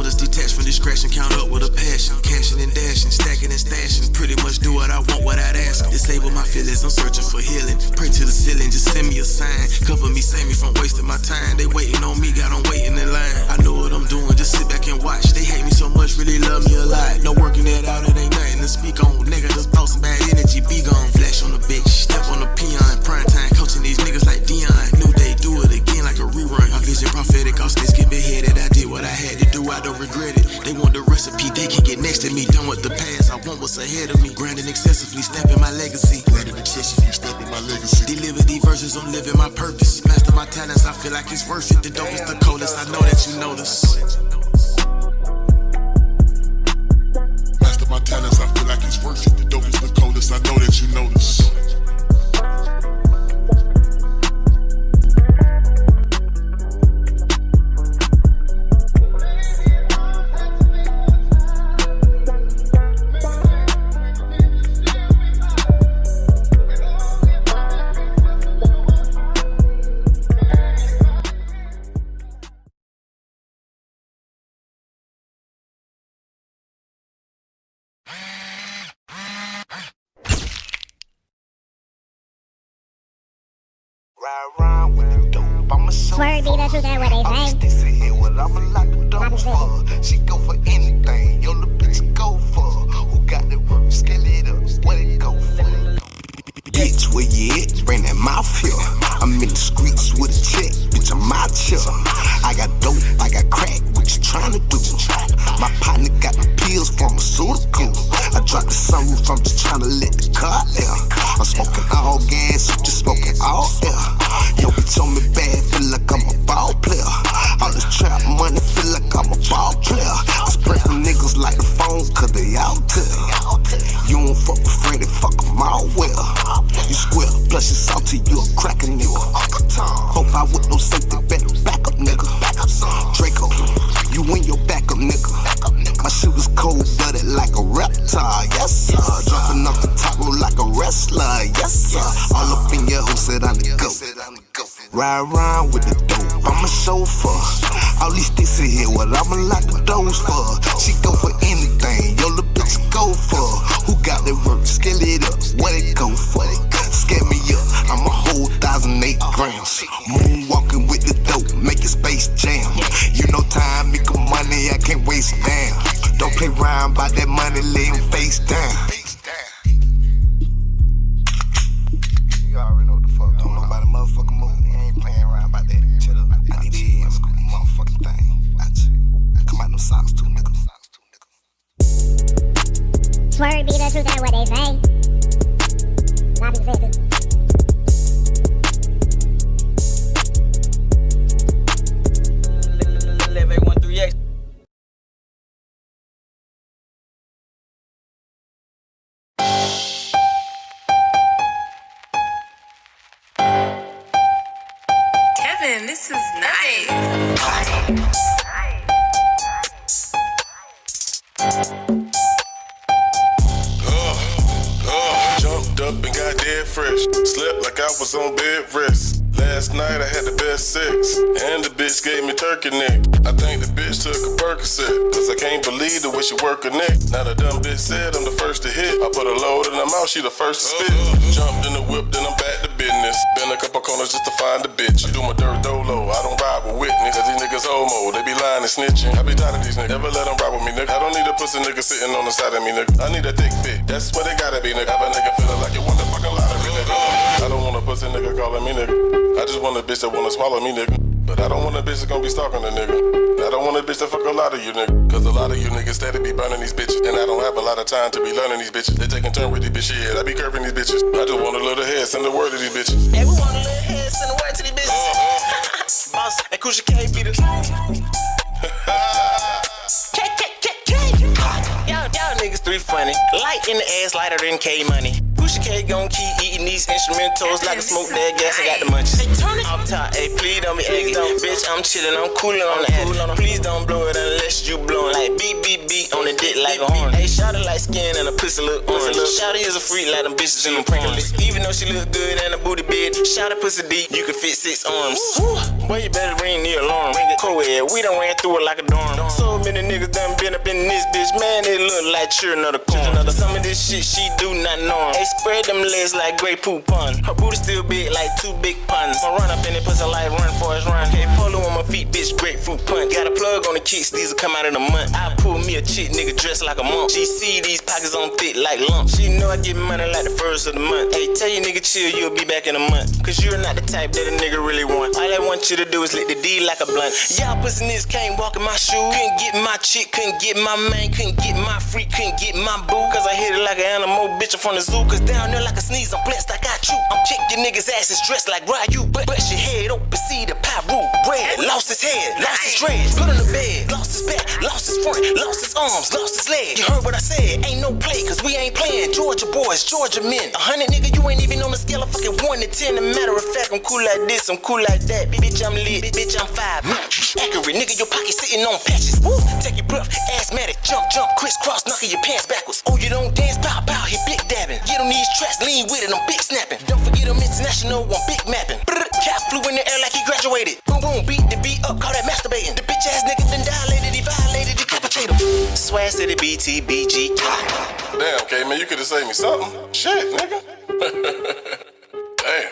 long as detached from distraction, count up with a passion. Cashing and dashing, stacking and stashing. Pretty much do what I want without asking. Disable my feelings, I'm searching for healing. Pray to the ceiling, just send me a sign. Cover me, save me from wasting my time. They waiting on me, got them waiting in line. I know what I'm doing, just sit back and watch. They hate me so much, really love me a lot. No working it out, it ain't nothing to speak on. Negative thoughts and bad energy, be gone. Flash on the bitch, step on the peon. Prime time, coaching these niggas like Dion. New day, do it again like a rerun. My vision prophetic, all stays get beheaded. I did what I had to do, I don't regret it. They want the recipe, they can get next to me. Done with the past, I want what's ahead of me. Grinding excessively, snapping my legacy. Grinding excessively, snapping my legacy. Deliver these verses, I'm living my purpose. Master my talents, I feel like it's worth it. The dopest, the coldest, I know that you notice. Master my talents, I feel like it's worth it. The dopest, the coldest, I know that you notice. Swear be the truth, that's what they say. Here, what I'ma lock the doors for. She go for anything, yo, the bitch go for. Who got the work, scale it up, what it go for? Bitch, where you at? Bring that mouth here. I'm in the streets with a check, bitch, I'm out here. I got dope, I got crack, what you tryna do? My partner got the pills, pharmaceutical. I dropped the sunroof, I'm just tryna let the car air. I'm smoking all gas, you just smoking all air. Yo, bitch on me bad, feel like I'm a ball player. All this trap money, feel like I'm a ball player. I spread them niggas like the phone, cause they out there. You don't fuck with Freddy, fuck them all well. You square, plus you salty, you a cracker nigga. Hope I with no safety, better back up nigga. Draco, you in your backup nigga. My shit was cold-blooded like a reptile, yes sir. Dropping off the top rope like a wrestler, yes sir. All up in your hoe said I'm the GOAT. Ride around with the dope, I'm a chauffeur. All these sticks in here, what I'ma lock the doors for. She go for anything, yo, the bitch go for. Who got the work, scale it up, what it go for? Scare me up, I'm a whole 1,008 grams. Moonwalking with the dope, make it Space Jam. You know time, make money, I can't waste damn. Don't play around about that money, lay him face down. You already know what the fuck. Don't know about the motherfucking movie. Ain't playing around about that. Chill up. I need to motherfucking thing. I come out them socks too, nigga. Swear be the truth, that's what they say. Not people say it too. This is nice. Jumped up and got dead fresh. Slept like I was on bed rest. Last night I had the best sex, and the bitch gave me turkey neck. I think the bitch took a Percocet, cause I can't believe the way she work her neck. Now the dumb bitch said I'm the first to hit. I put a load in her mouth, she the first to spit. Jumped in the whip, then I'm back to business. Been a couple corners just to find the bitch. I do my dirt dolo, I don't ride with witness. Cause these niggas homo, they be lying and snitching. I be tired of these niggas, never let them ride with me, nigga. I don't need a pussy nigga sitting on the side of me, nigga. I need a thick bitch, that's what it gotta be, nigga. Have a nigga feeling like you want the fucking lottery, nigga. I don't want a pussy nigga calling me, nigga. I just want a bitch that wanna swallow me, nigga. But I don't want a bitch that's gonna be stalking a nigga. I don't want a bitch that fuck a lot of you, nigga. Cause a lot of you niggas steady be burning these bitches. And I don't have a lot of time to be learning these bitches. They taking turn with these bitches, yeah, I be curving these bitches. I just want a little head, send the word to these bitches. Hey, we want a little head, send the word to these bitches. Boss, that Kusha K be the Y'all niggas 3 funny. Light in the ass, lighter than K money. Pusha K gon' keep eating these instrumentals like a smoke that gas. I got the munchies. Off top, hey, please don't be eggy. Bitch, I'm chillin', I'm coolin' on the attic. Please don't blow it unless you blowin' like beep, beep, beep on the dick like a horn. Hey, shout it like light skin and a pussy look orange. Shawty is a freak like them bitches in them prawns. Even though she look good and a booty big, shawty pussy deep, you can fit 6 arms. Boy, you better ring the alarm. Co-ed, we done ran through it like a dorm. So many niggas done been up in this bitch, man, it look like children of the corn. Some of this shit she do not know. They spread them legs like great poop pun. Her booty still big like 2 big puns. I run up in it, pussy like run for his run. Hey, polo on my feet, bitch, grapefruit punch. Got a plug on the kicks, these will come out in a month. I pull me a chick, nigga dressed like a monk. She see these pockets on thick like lumps. She know I get money like the first of the month. Hey, tell your nigga chill, you'll be back in a month. Cause you're not the type that a nigga really want. All I want you to do is lick the D like a blunt. Y'all pussy niggas can't walk in my shoes. Couldn't get my chick, couldn't get my man, couldn't get my freak, couldn't get my boo. Cause I hit it like an animal, bitch, I'm from the zoo. Cause down there like a sneeze, I'm blessed, I got you. I'm kicking niggas' asses dressed like Ryu. Bust your head open, see the Pyru red. Lost his head, lost his dreads, put on the bed, lost his back, lost his front, lost his arms, lost his leg. You heard what I said, ain't no play, cause we ain't playing. Georgia boys, Georgia men. 100 nigga, you ain't even on the scale of fucking 1 to 10. As a matter of fact, I'm cool like this, I'm cool like that. Bitch, I'm lit, bitch, I'm 5. Accurate, nigga, your pocket sitting on patches. Woo, take your breath, asthmatic, jump, crisscross, knocking your pants backwards. Oh, you don't dance, pow, pow, hit big dabbing. Get on these tracks, lean with it, I'm big snapping. Don't forget I'm international, I'm big mapping. Cat flew in the air like he graduated. Boom, boom, beat the beat up, call that masturbating. The bitch ass nigga done dilated, he violated, decapitate him. Swag City BTBG. Damn, K, man, you could've saved me something. Shit, nigga. Damn.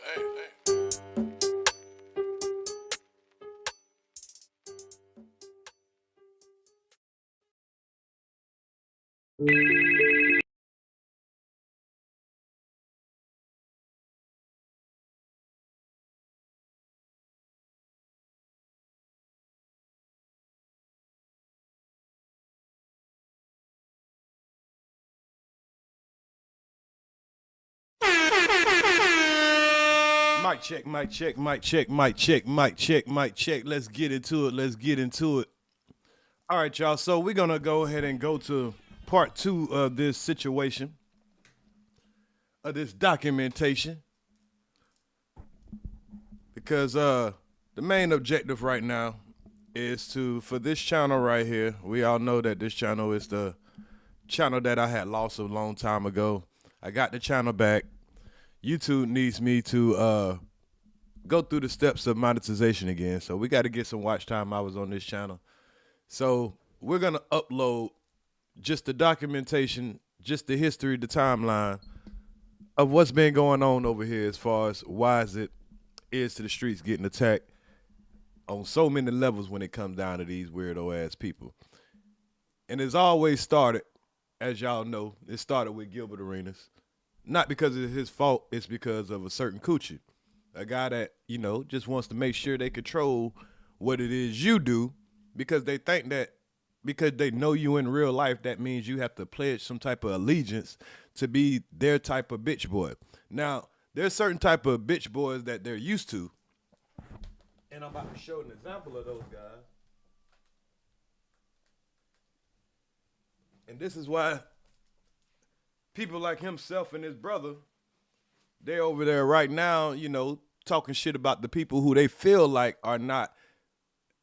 Mic check, mic check, mic check, mic check, mic check, mic check. Let's get into it. Let's get into it. All right, y'all. So we're going to go ahead and go to part 2 of this situation, of this documentation. Because the main objective right now is for this channel right here. We all know that this channel is the channel that I had lost a long time ago. I got the channel back. YouTube needs me to go through the steps of monetization again. So we got to get some watch time. I was on this channel. So we're going to upload just the documentation, just the history, the timeline of what's been going on over here as far as why is it is to the streets getting attacked on so many levels when it comes down to these weirdo ass people. And it's always started, as y'all know, it started with Gilbert Arenas. Not because it's his fault, it's because of a certain coochie. A guy that, you know, just wants to make sure they control what it is you do because they think that because they know you in real life, that means you have to pledge some type of allegiance to be their type of bitch boy. Now, there's certain type of bitch boys that they're used to. And I'm about to show an example of those guys. And this is why people like himself and his brother, they're over there right now, you know, talking shit about the people who they feel like are not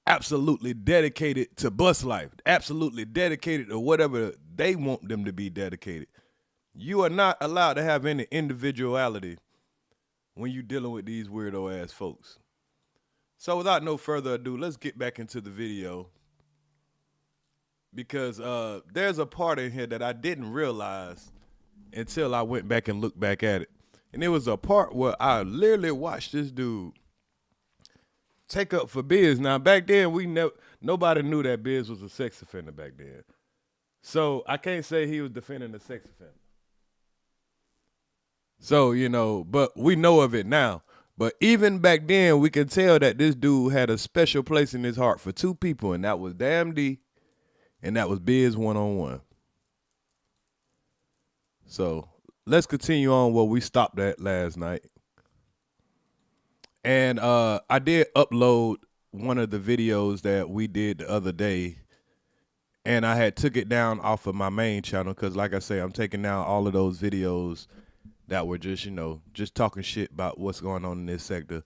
absolutely dedicated to bus life, absolutely dedicated to whatever they want them to be dedicated. You are not allowed to have any individuality when you're dealing with these weirdo ass folks. So without no further ado, let's get back into the video. Because there's a part in here that I didn't realize until I went back and looked back at it. And it was a part where I literally watched this dude take up for Biz. Now, back then, nobody knew that Biz was a sex offender back then. So I can't say he was defending a sex offender. So, you know, but we know of it now. But even back then, we can tell that this dude had a special place in his heart for two people, and that was Damn D, and that was Biz one-on-one. So let's continue on where we stopped at last night. And I did upload one of the videos that we did the other day, and I had took it down off of my main channel because, like I say, I'm taking down all of those videos that were just, you know, just talking shit about what's going on in this sector.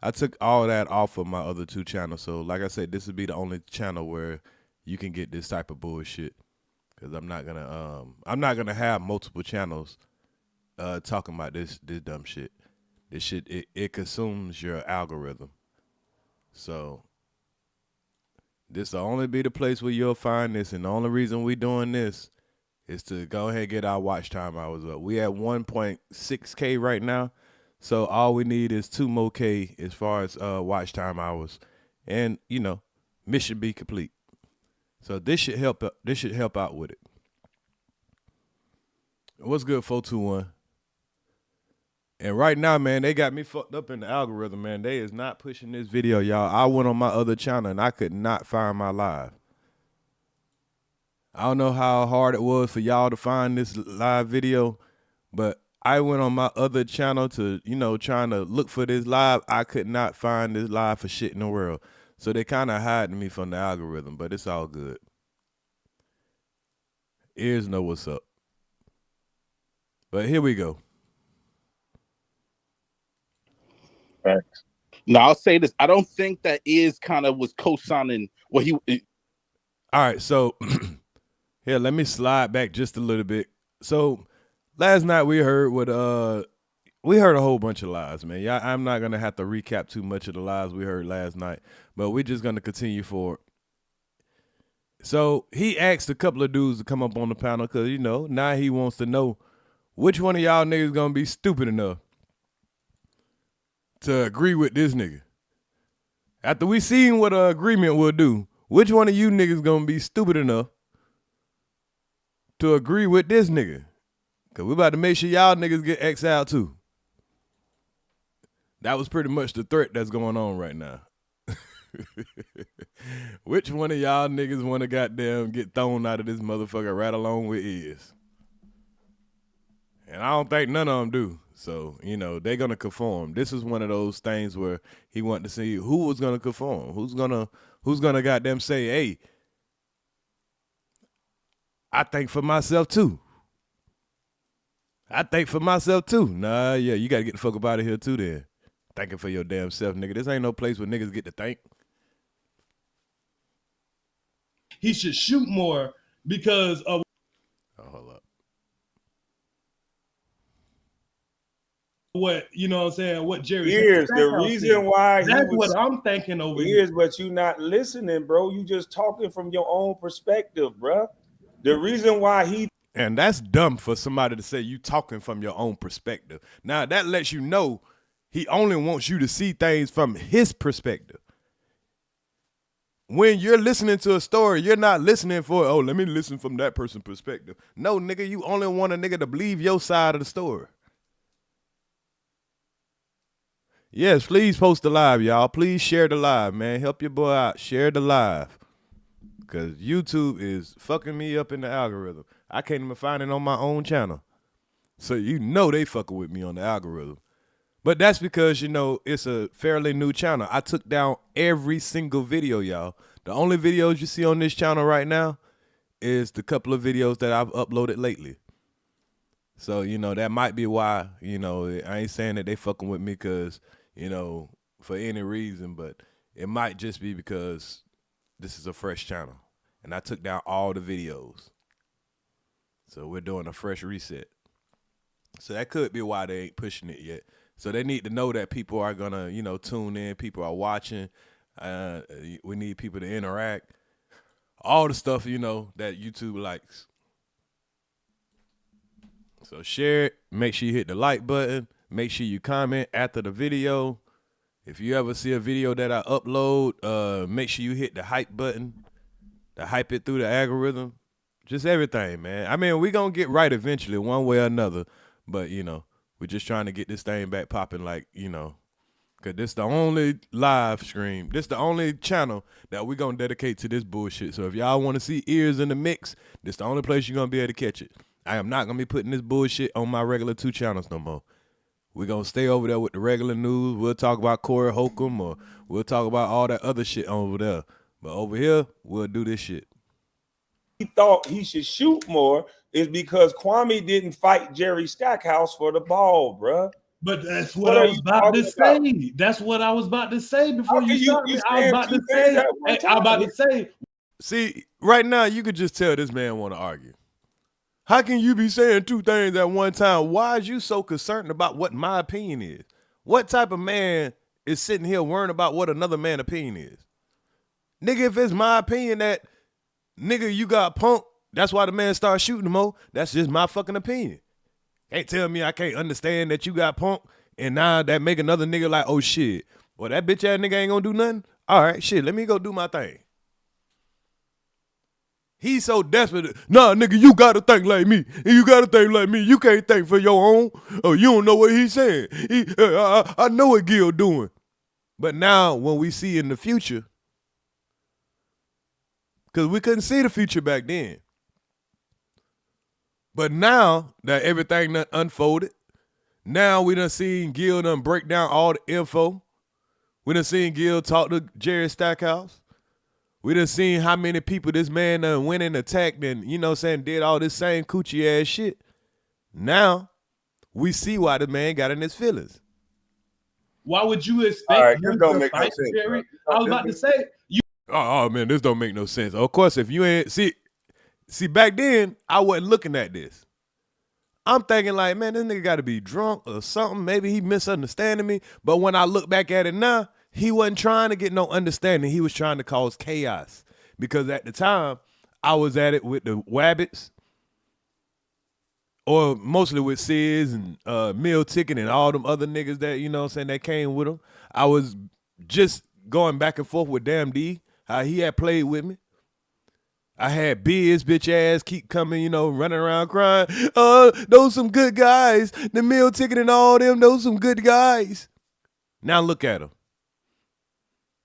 I took all that off of my other two channels. So, like I said, this would be the only channel where you can get this type of bullshit. because I'm not gonna have multiple channels talking about this dumb shit. This shit it consumes your algorithm. So this will only be the place where you'll find this, and the only reason we doing this is to go ahead and get our watch time hours up. We at 1.6K right now, so all we need is 2 more K as far as watch time hours, and you know, mission be complete. So this should help. This should help out with it. What's good, 421? And right now, man, they got me fucked up in the algorithm, man. They is not pushing this video, y'all. I went on my other channel and I could not find my live. I don't know how hard it was for y'all to find this live video, but I went on my other channel to, you know, trying to look for this live. I could not find this live for shit in the world. So they kind of hiding me from the algorithm, but it's all good. Earz know what's up. But here we go. Facts. Now I'll say this: I don't think that Earz kind of was co-signing what he. All right, so here, let me slide back just a little bit. So last night we heard a whole bunch of lies, man. Yeah, I'm not gonna have to recap too much of the lies we heard last night, but we're just gonna continue forward. So he asked a couple of dudes to come up on the panel because, you know, now he wants to know which one of y'all niggas gonna be stupid enough to agree with this nigga. After we seen what an agreement will do, which one of you niggas gonna be stupid enough to agree with this nigga? Cause we about to make sure y'all niggas get exiled too. That was pretty much the threat that's going on right now. Which one of y'all niggas want to goddamn get thrown out of this motherfucker right along with Earz? And I don't think none of them do. So, you know, they're going to conform. This is one of those things where he wanted to see who was going to conform. Who's gonna goddamn say, hey, I think for myself too. Nah, yeah, you got to get the fuck up out of here too then. Thinking for your damn self, nigga. This ain't no place where niggas get to think. He should shoot more because of. Oh, hold up. What, you know what I'm saying? What Jerry Earz, the reason why that's what I'm thinking over here. But you not listening, bro. You just talking from your own perspective, bro. The reason why he. And that's dumb for somebody to say you talking from your own perspective. Now that lets you know he only wants you to see things from his perspective. When you're listening to a story, you're not listening for, oh, let me listen from that person's perspective. No, nigga, you only want a nigga to believe your side of the story. Yes, please post the live, y'all. Please share the live, man. Help your boy out. Share the live. Because YouTube is fucking me up in the algorithm. I can't even find it on my own channel. So you know they fucking with me on the algorithm. But that's because, you know, it's a fairly new channel. I took down every single video, y'all. The only videos you see on this channel right now is the couple of videos that I've uploaded lately. So, you know, that might be why, you know, I ain't saying that they fucking with me because, you know, for any reason, but it might just be because this is a fresh channel. And I took down all the videos. So we're doing a fresh reset. So that could be why they ain't pushing it yet. So they need to know that people are going to, you know, tune in. People are watching. We need people to interact. All the stuff, you know, that YouTube likes. So share it. Make sure you hit the like button. Make sure you comment after the video. If you ever see a video that I upload, make sure you hit the hype button. To hype it through the algorithm. Just everything, man. I mean, we going to get right eventually, one way or another. But, you know, we're just trying to get this thing back popping, like, you know, because this the only live stream. This the only channel that we're going to dedicate to this bullshit. So if y'all want to see Earz in the mix, this the only place you're going to be able to catch it. I am not going to be putting this bullshit on my regular 2 channels no more. We're going to stay over there with the regular news. We'll talk about Corey Holcomb or we'll talk about all that other shit over there. But over here, we'll do this shit. He thought he should shoot more is because Kwame didn't fight Jerry Stackhouse for the ball, bruh. But that's what I was about to say. That's what I was about to say before you started. I was about to say, See, right now you could just tell this man want to argue. How can you be saying two things at one time? Why is you so concerned about what my opinion is? What type of man is sitting here worrying about what another man's opinion is? Nigga, if it's my opinion that, nigga, you got punked, that's why the man started shooting more, that's just my fucking opinion. Can't tell me I can't understand that you got punked and now that make another nigga like, oh shit, well that bitch ass nigga ain't gonna do nothing? All right, shit, let me go do my thing. He's so desperate. Nah, nigga, you gotta think like me. You gotta think like me. You can't think for your own. Oh, you don't know what he's saying. I know what Gil doing. But now, when we see in the future, because we couldn't see the future back then. But now that everything done unfolded, now we done seen Gil done break down all the info. We done seen Gil talk to Jerry Stackhouse. We done seen how many people this man done went and attacked and, you know what I'm saying, did all this same coochie ass shit. Now, we see why the man got in his feelings. Why would you expect him to fight Jerry? I was about to say, you. Oh, man, this don't make no sense. Of course, if you ain't, see, back then, I wasn't looking at this. I'm thinking like, man, this nigga got to be drunk or something. Maybe he misunderstanding me. But when I look back at it now, he wasn't trying to get no understanding. He was trying to cause chaos. Because at the time, I was at it with the WABBITs, or mostly with Sis and Meal Ticket and all them other niggas that, you know what I'm saying, that came with him. I was just going back and forth with Damn D, how he had played with me. I had Biz, bitch ass, keep coming, you know, running around crying. Those some good guys. The Meal Ticket and all them, those some good guys. Now look at him.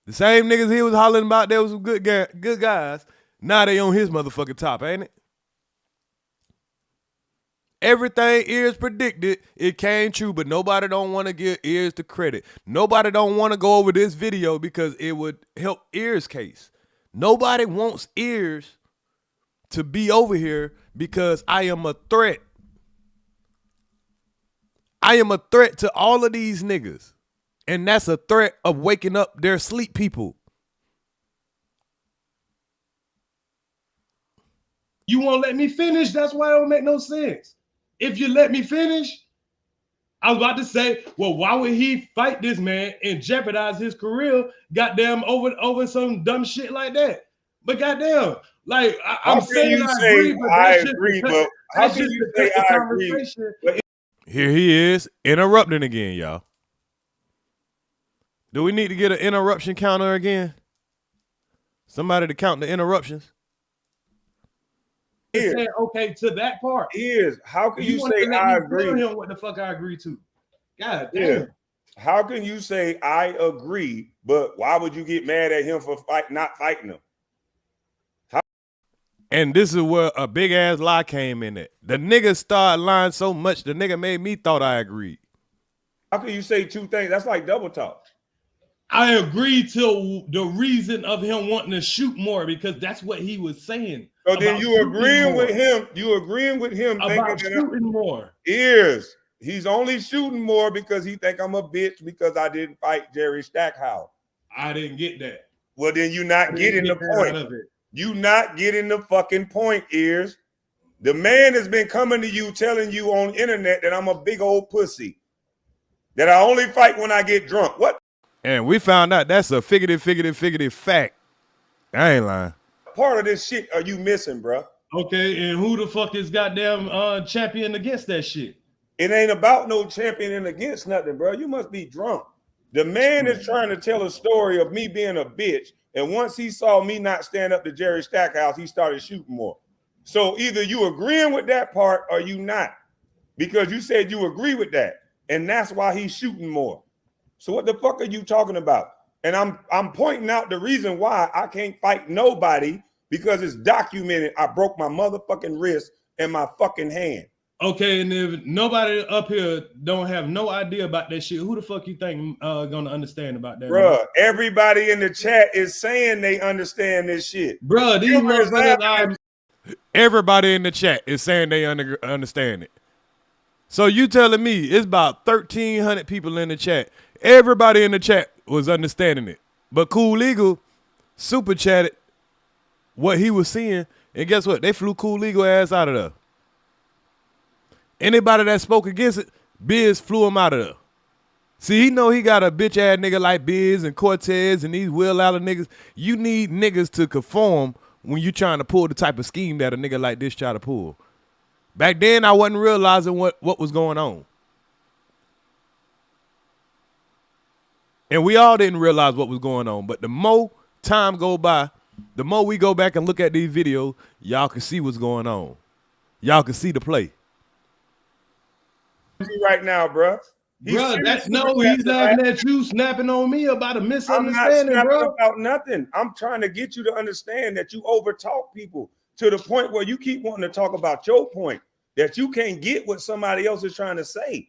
The same niggas he was hollering about, there was some good guys. Now they on his motherfucking top, ain't it? Everything Earz predicted, it came true, but nobody don't want to give Earz the credit. Nobody don't want to go over this video because it would help Earz case. Nobody wants Earz to be over here because I am a threat. I am a threat to all of these niggas. And that's a threat of waking up their sleep people. You won't let me finish? That's why it don't make no sense. If you let me finish, I was about to say, well, why would he fight this man and jeopardize his career, goddamn, over some dumb shit like that? But goddamn, like, I'm saying I agree, but how can you say I agree? Here he is, interrupting again, y'all. Do we need to get an interruption counter again? Somebody to count the interruptions? Saying okay to that part. How can you say I agree? Tell him what the fuck I agree to. God damn. Yeah. How can you say I agree, but why would you get mad at him for not fighting him? And this is where a big ass lie came in it. The nigga started lying so much, the nigga made me thought I agreed. How can you say two things? That's like double talk. I agree to the reason of him wanting to shoot more because that's what he was saying. So then you agreeing with him? You agreeing with him about shooting more? He's only shooting more because he think I'm a bitch because I didn't fight Jerry Stackhouse. I didn't get that. Well, then you're not getting the point. You not getting the fucking point, Earz. The man has been coming to you telling you on internet that I'm a big old pussy. That I only fight when I get drunk. What? And we found out that's a figurative fact. I ain't lying. Part of this shit are you missing, bro? Okay, and who the fuck is goddamn champion against that shit? It ain't about no championing against nothing, bro. You must be drunk. The man is trying to tell a story of me being a bitch, and once he saw me not stand up to Jerry Stackhouse, he started shooting more. So either you agreeing with that part or you not, because you said you agree with that, and that's why he's shooting more. So what the fuck are you talking about? And I'm pointing out the reason why I can't fight nobody because it's documented. I broke my motherfucking wrist and my fucking hand. Okay, and if nobody up here don't have no idea about that shit, who the fuck you think gonna understand about that? Bruh, everybody in the chat is saying they understand this shit. Bruh, these motherfuckers everybody in the chat is saying they understand it. So you telling me it's about 1,300 people in the chat. Everybody in the chat was understanding it. But Cool Eagle super chatted what he was seeing, and guess what? They flew Cool Legal ass out of there. Anybody that spoke against it, Biz flew him out of there. See, he know he got a bitch ass nigga like Biz and Cortez and these Will Allen niggas. You need niggas to conform when you trying to pull the type of scheme that a nigga like this try to pull. Back then, I wasn't realizing what was going on. And we all didn't realize what was going on. But the more time go by, the more we go back and look at these videos, y'all can see what's going on. Y'all can see the play. Right now, bro. He's laughing at you, snapping on me about a misunderstanding, I'm not bro. about nothing. I'm trying to get you to understand that you overtalk people to the point where you keep wanting to talk about your point, that you can't get what somebody else is trying to say.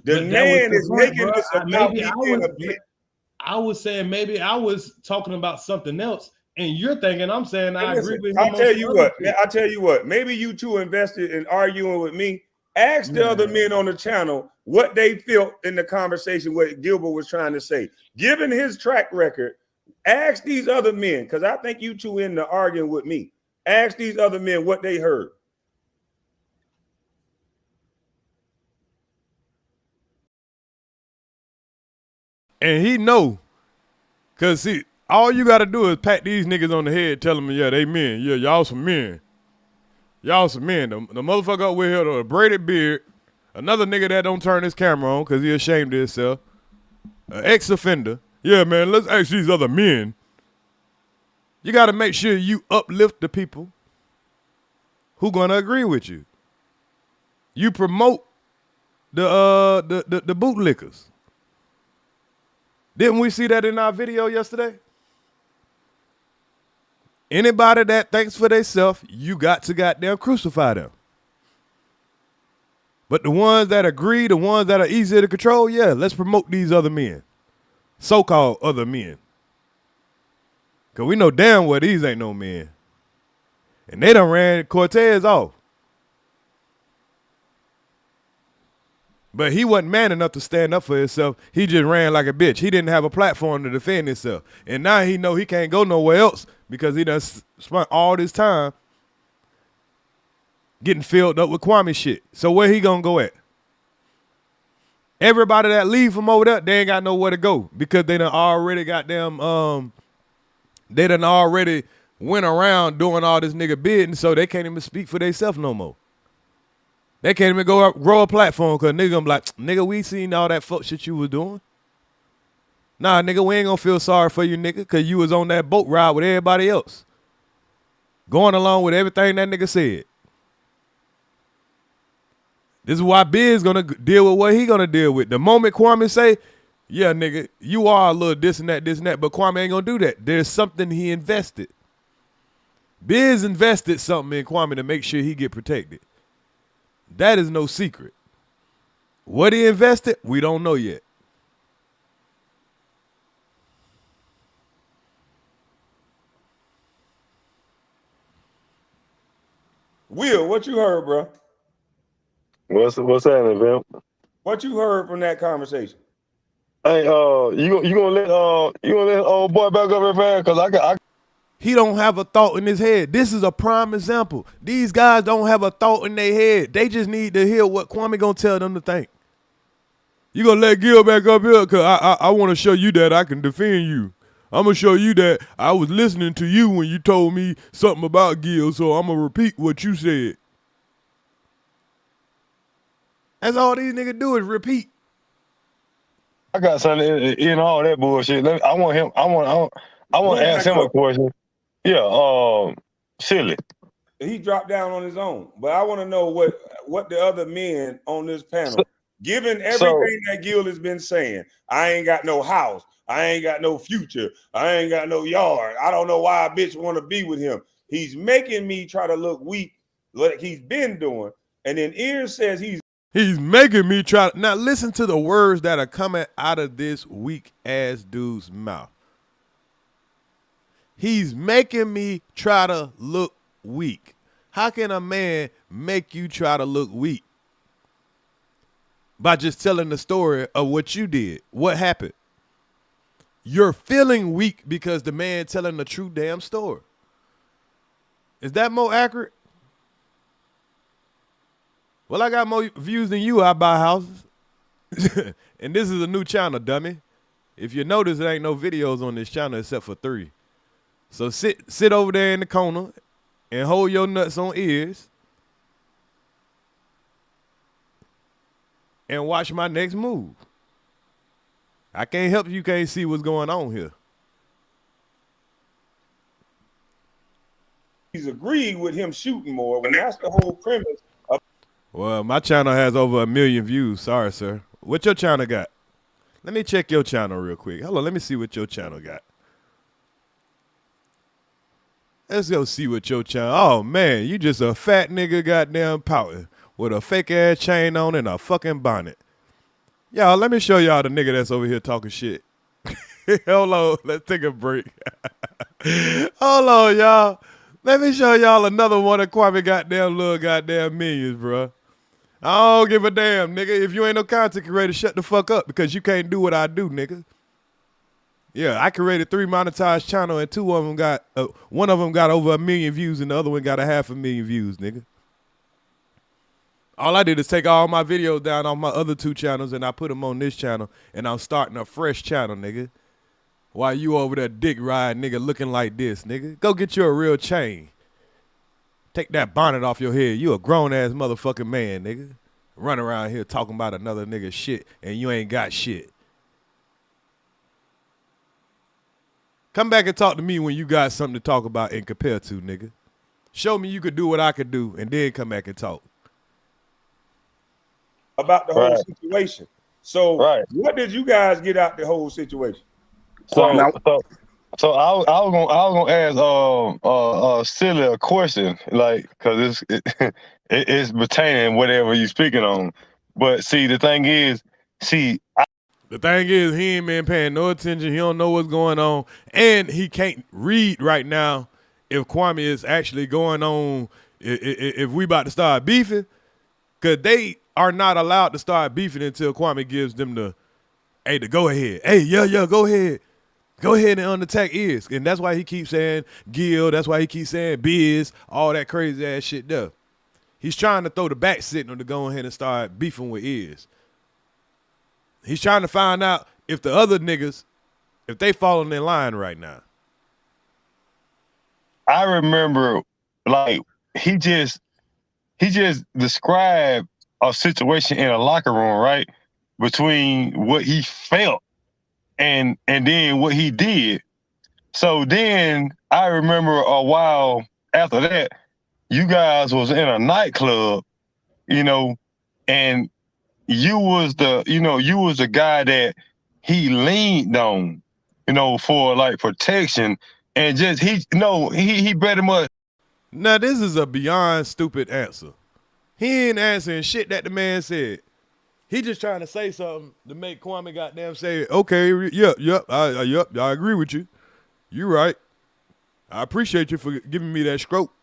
The man is making this about me being a bitch. I was saying maybe I was talking about something else, and you're thinking I'm saying I agree with him. I'll tell you what. Maybe you two invested in arguing with me. Ask the other men on the channel what they felt in the conversation what Gilbert was trying to say. Given his track record, ask these other men, because I think you two in the arguing with me. Ask these other men what they heard. And he know, because see, all you got to do is pat these niggas on the head, tell them, yeah, they men. Yeah, y'all some men. Y'all some men. The motherfucker up with here with a braided beard, another nigga that don't turn his camera on because he ashamed of himself, an ex-offender. Yeah, man, let's ask these other men. You got to make sure you uplift the people who gonna agree with you. You promote the bootlickers. Didn't we see that in our video yesterday? Anybody that thinks for themselves, you got to goddamn crucify them. But the ones that agree, the ones that are easier to control, yeah, let's promote these other men. So-called other men. Because we know damn well these ain't no men. And they done ran Cortez off. But he wasn't man enough to stand up for himself. He just ran like a bitch. He didn't have a platform to defend himself. And now he know he can't go nowhere else because he done spent all this time getting filled up with Kwame shit. So where he gonna go at? Everybody that leave from over there, they ain't got nowhere to go because they done already they done already went around doing all this nigga bidding, so they can't even speak for themselves no more. They can't even go up, grow a platform because nigga gonna be like, nigga, we seen all that fuck shit you was doing. Nah, nigga, we ain't gonna feel sorry for you, nigga, because you was on that boat ride with everybody else. Going along with everything that nigga said. This is why Biz gonna deal with what he gonna deal with. The moment Kwame say, yeah, nigga, you are a little this and that, but Kwame ain't gonna do that. There's something he invested. Biz invested something in Kwame to make sure he get protected. That is no secret. What he invested, we don't know yet. Will, what you heard, bro? What's happening, Vimp? What you heard from that conversation? Hey, you gonna let old boy back up here, man? Cause I He don't have a thought in his head. This is a prime example. These guys don't have a thought in their head. They just need to hear what Kwame gonna tell them to think. You gonna let Gil back up here? Cause I want to show you that I can defend you. I'm gonna show you that I was listening to you when you told me something about Gil, so I'm gonna repeat what you said. That's all these niggas do is repeat. I got something in all that bullshit. I want to ask him a question. Yeah, silly. He dropped down on his own, but I want to know what the other men on this panel, given everything that Gil has been saying. I ain't got no house. I ain't got no future. I ain't got no yard. I don't know why a bitch want to be with him. He's making me try to look weak like he's been doing. And then Earz says he's making me try. Now listen to the words that are coming out of this weak ass dude's mouth. He's making me try to look weak. How can a man make you try to look weak? By just telling the story of what you did. What happened? You're feeling weak because the man telling the true damn story. Is that more accurate? Well, I got more views than you. I buy houses. And this is a new channel, dummy. If you notice, there ain't no videos on this channel except for 3. So sit over there in the corner and hold your nuts on ears and watch my next move. I can't help you can't see what's going on here. He's agreed with him shooting more when that's the whole premise. Well, my channel has over 1 million views. Sorry, sir. What your channel got? Let me check your channel real quick. Hold on, let me see what your channel got. Let's go see what your channel. Oh man, you just a fat nigga goddamn pouting with a fake ass chain on and a fucking bonnet. Y'all, let me show y'all the nigga that's over here talking shit. Hold on, let's take a break. Hold on, y'all. Let me show y'all another one of Kwame goddamn little goddamn millions, bro. I don't give a damn, nigga. If you ain't no content creator, shut the fuck up because you can't do what I do, nigga. Yeah, I created 3 monetized channels and 2 of them got, one of them got over 1 million views and the other one got 500,000 views, nigga. All I did is take all my videos down on my other 2 channels and I put them on this channel and I'm starting a fresh channel, nigga. While you over there dick riding, nigga, looking like this, nigga. Go get you a real chain. Take that bonnet off your head. You a grown-ass motherfucking man, nigga. Run around here talking about another nigga shit and you ain't got shit. Come back and talk to me when you got something to talk about and compare to, nigga. Show me you could do what I could do and then come back and talk. About the whole situation. So what did you guys get out the whole situation? So I was gonna ask silly a question, like, cause it's pertaining whatever you speaking on. But see, the thing is, he ain't been paying no attention. He don't know what's going on, and he can't read right now if Kwame is actually going on. If we about to start beefing, cause they are not allowed to start beefing until Kwame gives them the go ahead. Hey, yeah, go ahead. Go ahead and unattack Earz. And that's why he keeps saying Gil. That's why he keeps saying Biz. All that crazy ass shit there. He's trying to throw the back signal to go ahead and start beefing with Earz. He's trying to find out if the other niggas, if they falling in line right now. I remember, like, he just described a situation in a locker room, right? Between what he felt and then what he did. So then I remember a while after that, you guys was in a nightclub, and you was the guy that he leaned on, for like protection, and just he pretty much. Now this is a beyond stupid answer. He ain't answering shit that the man said. He just trying to say something to make Kwame goddamn say, okay, I agree with you. You right. I appreciate you for giving me that stroke.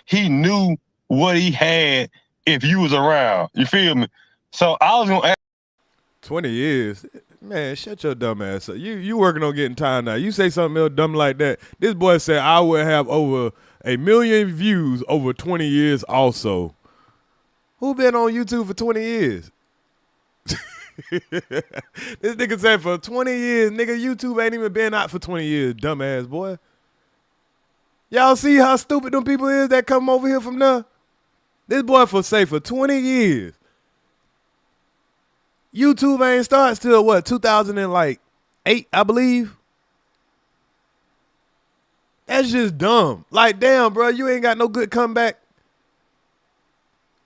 He knew what he had if you was around. You feel me? So I was gonna ask. 20 years. Man, shut your dumb ass up. You working on getting tired now. You say something else dumb like that. This boy said I would have over 1 million views over 20 years also. Who been on YouTube for 20 years? This nigga said for 20 years, nigga, YouTube ain't even been out for 20 years, dumbass boy. Y'all see how stupid them people is that come over here from there? This boy for 20 years. YouTube ain't started till what, 2008, I believe? That's just dumb. Like, damn, bro, you ain't got no good comeback.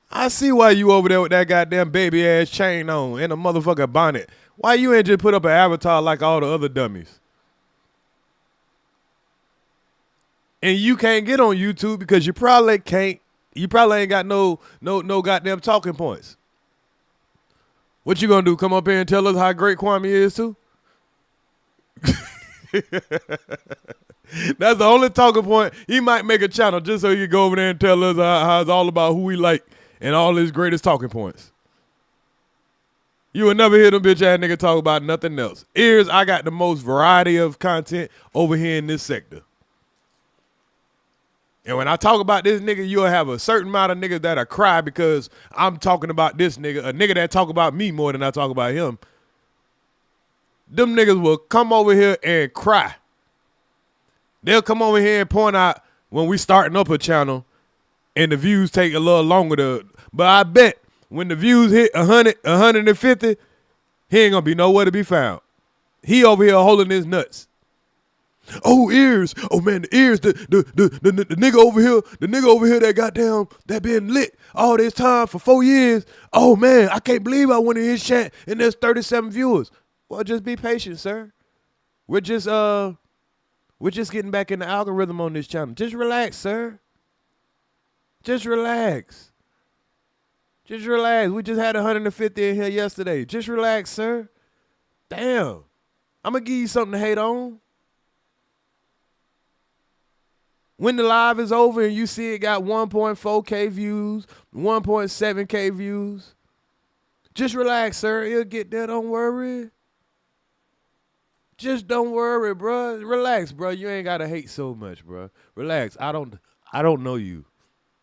I see why you over there with that goddamn baby ass chain on and a motherfucking bonnet. Why you ain't just put up an avatar like all the other dummies? And you can't get on YouTube because you probably ain't got no goddamn talking points. What you gonna do? Come up here and tell us how great Kwame is too? That's the only talking point. He might make a channel just so he can go over there and tell us how it's all about who we like and all his greatest talking points. You will never hear them bitch ass nigga talk about nothing else. Earz, I got the most variety of content over here in this sector. And when I talk about this nigga, you'll have a certain amount of niggas that'll cry because I'm talking about this nigga, a nigga that talk about me more than I talk about him. Them niggas will come over here and cry. They'll come over here and point out when we starting up a channel and the views take a little longer to, but I bet when the views hit 100, 150, he ain't gonna be nowhere to be found. He over here holding his nuts. Oh, Earz. Oh man, the Earz, the nigga over here, that goddamn, that been lit all this time for 4 years. Oh man, I can't believe I went in his chat and there's 37 viewers. Well, just be patient, sir. We're just getting back in the algorithm on this channel. Just relax, sir. Just relax. Just relax. We just had 150 in here yesterday. Just relax, sir. Damn. I'm gonna give you something to hate on. When the live is over and you see it got 1.4K views, 1.7K views, just relax, sir. It'll get there. Don't worry. Just don't worry, bro. Relax, bro. You ain't gotta hate so much, bro. Relax. I don't know you.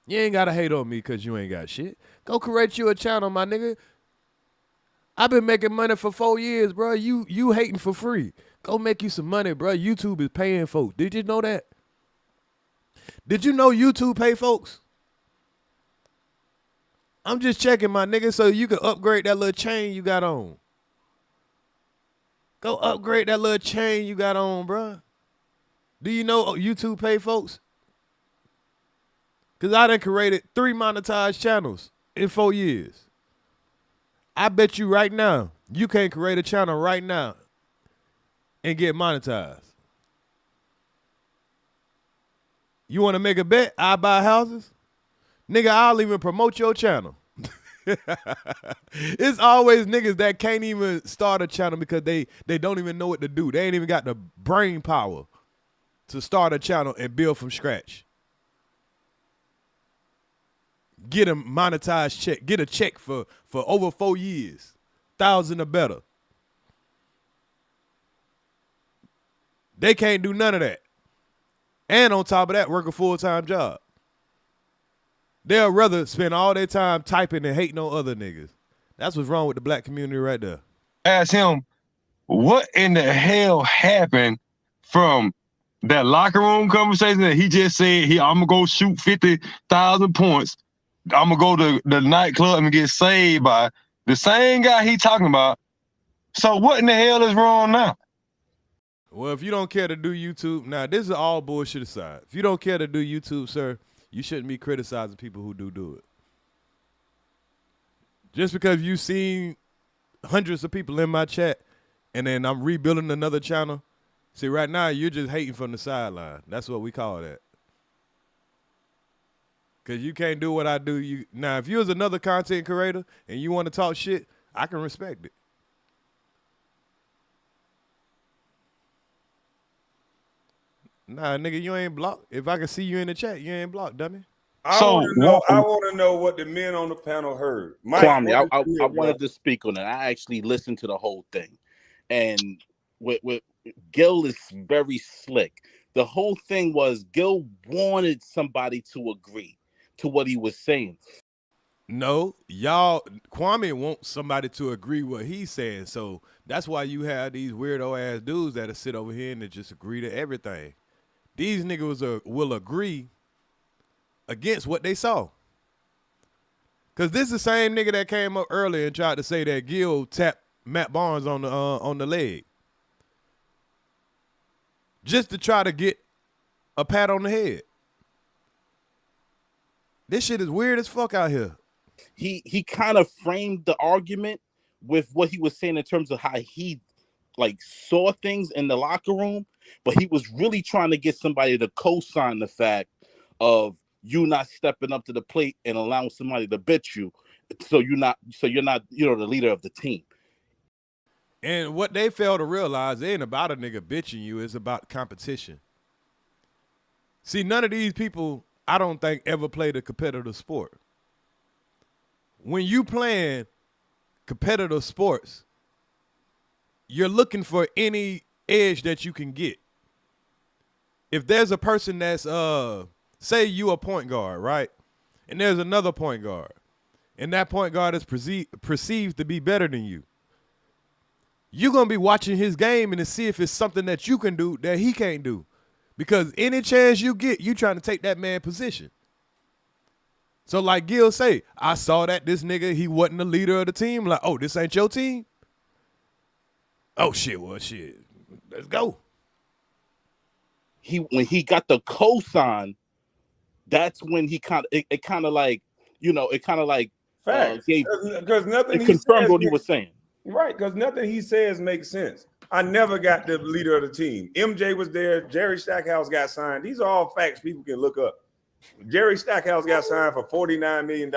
You ain't gotta hate on me because you ain't got shit. Go create you a channel, my nigga. I've been making money for 4 years, bro. You hating for free. Go make you some money, bro. YouTube is paying folks. Did you know that? Did you know YouTube pay folks? I'm just checking, my nigga, so you can upgrade that little chain you got on. Go upgrade that little chain you got on, bro. Do you know YouTube pay folks? Because I done created 3 monetized channels in 4 years. I bet you right now, you can't create a channel right now and get monetized. You want to make a bet? I buy houses? Nigga, I'll even promote your channel. It's always niggas that can't even start a channel because they don't even know what to do. They ain't even got the brain power to start a channel and build from scratch. Get a monetized check. Get a check for over 4 years. 1,000 or better. They can't do none of that. And on top of that, work a full-time job. They'll rather spend all their time typing and hating on other niggas. That's what's wrong with the black community right there. Ask him, what in the hell happened from that locker room conversation that he just said, I'm going to go shoot 50,000 points. I'm going to go to the nightclub and get saved by the same guy he talking about. So what in the hell is wrong now? Well, if you don't care to do YouTube, now this is all bullshit aside. If you don't care to do YouTube, sir, you shouldn't be criticizing people who do it. Just because you've seen hundreds of people in my chat and then I'm rebuilding another channel, see, right now you're just hating from the sideline. That's what we call that. Because you can't do what I do. Now, if you was another content creator and you want to talk shit, I can respect it. Nah, nigga, you ain't blocked. If I can see you in the chat, you ain't blocked, dummy. I want to know what the men on the panel heard. Mike, Kwame, I wanted to speak on it. I actually listened to the whole thing. And with Gil is very slick. The whole thing was Gil wanted somebody to agree to what he was saying. No, Kwame wants somebody to agree what he's saying. So that's why you have these weirdo ass dudes that'll sit over here and just agree to everything. These niggas will agree against what they saw. Cause this is the same nigga that came up earlier and tried to say that Gil tapped Matt Barnes on the leg. Just to try to get a pat on the head. This shit is weird as fuck out here. He kind of framed the argument with what he was saying in terms of how he saw things in the locker room, but he was really trying to get somebody to co-sign the fact of you not stepping up to the plate and allowing somebody to bitch you, so you're not the leader of the team. And what they fail to realize, it ain't about a nigga bitching you, it's about competition. See, none of these people, I don't think, ever played a competitive sport. When you playing competitive sports, you're looking for any edge that you can get. If there's a person that's say you a point guard, right? And there's another point guard. And that point guard is perceived to be better than you. You're going to be watching his game and to see if it's something that you can do that he can't do. Because any chance you get, you trying to take that man's position. So like Gil say, I saw that this nigga, he wasn't the leader of the team. Like, oh, this ain't your team? Oh, shit, well, shit. Let's go. When he got the cosign, that's when he it kind of like, you know, it kind of like because nothing it confirmed what he was saying. Right, because nothing he says makes sense. I never got the leader of the team. MJ was there. Jerry Stackhouse got signed. These are all facts people can look up. Jerry Stackhouse got signed for $49 million.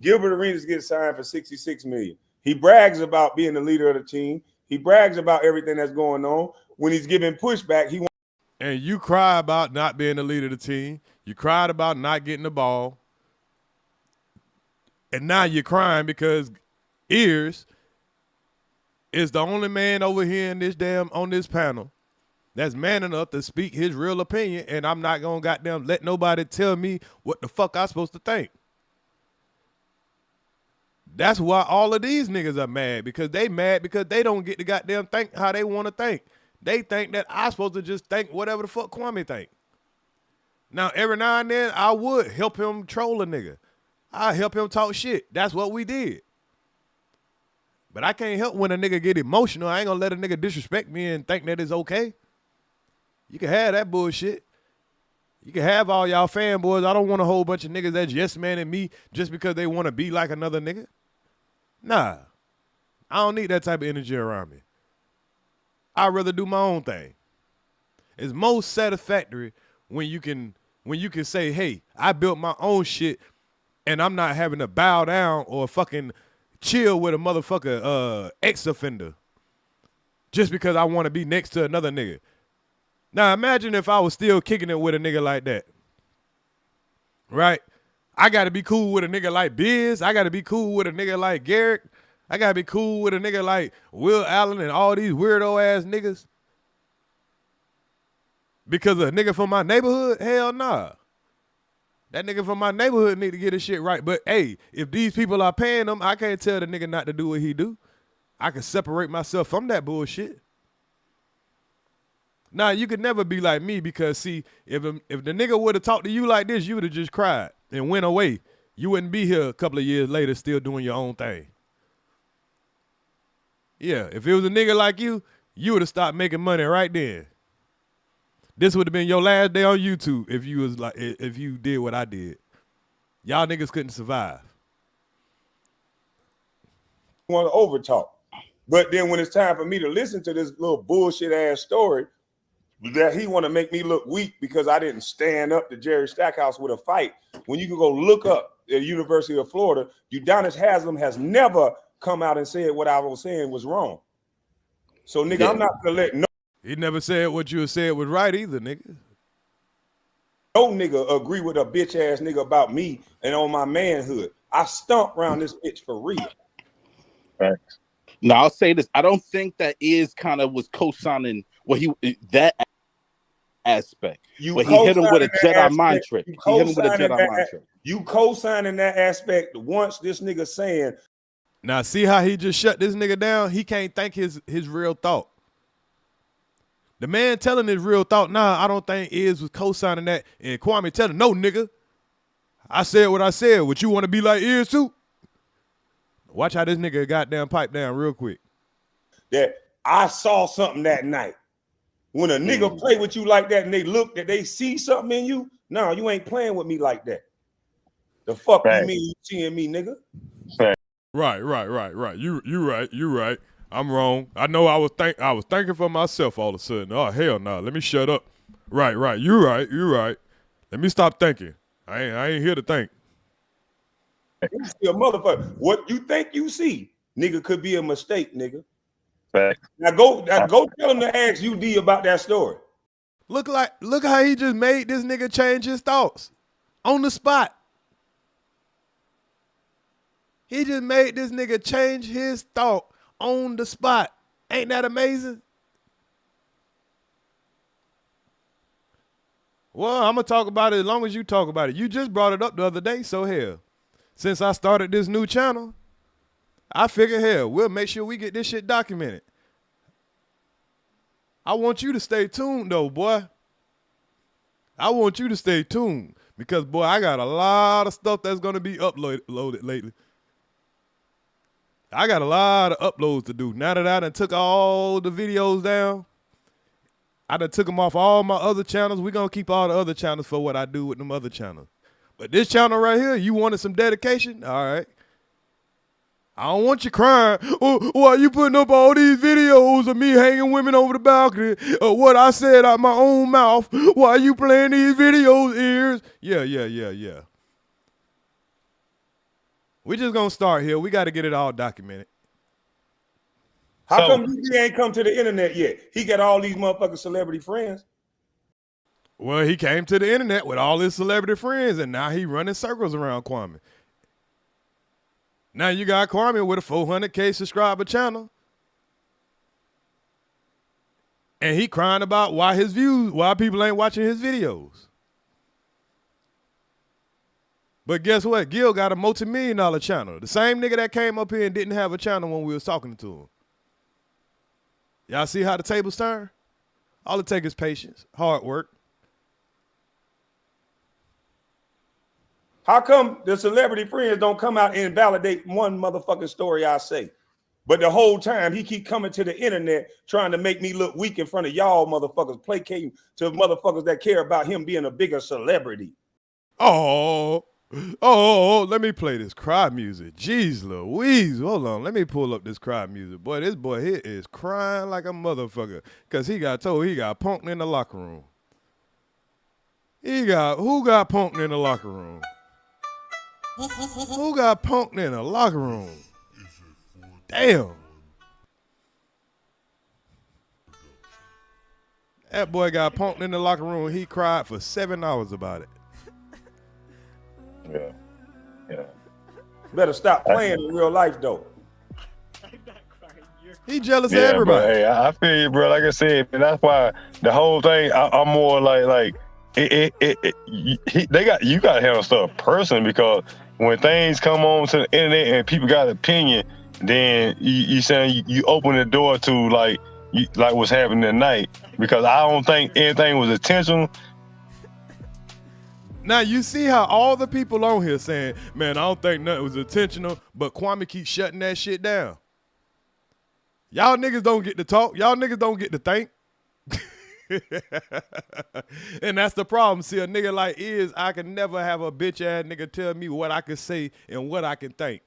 Gilbert Arenas gets signed for $66 million. He brags about being the leader of the team. He brags about everything that's going on. When he's giving pushback, he wants. And you cry about not being the leader of the team. You cried about not getting the ball. And now you're crying because Earz is the only man over here in this on this panel that's man enough to speak his real opinion, and I'm not gonna goddamn let nobody tell me what the fuck I'm supposed to think. That's why all of these niggas are mad, because they mad because they don't get to goddamn think how they want to think. They think that I'm supposed to just think whatever the fuck Kwame think. Now, every now and then, I would help him troll a nigga. I help him talk shit. That's what we did. But I can't help when a nigga get emotional. I ain't gonna let a nigga disrespect me and think that it's okay. You can have that bullshit. You can have all y'all fanboys. I don't want a whole bunch of niggas that's yes man and me just because they want to be like another nigga. Nah. I don't need that type of energy around me. I'd rather do my own thing. It's most satisfactory when you can say, hey, I built my own shit and I'm not having to bow down or fucking chill with a motherfucker ex-offender just because I want to be next to another nigga. Now imagine if I was still kicking it with a nigga like that. Right? I got to be cool with a nigga like Biz. I got to be cool with a nigga like Garrett. I got to be cool with a nigga like Will Allen and all these weirdo ass niggas. Because a nigga from my neighborhood? Hell nah. That nigga from my neighborhood need to get his shit right. But hey, if these people are paying him, I can't tell the nigga not to do what he do. I can separate myself from that bullshit. Nah, you could never be like me because see, if the nigga would have talked to you like this, you would have just cried and went away. You wouldn't be here a couple of years later still doing your own thing. Yeah, if it was a nigga like you, you would have stopped making money right then. This would have been your last day on YouTube if you did what I did. Y'all niggas couldn't survive. Want to overtalk. But then when it's time for me to listen to this little bullshit ass story that he want to make me look weak because I didn't stand up to Jerry Stackhouse with a fight. When you can go look up at the University of Florida, Udonis Haslem has never come out and said what I was saying was wrong. So nigga, yeah. I'm not gonna let no. He never said what you said was right either, nigga. No nigga agree with a bitch ass nigga about me and on my manhood. I stomp around this bitch for real. Right. Now I'll say this: I don't think that Earz kind of was co-signing what that aspect. But he hit him with a Jedi mind trick. He hit him with a Jedi mind trick. You co-signing that aspect once this nigga saying. Now see how he just shut this nigga down? He can't think his real thought. The man telling his real thought, nah, I don't think Earz was co-signing that. And Kwame telling, no, nigga. I said what I said. Would you want to be like Earz too? Watch how this nigga goddamn pipe down real quick. That I saw something that night. When a nigga play with you like that and they look that they see something in you, no, you ain't playing with me like that. The fuck you mean you seeing me, nigga? Right. You right. I'm wrong. I know I was thinking for myself all of a sudden. Oh, hell no. Let me shut up. Right. You right. Let me stop thinking. I ain't here to think. You see a motherfucker. What you think you see, nigga, could be a mistake, nigga. Now go tell him to ask UD about that story. Look how he just made this nigga change his thoughts on the spot. He just made this nigga change his thought on the spot. Ain't that amazing? Well, I'm going to talk about it as long as you talk about it. You just brought it up the other day, so hell. Since I started this new channel, I figured, hell, we'll make sure we get this shit documented. I want you to stay tuned, though, boy. I want you to stay tuned because, boy, I got a lot of stuff that's going to be uploaded lately. I got a lot of uploads to do. Now that I done took all the videos down, I done took them off all my other channels. We're going to keep all the other channels for what I do with them other channels. But this channel right here, you wanted some dedication? All right. I don't want you crying. Oh, why you putting up all these videos of me hanging women over the balcony? What I said out my own mouth. Why you playing these videos, Earz? Yeah. We just gonna start here. We got to get it all documented. How come he ain't come to the internet yet? He got all these motherfucking celebrity friends. Well, he came to the internet with all his celebrity friends, and now he running circles around Kwame. Now you got Kwame with a 400K subscriber channel. And he crying about why people ain't watching his videos. But guess what? Gil got a multi-million-dollar channel. The same nigga that came up here and didn't have a channel when we was talking to him. Y'all see how the tables turn? All it takes is patience, hard work. How come the celebrity friends don't come out and validate one motherfucking story I say? But the whole time he keep coming to the internet trying to make me look weak in front of y'all motherfuckers, placating to motherfuckers that care about him being a bigger celebrity. Oh, let me play this cry music. Jeez Louise, hold on. Let me pull up this cry music. Boy, this boy here is crying like a motherfucker because he got told he got punked in the locker room. Who got punked in the locker room? Who got punked in the locker room? Damn. That boy got punked in the locker room. He cried for 7 hours about it. Yeah. Better stop playing in real life, though. He jealous of everybody. But, hey, I feel you, bro. Like I said, and that's why the whole thing. I'm more like you got to handle stuff personally because when things come on to the internet and people got an opinion, then you saying you open the door to like what's happening tonight because I don't think anything was intentional. Now you see how all the people on here saying, man, I don't think nothing was intentional, but Kwame keeps shutting that shit down. Y'all niggas don't get to talk. Y'all niggas don't get to think. And that's the problem. See, a nigga like Earz, I can never have a bitch ass nigga tell me what I can say and what I can think.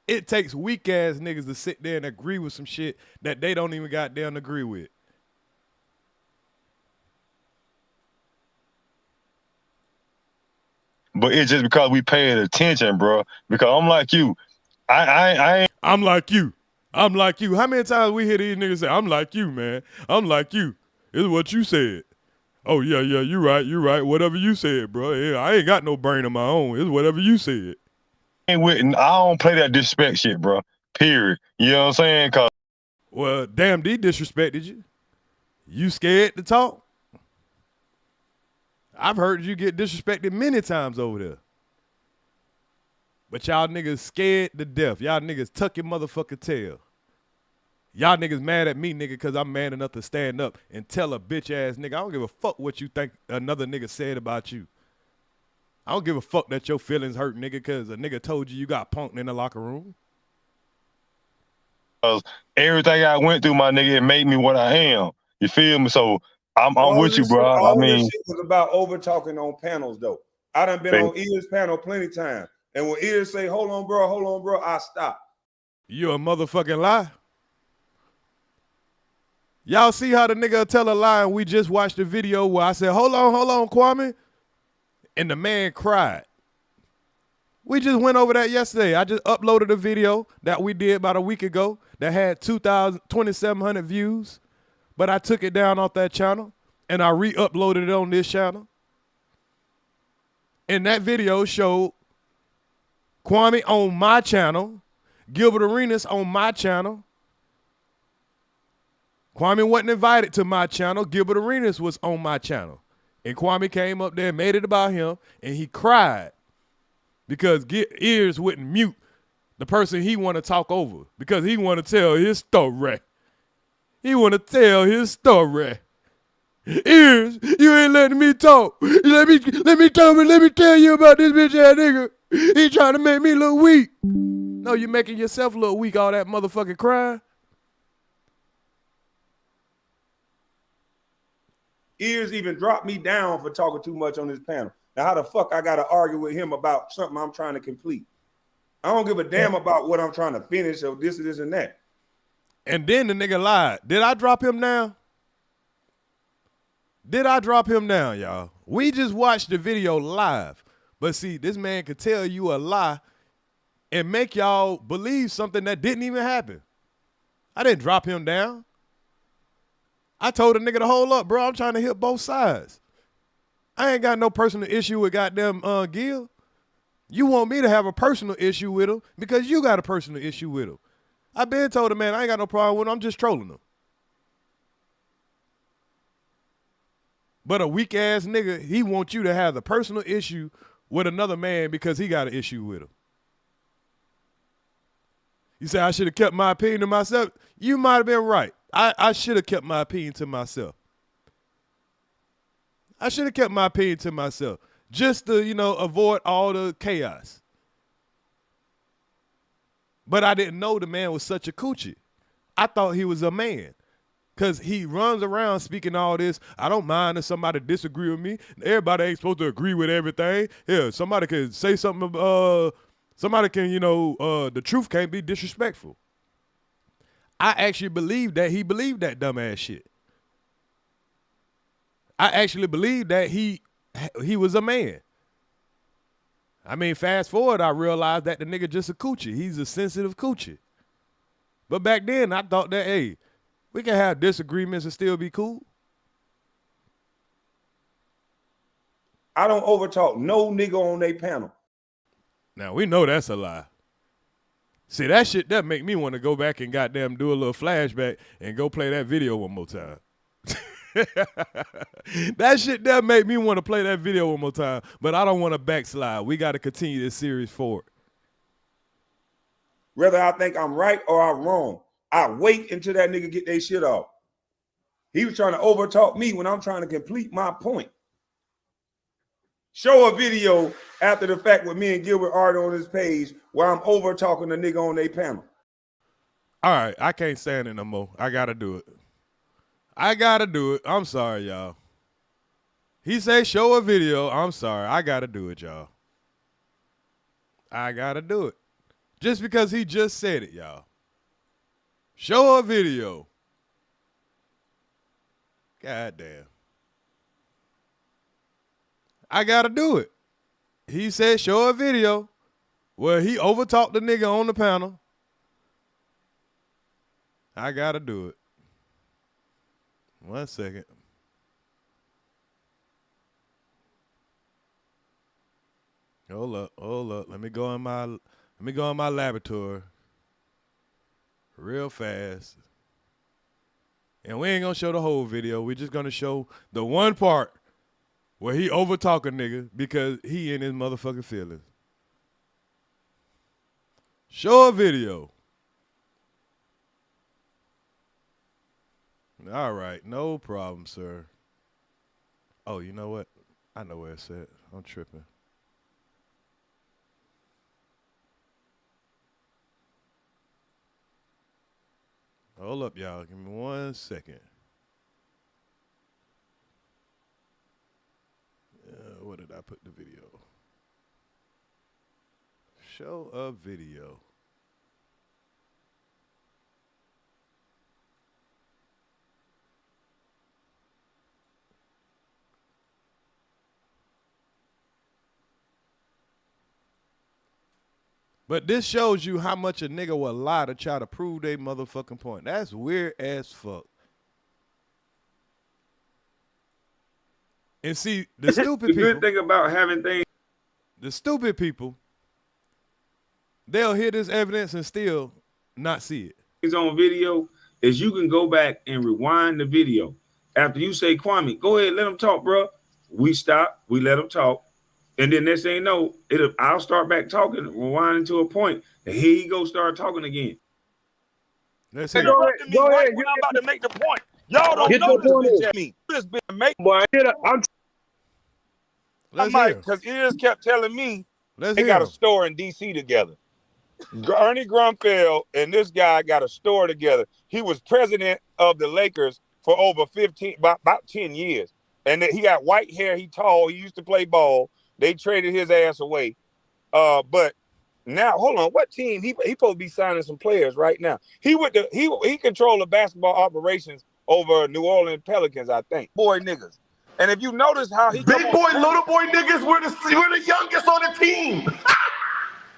It takes weak ass niggas to sit there and agree with some shit that they don't even goddamn agree with. But it's just because we paying attention, bro. Because I'm like you. I'm like you. I'm like you. How many times we hear these niggas say, I'm like you, man. I'm like you. It's what you said. Oh, yeah, you right. Whatever you said, bro. Yeah, I ain't got no brain of my own. It's whatever you said. I don't play that disrespect shit, bro. Period. You know what I'm saying? Cause well, damn, D disrespected you. You scared to talk? I've heard you get disrespected many times over there. But y'all niggas scared to death. Y'all niggas tuck your motherfucking tail. Y'all niggas mad at me, nigga, because I'm man enough to stand up and tell a bitch ass nigga, I don't give a fuck what you think another nigga said about you. I don't give a fuck that your feelings hurt, nigga, because a nigga told you got punked in the locker room. Because everything I went through, my nigga, it made me what I am. You feel me? So I'm with you, bro. All this shit was about over talking on panels, though. I done been on Earz panel plenty times. And when Earz say, hold on, bro, I stop. You a motherfucking lie. Y'all see how the nigga tell a lie and we just watched the video where I said, hold on, Kwame. And the man cried. We just went over that yesterday. I just uploaded a video that we did about a week ago that had 2,700 views. But I took it down off that channel and I re-uploaded it on this channel. And that video showed Kwame on my channel, Gilbert Arenas on my channel. Kwame wasn't invited to my channel. Gilbert Arenas was on my channel. And Kwame came up there and made it about him, and he cried because Earz wouldn't mute the person he want to talk over because he want to tell his story. He want to tell his story. Earz, you ain't letting me talk. Let me tell you about this bitch ass nigga. He trying to make me look weak. No, you making yourself look weak, all that motherfucking crying. Earz even dropped me down for talking too much on this panel. Now, how the fuck I got to argue with him about something I'm trying to complete? I don't give a damn about what I'm trying to finish or this and that. And then the nigga lied. Did I drop him down? Did I drop him down, y'all? We just watched the video live. But see, this man could tell you a lie and make y'all believe something that didn't even happen. I didn't drop him down. I told a nigga to hold up, bro. I'm trying to hit both sides. I ain't got no personal issue with goddamn Gil. You want me to have a personal issue with him because you got a personal issue with him. I been told him, man, I ain't got no problem with him. I'm just trolling him. But a weak ass nigga, he wants you to have the personal issue with another man because he got an issue with him. You say I should have kept my opinion to myself? You might have been right. I should have kept my opinion to myself. I should have kept my opinion to myself just to, avoid all the chaos. But I didn't know the man was such a coochie. I thought he was a man because he runs around speaking all this. I don't mind if somebody disagree with me. Everybody ain't supposed to agree with everything. Yeah, somebody can say something. Somebody can, the truth can't be disrespectful. I actually believe that he believed that dumbass shit. I actually believe that he was a man. I mean, fast forward, I realized that the nigga just a coochie. He's a sensitive coochie. But back then, I thought that, hey, we can have disagreements and still be cool. I don't overtalk no nigga on their panel. Now, we know that's a lie. See, that shit, that make me want to go back and goddamn do a little flashback and go play that video one more time. That shit, that make me want to play that video one more time, but I don't want to backslide. We got to continue this series forward. Whether I think I'm right or I'm wrong, I wait until that nigga get their shit off. He was trying to overtalk me when I'm trying to complete my point. Show a video after the fact with me and Gilbert already on his page where I'm over talking the nigga on their panel. All right, I can't stand it no more. I gotta do it. I gotta do it. I'm sorry, y'all. He said show a video. I'm sorry. I gotta do it, y'all. I gotta do it. Just because he just said it, y'all. Show a video. God damn. I gotta do it. He said show a video where he overtalked the nigga on the panel. I gotta do it. 1 second. Hold up. Let me go in my laboratory real fast. And we ain't gonna show the whole video. We're just gonna show the one part where he overtalk a nigga because he in his motherfucking feelings. Show a video. All right, no problem, sir. Oh, you know what? I know where it's at. I'm tripping. Hold up, y'all. Give me 1 second. Where did I put the video? Show a video. But this shows you how much a nigga will lie to try to prove their motherfucking point. That's weird as fuck. And see, the stupid people. The good thing about having things. The stupid people, they'll hear this evidence and still not see it. On video is you can go back and rewind the video. After you say, Kwame, go ahead, let him talk, bro. We stop, we let them talk, and then next thing you know, I'll start back talking, rewinding to a point, and here he go start talking again. Let's Go hear ahead, me right when I'm about to make the point. Y'all don't know this bitch at me. This bitch make boy. I'm like, because Earz kept telling me they got a store in DC together. Ernie Grunfeld and this guy got a store together. He was president of the Lakers for over about 10 years. And he got white hair. He tall. He used to play ball. They traded his ass away. But now, hold on. What team? He supposed to be signing some players right now. He controlled the basketball operations over New Orleans Pelicans, I think. Boy niggas. And if you notice how he big boy, little boy niggas, we're the youngest on the team.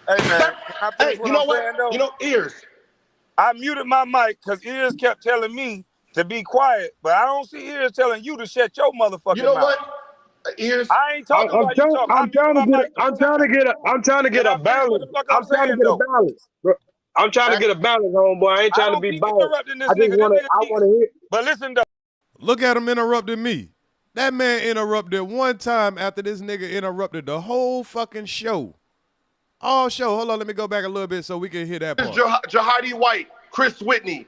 Hey man, hey, you know what? You know, Earz. I muted my mic because Earz kept telling me to be quiet, but I don't see Earz telling you to shut your motherfucking mouth. You know what, Earz? I ain't talking about you talking. I'm trying to get a balance. I'm trying to get a balance. I'm trying to get a balance, homeboy. I ain't trying to be biased. I want to hear. But listen though. Look at him interrupting me. That man interrupted one time after this nigga interrupted the whole fucking show. All show. Hold on, let me go back a little bit so we can hear that part. Jahadi White, Chris Whitney.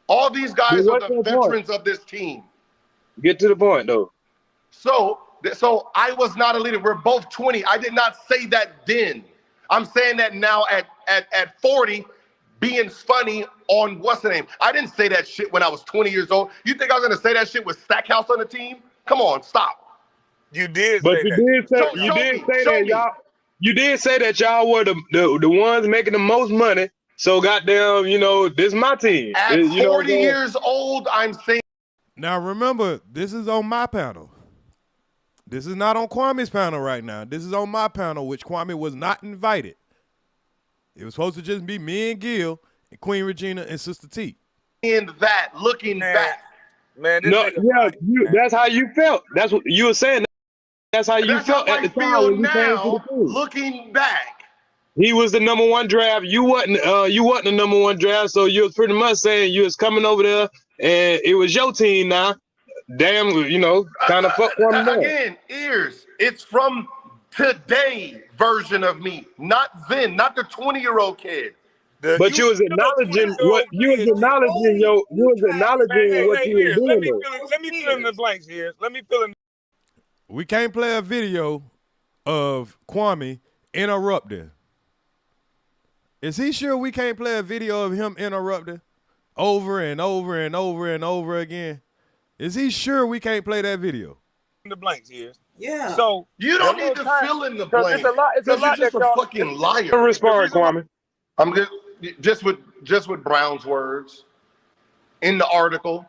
All these guys are the veterans of this team. Get to the point, though. So I was not a leader. We're both 20. I did not say that then. I'm saying that now at 40, being funny on what's the name. I didn't say that shit when I was 20 years old. You think I was going to say that shit with Stackhouse on the team? Come on, stop. You did but say you that. You did say that y'all were the ones making the most money. So goddamn, this is my team. At 40 years old, I'm saying. Now remember, this is on my panel. This is not on Kwame's panel right now. This is on my panel, which Kwame was not invited. It was supposed to just be me and Gil and Queen Regina and Sister T. Looking back. Man, that's how you felt. That's what you were saying. That's how you felt at the time when you came to the team. Looking back, he was the #1 draft. You wasn't the #1 draft, so you was pretty much saying you was coming over there and it was your team now. Damn, kind of fuck one again. Earz, it's from today version of me, not then, not the 20-year-old kid. But you was acknowledging what you was acknowledging what you were doing. Let me fill in the blanks here. Let me fill in. We can't play a video of Kwame interrupting. Is he sure we can't play a video of him interrupting over and over and over and over again? Is he sure we can't play that video? In the blanks here. Yeah. So you don't need to fill in the blanks. It's a lot. You're just a fucking liar. Respond, Kwame. I'm just with Brown's words in the article.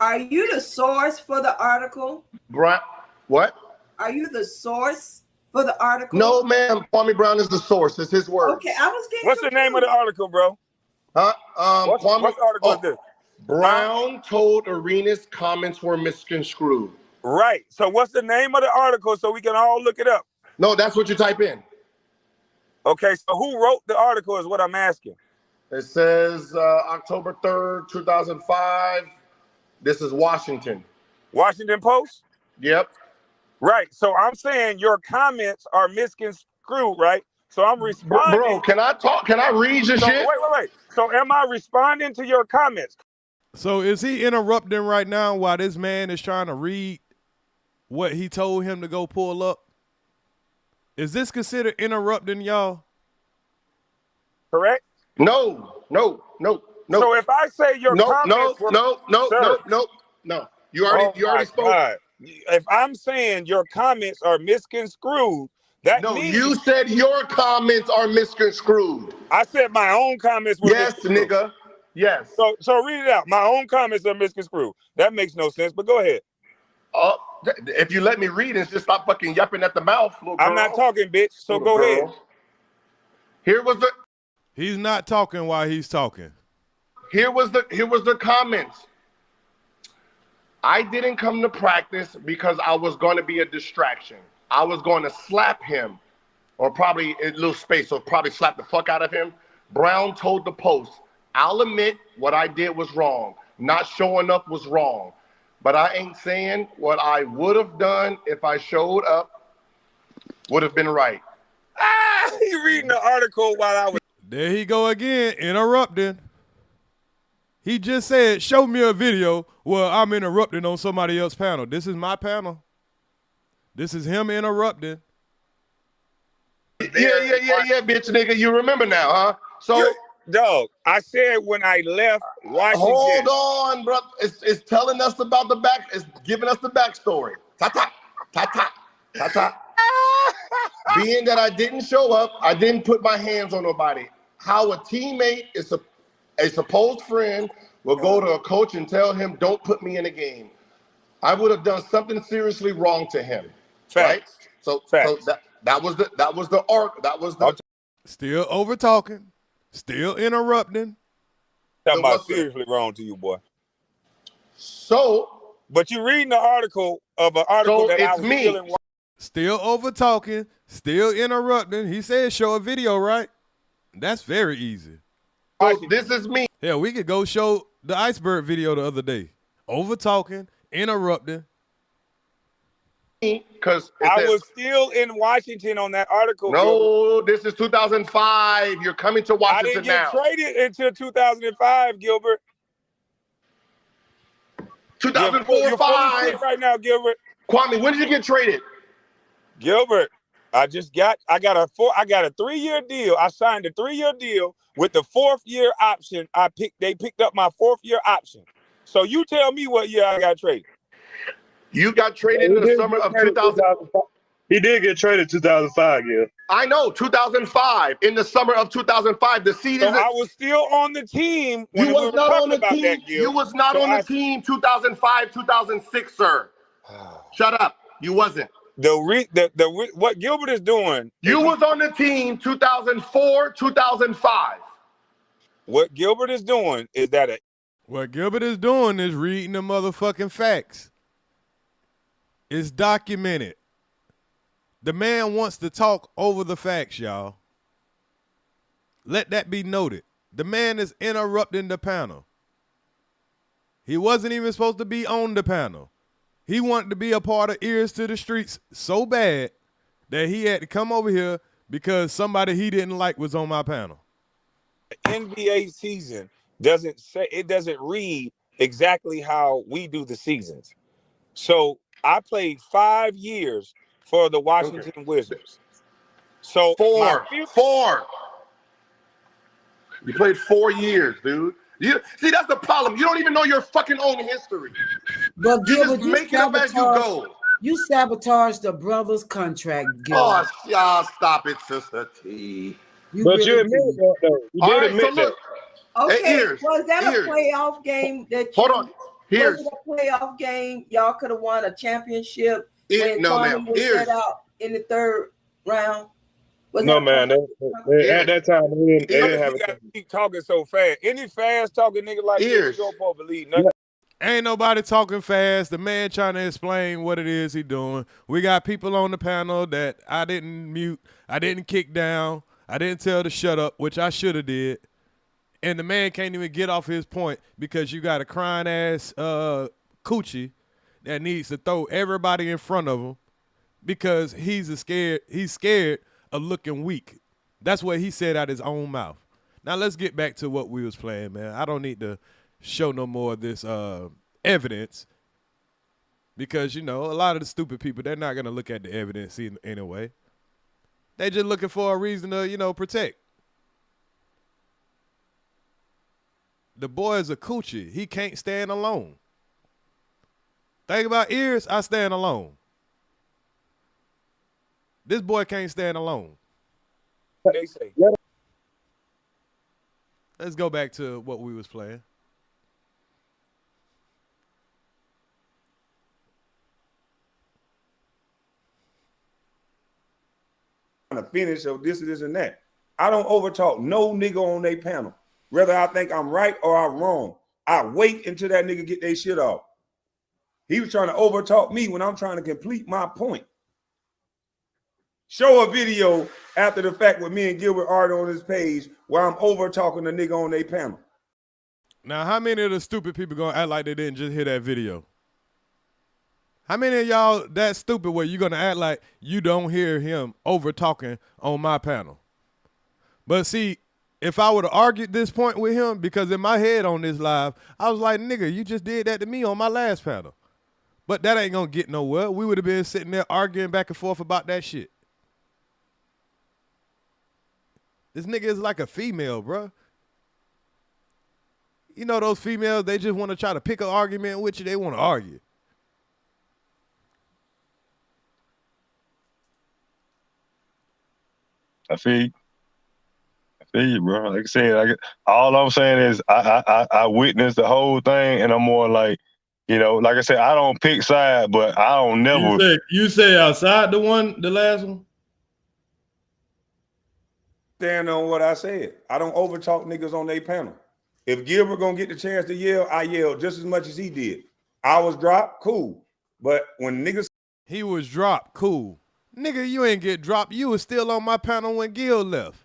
Are you the source for the article? Brown, what? Are you the source for the article? No, ma'am. Kwame Brown is the source. It's his words. Okay, I was getting. What's the name of the article, bro? Huh? What article is this? Brown told Arenas comments were misconstrued. Right. So what's the name of the article so we can all look it up? No, that's what you type in. Okay, so who wrote the article is what I'm asking. It says October 3rd, 2005. This is Washington. Washington Post? Yep. Right. So I'm saying your comments are misconstrued, right? So I'm responding. Bro, can I talk? Can I read your shit? Wait. So am I responding to your comments? So is he interrupting right now while this man is trying to read what he told him to go pull up? Is this considered interrupting, y'all? Correct? No. So if I say your comments No. You already spoke. God. If I'm saying your comments are misconstrued, that means you said your comments are misconstrued. I said my own comments were misconstrued. Nigga. Yes. So read it out. My own comments are misconstrued. That makes no sense, but go ahead. If you let me read and just stop fucking yapping at the mouth, little girl. I'm not talking, bitch. So go ahead. He's not talking while he's talking. Here was the comments. I didn't come to practice because I was going to be a distraction. I was going to slap him, or probably a little space, or probably slap the fuck out of him. Brown told the Post, I'll admit what I did was wrong. Not showing up was wrong. but I ain't saying what I would have done if I showed up would have been right. He reading the article while I was. There he go again, interrupting. He just said, show me a video where I'm interrupting on somebody else's panel. This is my panel. This is him interrupting. Yeah, bitch nigga. You remember now, huh? So, dog, I said when I left Washington. Hold on, bro. It's telling us about the back. It's giving us the backstory. Ta-ta, ta-ta, ta-ta. Being that I didn't show up, I didn't put my hands on nobody. How a teammate is a supposed friend will go to a coach and tell him, don't put me in a game. I would have done something seriously wrong to him. Facts. Right? So Facts. that was the arc. That was the still over talking, still interrupting. Talking about seriously wrong to you, boy. So, but you reading the article of an article that I was feeling. Still over talking, still interrupting. He said, show a video, right? That's very easy. So this is me. Yeah, we could go show the iceberg video the other day. Over talking, interrupting. Because I was still in Washington on that article. No, this is 2005. You're coming to Washington now. I didn't get traded until 2005, Gilbert. 2004, 5 right now, Gilbert. Kwame, when did you get traded? Gilbert, I got a 3-year deal. I signed a 3-year deal with the 4th year option. They picked up my 4th year option. So you tell me what year I got traded. You got traded in the summer of 2005. He did get traded 2005, yeah. I know, 2005. In the summer of 2005, the season. So I was still on the team. When you was not on the team. That, you was not on the team 2005, 2006, sir. Shut up. You wasn't. What Gilbert is doing. You was on the team 2004, 2005. What Gilbert is doing is that What Gilbert is doing is reading the motherfucking facts. It's documented. The man wants to talk over the facts, y'all. Let that be noted. The man is interrupting the panel. He wasn't even supposed to be on the panel. He wanted to be a part of Earz to the Streets so bad that he had to come over here because somebody he didn't like was on my panel. NBA season doesn't read exactly how we do the seasons. So I played 5 years for the Washington Wizards. So four. You played 4 years, dude. See, that's the problem. You don't even know your fucking own history. But Gilbert, you just make it up as you go. You sabotage the brother's contract, Gilbert. Oh, y'all stop it, Sister T. But you admit that, though. You did admit that. Okay, Hey, Earz, was that Earz. a playoff game that Hold on. Was it a playoff game? Y'all could have won a championship when no, Kwame ma'am. was set out in the 3rd round? No, man. At that time, they didn't have You gotta keep talking so fast. Any fast talking nigga like this, you don't supposed to believe nothing. Ain't nobody talking fast. The man trying to explain what it is he doing. We got people on the panel that I didn't mute. I didn't kick down. I didn't tell to shut up, which I should have did. And the man can't even get off his point because you got a crying ass coochie that needs to throw everybody in front of him because he's scared of looking weak. That's what he said out his own mouth. Now let's get back to what we was playing, man. I don't need to show no more of this evidence because, you know, a lot of the stupid people, they're not going to look at the evidence anyway. They just looking for a reason to, you know, protect. The boy is a coochie. He can't stand alone. Think about Earz, I stand alone. This boy can't stand alone. They say. Let's go back to what we was playing. To finish of this and that. I don't overtalk no nigga on their panel. Whether I think I'm right or I'm wrong. I wait until that nigga get their shit off. He was trying to overtalk me when I'm trying to complete my point. Show a video after the fact with me and Gilbert art on his page where I'm over talking the nigga on their panel. Now, how many of the stupid people gonna act like they didn't just hear that video? How many of y'all that stupid where you gonna act like you don't hear him over talking on my panel? But see, if I would have argued this point with him, because in my head on this live, I was like, nigga, you just did that to me on my last panel. But that ain't gonna get nowhere. We would have been sitting there arguing back and forth about that shit. This nigga is like a female, bro. You know those females, they just want to try to pick an argument with you. They want to argue. I feel you, bro. Like I said, all I'm saying is I witnessed the whole thing, and I'm more like, you know, like I said, I don't pick side, but I don't never. You say outside the last one? Stand on what I said. I don't overtalk niggas on their panel. If Gilbert gonna get the chance to yell, I yelled just as much as he did. I was dropped, cool. But when niggas, he was dropped, cool. Nigga, you ain't get dropped. You was still on my panel when Gil left.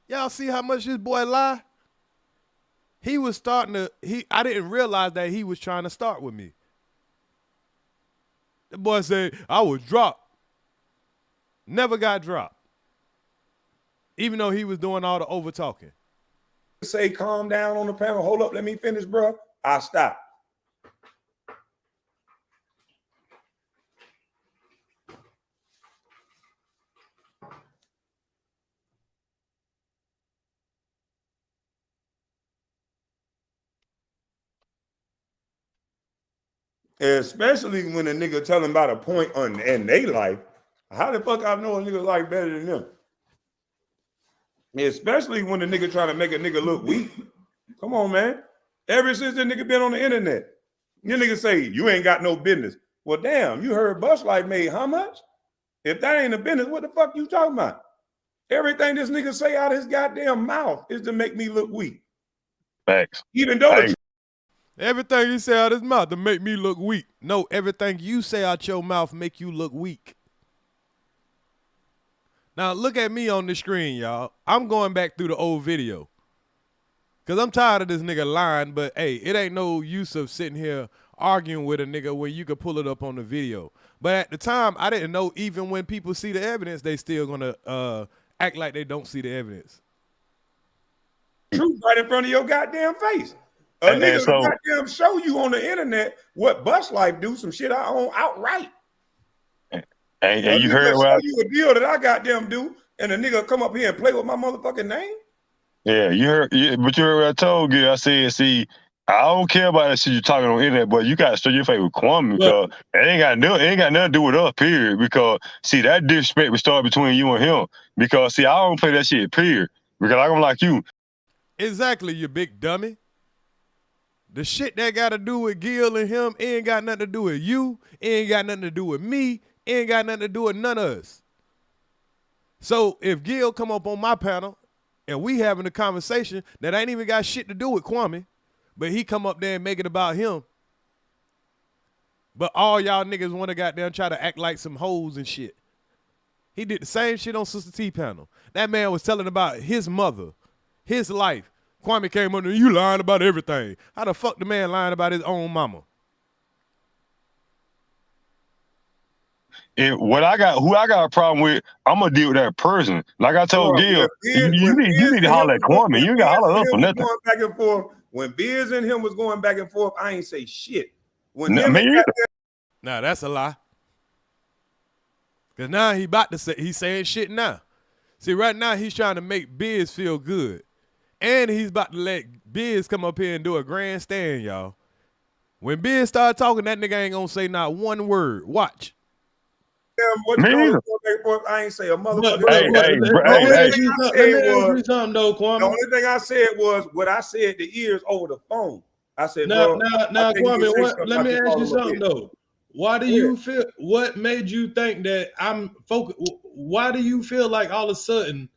Y'all see how much this boy lie? He was starting to, I didn't realize that he was trying to start with me. The boy said, I was dropped. Never got dropped. Even though he was doing all the over talking. Say calm down on the panel. Hold up, let me finish, bro. I stop. Especially when a nigga tell them about a point in their life. How the fuck I know a nigga like better than them? Especially when the nigga trying to make a nigga look weak. Come on, man. Ever since the nigga been on the internet, you niggas say you ain't got no business. Well, damn, you heard Bus Life made how much? If that ain't a business, what the fuck you talking about? Everything this nigga say out of his goddamn mouth is to make me look weak. Facts. Even though everything he say out his mouth to make me look weak. No, everything you say out your mouth make you look weak. Now, look at me on the screen, y'all. I'm going back through the old video. Because I'm tired of this nigga lying, but, hey, it ain't no use of sitting here arguing with a nigga when you could pull it up on the video. But at the time, I didn't know even when people see the evidence, they still going to act like they don't see the evidence. Truth right in front of your goddamn face. A nigga goddamn show you on the internet what Bus Life do, some shit I own outright. And you heard what you a deal that I goddamn do, and a nigga come up here and play with my motherfucking name. Yeah, but you heard what I told you. I said, see, I don't care about that shit you talking on the internet, but you gotta show your face with Kwame because it ain't got nothing to do with us, period. Because see, that disrespect will start between you and him. Because see, I don't play that shit, period. Because I'm like you. Exactly, you big dummy. The shit that got to do with Gil and him ain't got nothing to do with you, ain't got nothing to do with me, ain't got nothing to do with none of us. So if Gil come up on my panel and we having a conversation that ain't even got shit to do with Kwame, but he come up there and make it about him, but all y'all niggas want to goddamn try to act like some hoes and shit. He did the same shit on Sister T panel. That man was telling about his mother, his life. Kwame came on there, you lying about everything. How the fuck the man lying about his own mama? And who I got a problem with, I'm gonna deal with that person. Like I told Gil, you need to holler at Kwame. You ain't gotta holler up for nothing. Going back and forth. When Biz and him was going back and forth, I ain't say shit. When nah, that's a lie. Cause now he's saying shit now. See, right now he's trying to make Biz feel good. And he's about to let Biz come up here and do a grandstand, y'all. When Biz start talking, that nigga ain't gonna say not one word. Watch. What you going back and forth, I ain't say a motherfucker. The only thing I said was what I said to Earz over the phone. I said, now Kwame, let me ask you something though. Why do you feel? What made you think that I'm focused? Why do you feel like all of a sudden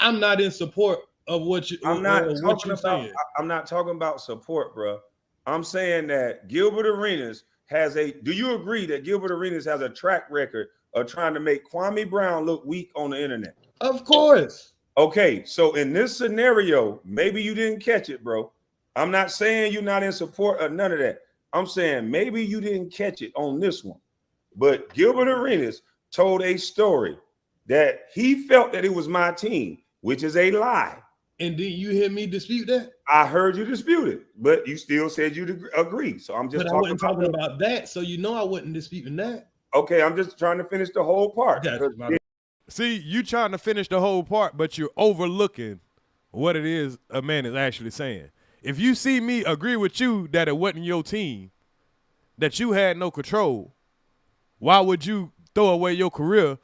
I'm not in support of what you? I'm not talking about support, bro. I'm saying that Gilbert Arenas has a. Do you agree that Gilbert Arenas has a track record of trying to make Kwame Brown look weak on the internet? Of course. Okay, so in this scenario, maybe you didn't catch it, bro. I'm not saying you're not in support of none of that. I'm saying maybe you didn't catch it on this one, but Gilbert Arenas told a story that he felt that it was my team, which is a lie. And did you hear me dispute that? I heard you dispute it, but you still said you agree. So I'm just But I wasn't talking about that, so you know I wasn't disputing that. Okay, I'm just trying to finish the whole part. See, you trying to finish the whole part, but you're overlooking what it is a man is actually saying. If you see me agree with you that it wasn't your team, that you had no control, why would you throw away your career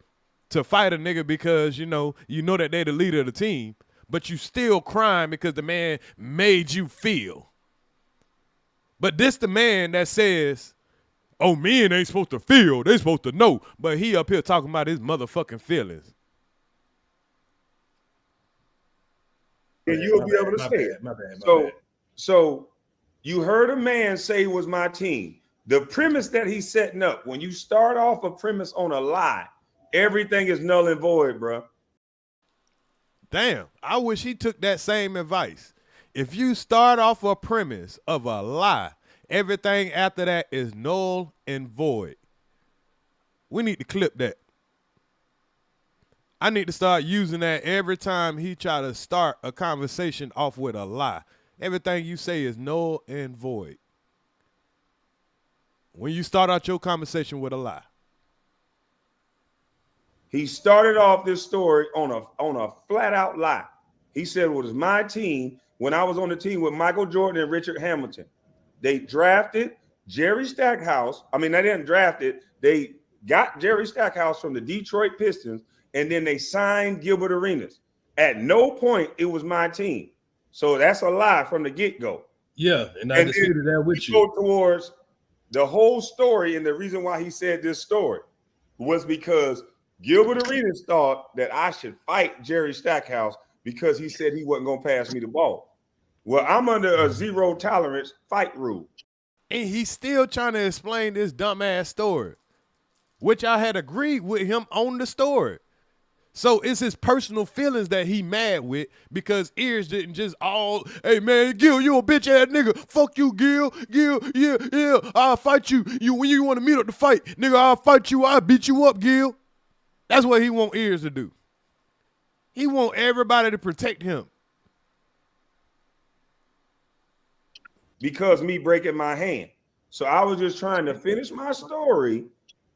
to fight a nigga because you know that they're the leader of the team, but you still crying because the man made you feel? But this the man that says, oh, men ain't supposed to feel, they supposed to know. But he up here talking about his motherfucking feelings. And you'll be able to say it. My bad. So you heard a man say it was my team. The premise that he's setting up, when you start off a premise on a lie, everything is null and void, bro. Damn, I wish he took that same advice. If you start off a premise of a lie, everything after that is null and void. We need to clip that. I need to start using that every time he try to start a conversation off with a lie. Everything you say is null and void. When you start out your conversation with a lie. He started off this story on a flat out lie. He said it was my team when I was on the team with Michael Jordan and Richard Hamilton. They drafted Jerry Stackhouse. I mean, they didn't draft it. They got Jerry Stackhouse from the Detroit Pistons, and then they signed Gilbert Arenas. At no point it was my team. So that's a lie from the get-go. Yeah, and I disputed that with you. Go towards the whole story, and the reason why he said this story was because Gilbert Arenas thought that I should fight Jerry Stackhouse because he said he wasn't going to pass me the ball. Well, I'm under a zero tolerance fight rule. And he's still trying to explain this dumbass story, which I had agreed with him on the story. So it's his personal feelings that he mad with because Earz didn't just hey man, Gil, you a bitch ass nigga. Fuck you, Gil. Gil, yeah, I'll fight you. When you want to meet up to fight, nigga, I'll fight you. I'll beat you up, Gil. That's what he want Earz to do. He want everybody to protect him. Because me breaking my hand. So I was just trying to finish my story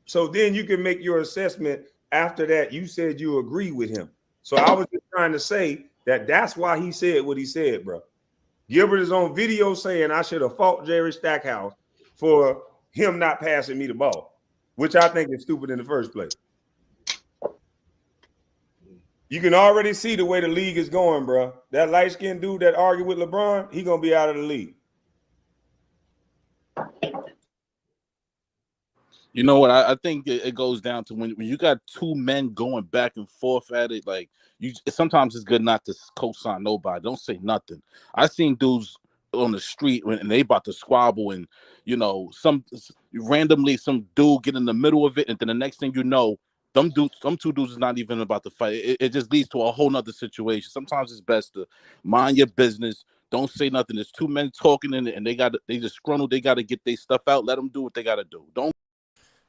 so then you can make your assessment. After that, you said you agree with him. So I was just trying to say that that's why he said what he said, bro. Gilbert is on video saying I should have fought Jerry Stackhouse for him not passing me the ball, which I think is stupid in the first place. You can already see the way the league is going, bro. That light-skinned dude that argued with LeBron, he going to be out of the league. You know what? I think it goes down to when you got two men going back and forth at it. Like sometimes it's good not to co-sign nobody. Don't say nothing. I seen dudes on the street and they about to squabble, and some dude get in the middle of it, and then the next thing you know, some two dudes is not even about to fight. It just leads to a whole nother situation. Sometimes it's best to mind your business. Don't say nothing. There's two men talking in it, and they just disgruntled. They got to get their stuff out. Let them do what they got to do. Don't.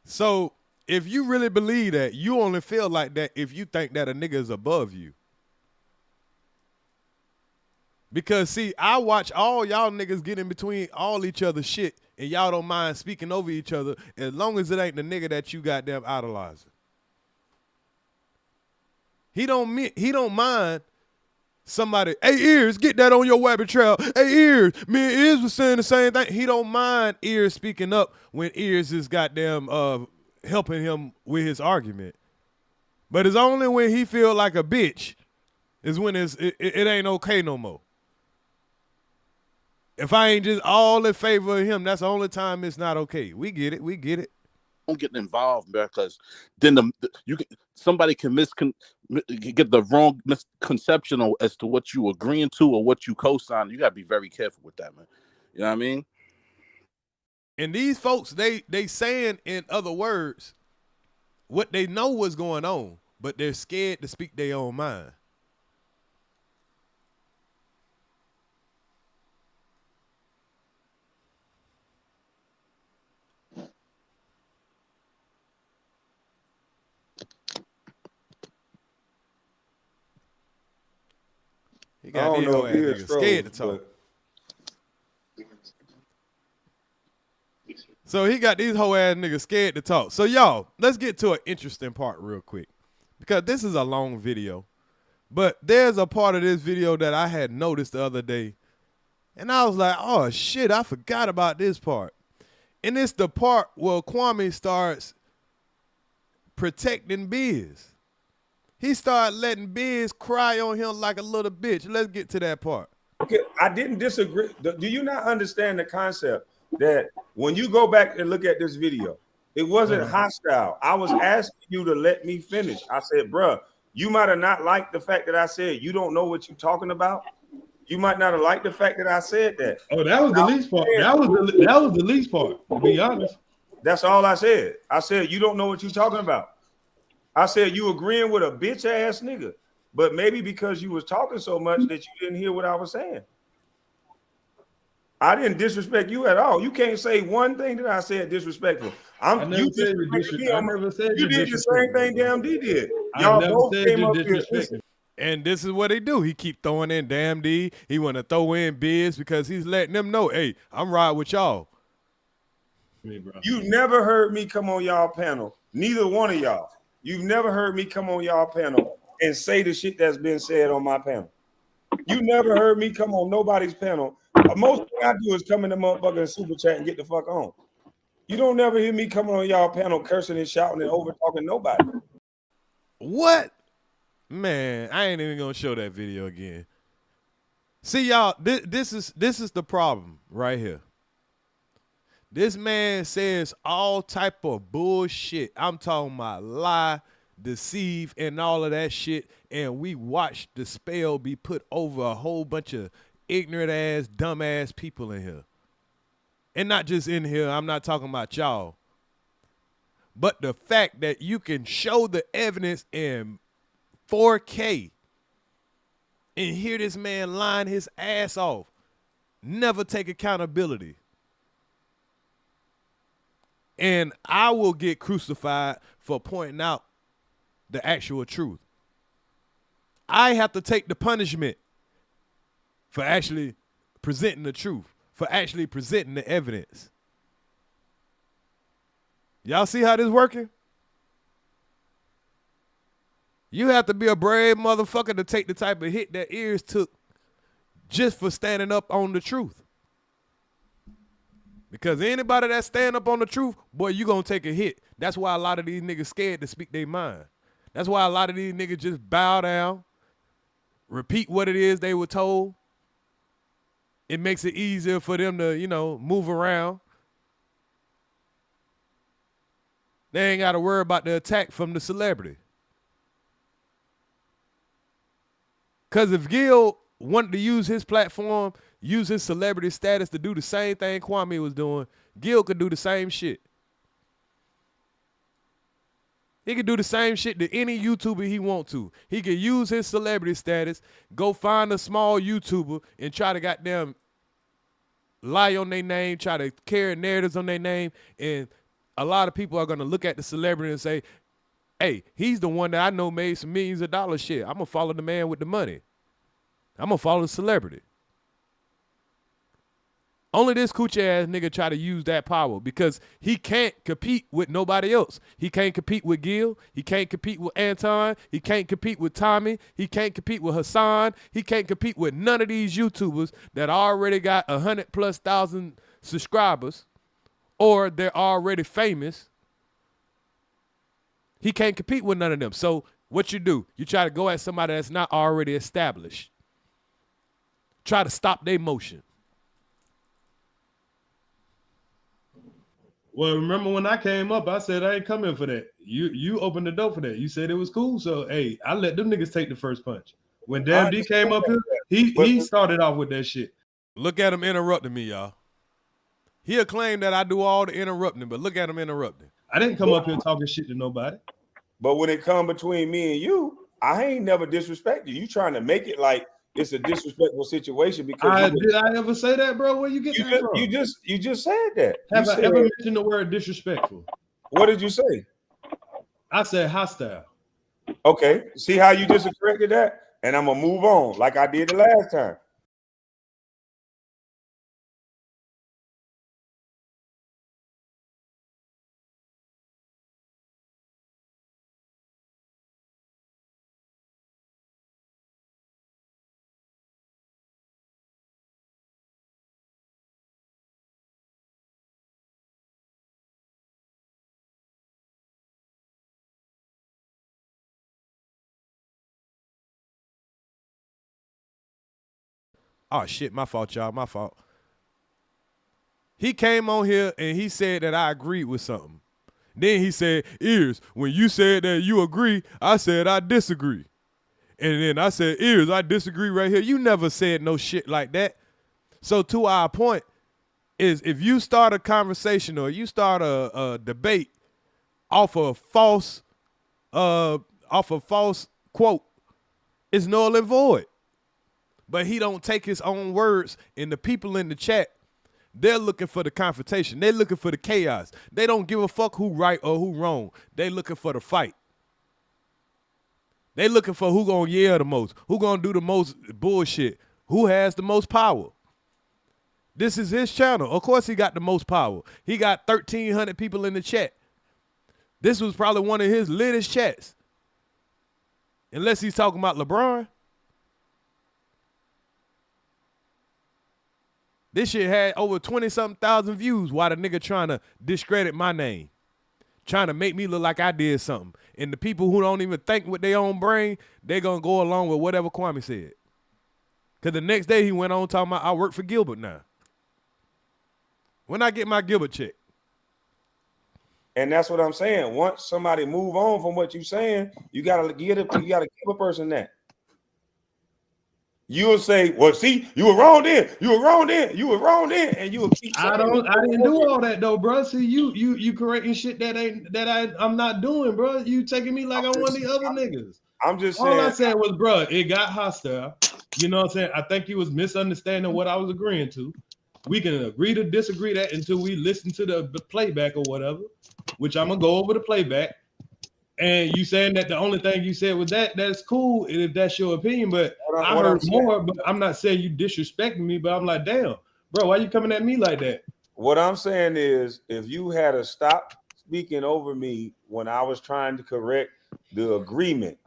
So if you really believe that, you only feel like that if you think that a nigga is above you. Because see, I watch all y'all niggas get in between all each other's shit, and y'all don't mind speaking over each other as long as it ain't the nigga that you goddamn idolizing. He don't mind somebody, hey Earz, get that on your WABBIT trail. Hey Earz, me and Earz was saying the same thing. He don't mind Earz speaking up when Earz is goddamn helping him with his argument. But it's only when he feel like a bitch is when it ain't okay no more. If I ain't just all in favor of him, that's the only time it's not okay. We get it. Don't get involved, because then somebody can get the wrong misconception as to what you agreeing to or what you co-sign. You gotta be very careful with that, man. You know what I mean? And these folks, they saying in other words what they know what's going on, but they're scared to speak their own mind. He got these whole ass niggas scared to talk. So he got these whole ass niggas scared to talk. So y'all, let's get to an interesting part real quick, because this is a long video. But there's a part of this video that I had noticed the other day, and I was like, oh shit, I forgot about this part. And it's the part where Kwame starts protecting Biz. He started letting Biz cry on him like a little bitch. Let's get to that part. Okay, I didn't disagree. Do you not understand the concept that when you go back and look at this video, it wasn't hostile? I was asking you to let me finish. I said, bruh, you might have not liked the fact that I said you don't know what you're talking about. You might not have liked the fact that I said that. Oh, that was the least part. That was the least part, to be honest. That's all I said. I said you don't know what you're talking about. I said you agreeing with a bitch ass nigga, but maybe because you was talking so much that you didn't hear what I was saying. I didn't disrespect you at all. You can't say one thing that I said disrespectful. You did the same thing Damn D did. Y'all both came up here. And this is what he do. He keep throwing in Damn D. He want to throw in Biz because he's letting them know, hey, I'm riding with y'all. You never heard me come on y'all panel. Neither one of y'all. You've never heard me come on y'all panel and say the shit that's been said on my panel. You never heard me come on nobody's panel. Most thing I do is come in the motherfucking super chat and get the fuck on. You don't never hear me coming on y'all panel cursing and shouting and over talking nobody. What? Man, I ain't even gonna show that video again. See, y'all, this is the problem right here. This man says all type of bullshit. I'm talking about lie, deceive, and all of that shit. And we watch the spell be put over a whole bunch of ignorant ass, dumb ass people in here. And not just in here, I'm not talking about y'all. But the fact that you can show the evidence in 4K and hear this man lying his ass off, never take accountability. And I will get crucified for pointing out the actual truth. I have to take the punishment for actually presenting the truth, for actually presenting the evidence. Y'all see how this working? You have to be a brave motherfucker to take the type of hit that Earz took just for standing up on the truth. Because anybody that stand up on the truth, boy, you gonna take a hit. That's why a lot of these niggas scared to speak their mind. That's why a lot of these niggas just bow down, repeat what it is they were told. It makes it easier for them to, you know, move around. They ain't got to worry about the attack from the celebrity. Because if Gil wanted to use his platform, use his celebrity status to do the same thing Kwame was doing, Gil could do the same shit. He could do the same shit to any YouTuber he want to. He could use his celebrity status, go find a small YouTuber and try to goddamn lie on their name, try to carry narratives on their name, and a lot of people are going to look at the celebrity and say, hey, he's the one that I know made some millions of dollars shit. I'm going to follow the man with the money. I'm going to follow the celebrity. Only this coochie ass nigga try to use that power because he can't compete with nobody else. He can't compete with Gil. He can't compete with Anton. He can't compete with Tommy. He can't compete with Hassan. He can't compete with none of these YouTubers that already got 100,000+ subscribers or they're already famous. He can't compete with none of them. So what you do? You try to go at somebody that's not already established. Try to stop their motion. Well, remember when I came up, I said I ain't coming for that. You opened the door for that. You said it was cool. So, hey, I let them niggas take the first punch. When Damn D came up here, he started off with that shit. Look at him interrupting me, y'all. He'll claim that I do all the interrupting, but look at him interrupting. I didn't come up here talking shit to nobody. But when it come between me and you, I ain't never disrespected you. You trying to make it like it's a disrespectful situation because did I ever say that, bro? Where you get that from? You just said that. Have I ever mentioned the word disrespectful? What did you say? I said hostile. Okay. See how you just corrected that? and I'm gonna move on like I did the last time. Oh shit, my fault, y'all. My fault. He came on here and he said that I agreed with something. Then he said, Earz, when you said that you agree, I said I disagree. And then I said, Earz, I disagree right here. You never said no shit like that. So to our point is, if you start a conversation or you start a debate off a false quote, it's null and void. But he don't take his own words, and the people in the chat, they're looking for the confrontation. They're looking for the chaos. They don't give a fuck who right or who wrong. They looking for the fight. They looking for who gonna yell the most, who gonna do the most bullshit, who has the most power. This is his channel. Of course he got the most power. He got 1,300 people in the chat. This was probably one of his latest chats. Unless he's talking about LeBron. This shit had over 20-something thousand views while the nigga trying to discredit my name. Trying to make me look like I did something. And the people who don't even think with their own brain, they gonna go along with whatever Kwame said. Because the next day he went on talking about, I work for Gilbert now. When I get my Gilbert check. And that's what I'm saying. Once somebody move on from what you're saying, you gotta give a person that. You'll say, well, see, you were wrong then. You were wrong then. You were wrong then. And you will keep I didn't do all that though, bro. See, you correcting shit I'm not doing, bro. You taking me like I'm one of the other niggas. I'm just saying. All I said was, bro, it got hostile. You know what I'm saying? I think you was misunderstanding what I was agreeing to. We can agree to disagree that until we listen to the playback or whatever, which I'm gonna go over the playback. And you saying that the only thing you said was that's cool if that's your opinion, but I heard more, but I'm not saying you disrespecting me, but I'm like, damn, bro, why you coming at me like that? What I'm saying is, if you had to stop speaking over me when I was trying to correct the agreement,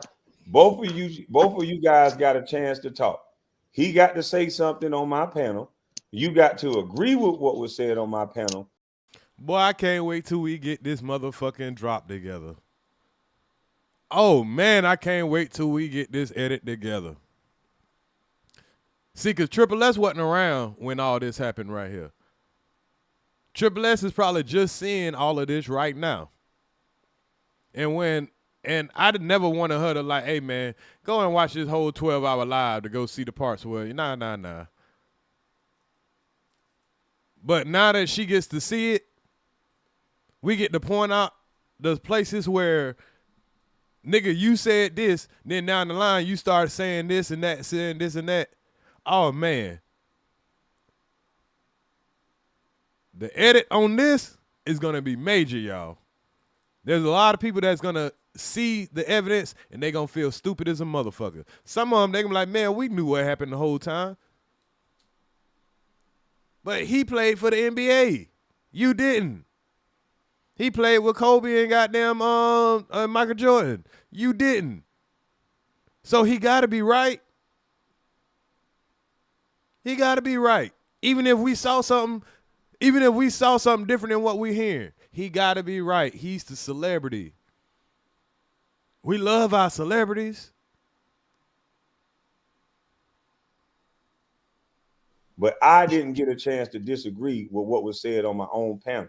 both of you guys got a chance to talk. He got to say something on my panel. You got to agree with what was said on my panel. Boy, I can't wait till we get this motherfucking drop together. Oh, man, I can't wait till we get this edit together. See, because Triple S wasn't around when all this happened right here. Triple S is probably just seeing all of this right now. And I'd never wanted her to like, hey, man, go and watch this whole 12-hour live to go see the parts where, nah. But now that she gets to see it, we get to point out the places where, nigga, you said this, then down the line you start saying this and that, saying this and that. Oh, man. The edit on this is going to be major, y'all. There's a lot of people that's going to see the evidence and they going to feel stupid as a motherfucker. Some of them, they going to be like, man, we knew what happened the whole time. But he played for the NBA. You didn't. He played with Kobe and goddamn Michael Jordan. You didn't. So he got to be right. He got to be right. Even if we saw something different than what we're hearing, he got to be right. He's the celebrity. We love our celebrities. But I didn't get a chance to disagree with what was said on my own panel.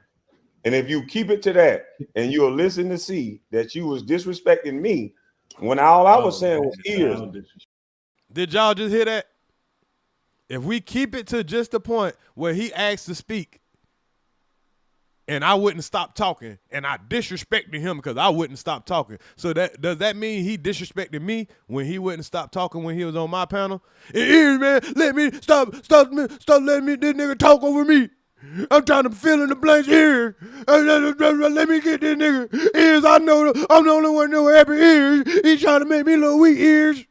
And if you keep it to that and you'll listen to see that you was disrespecting me when all I was saying was Earz. Did y'all just hear that? If we keep it to just the point where he asked to speak and I wouldn't stop talking and I disrespected him because I wouldn't stop talking. So does that mean he disrespected me when he wouldn't stop talking when he was on my panel? Earz, man, let me stop letting me this nigga talk over me. I'm trying to fill in the blanks here. Let me get this nigga. Earz, I know I'm the only one who happy Earz. He's trying to make me look weak, Earz.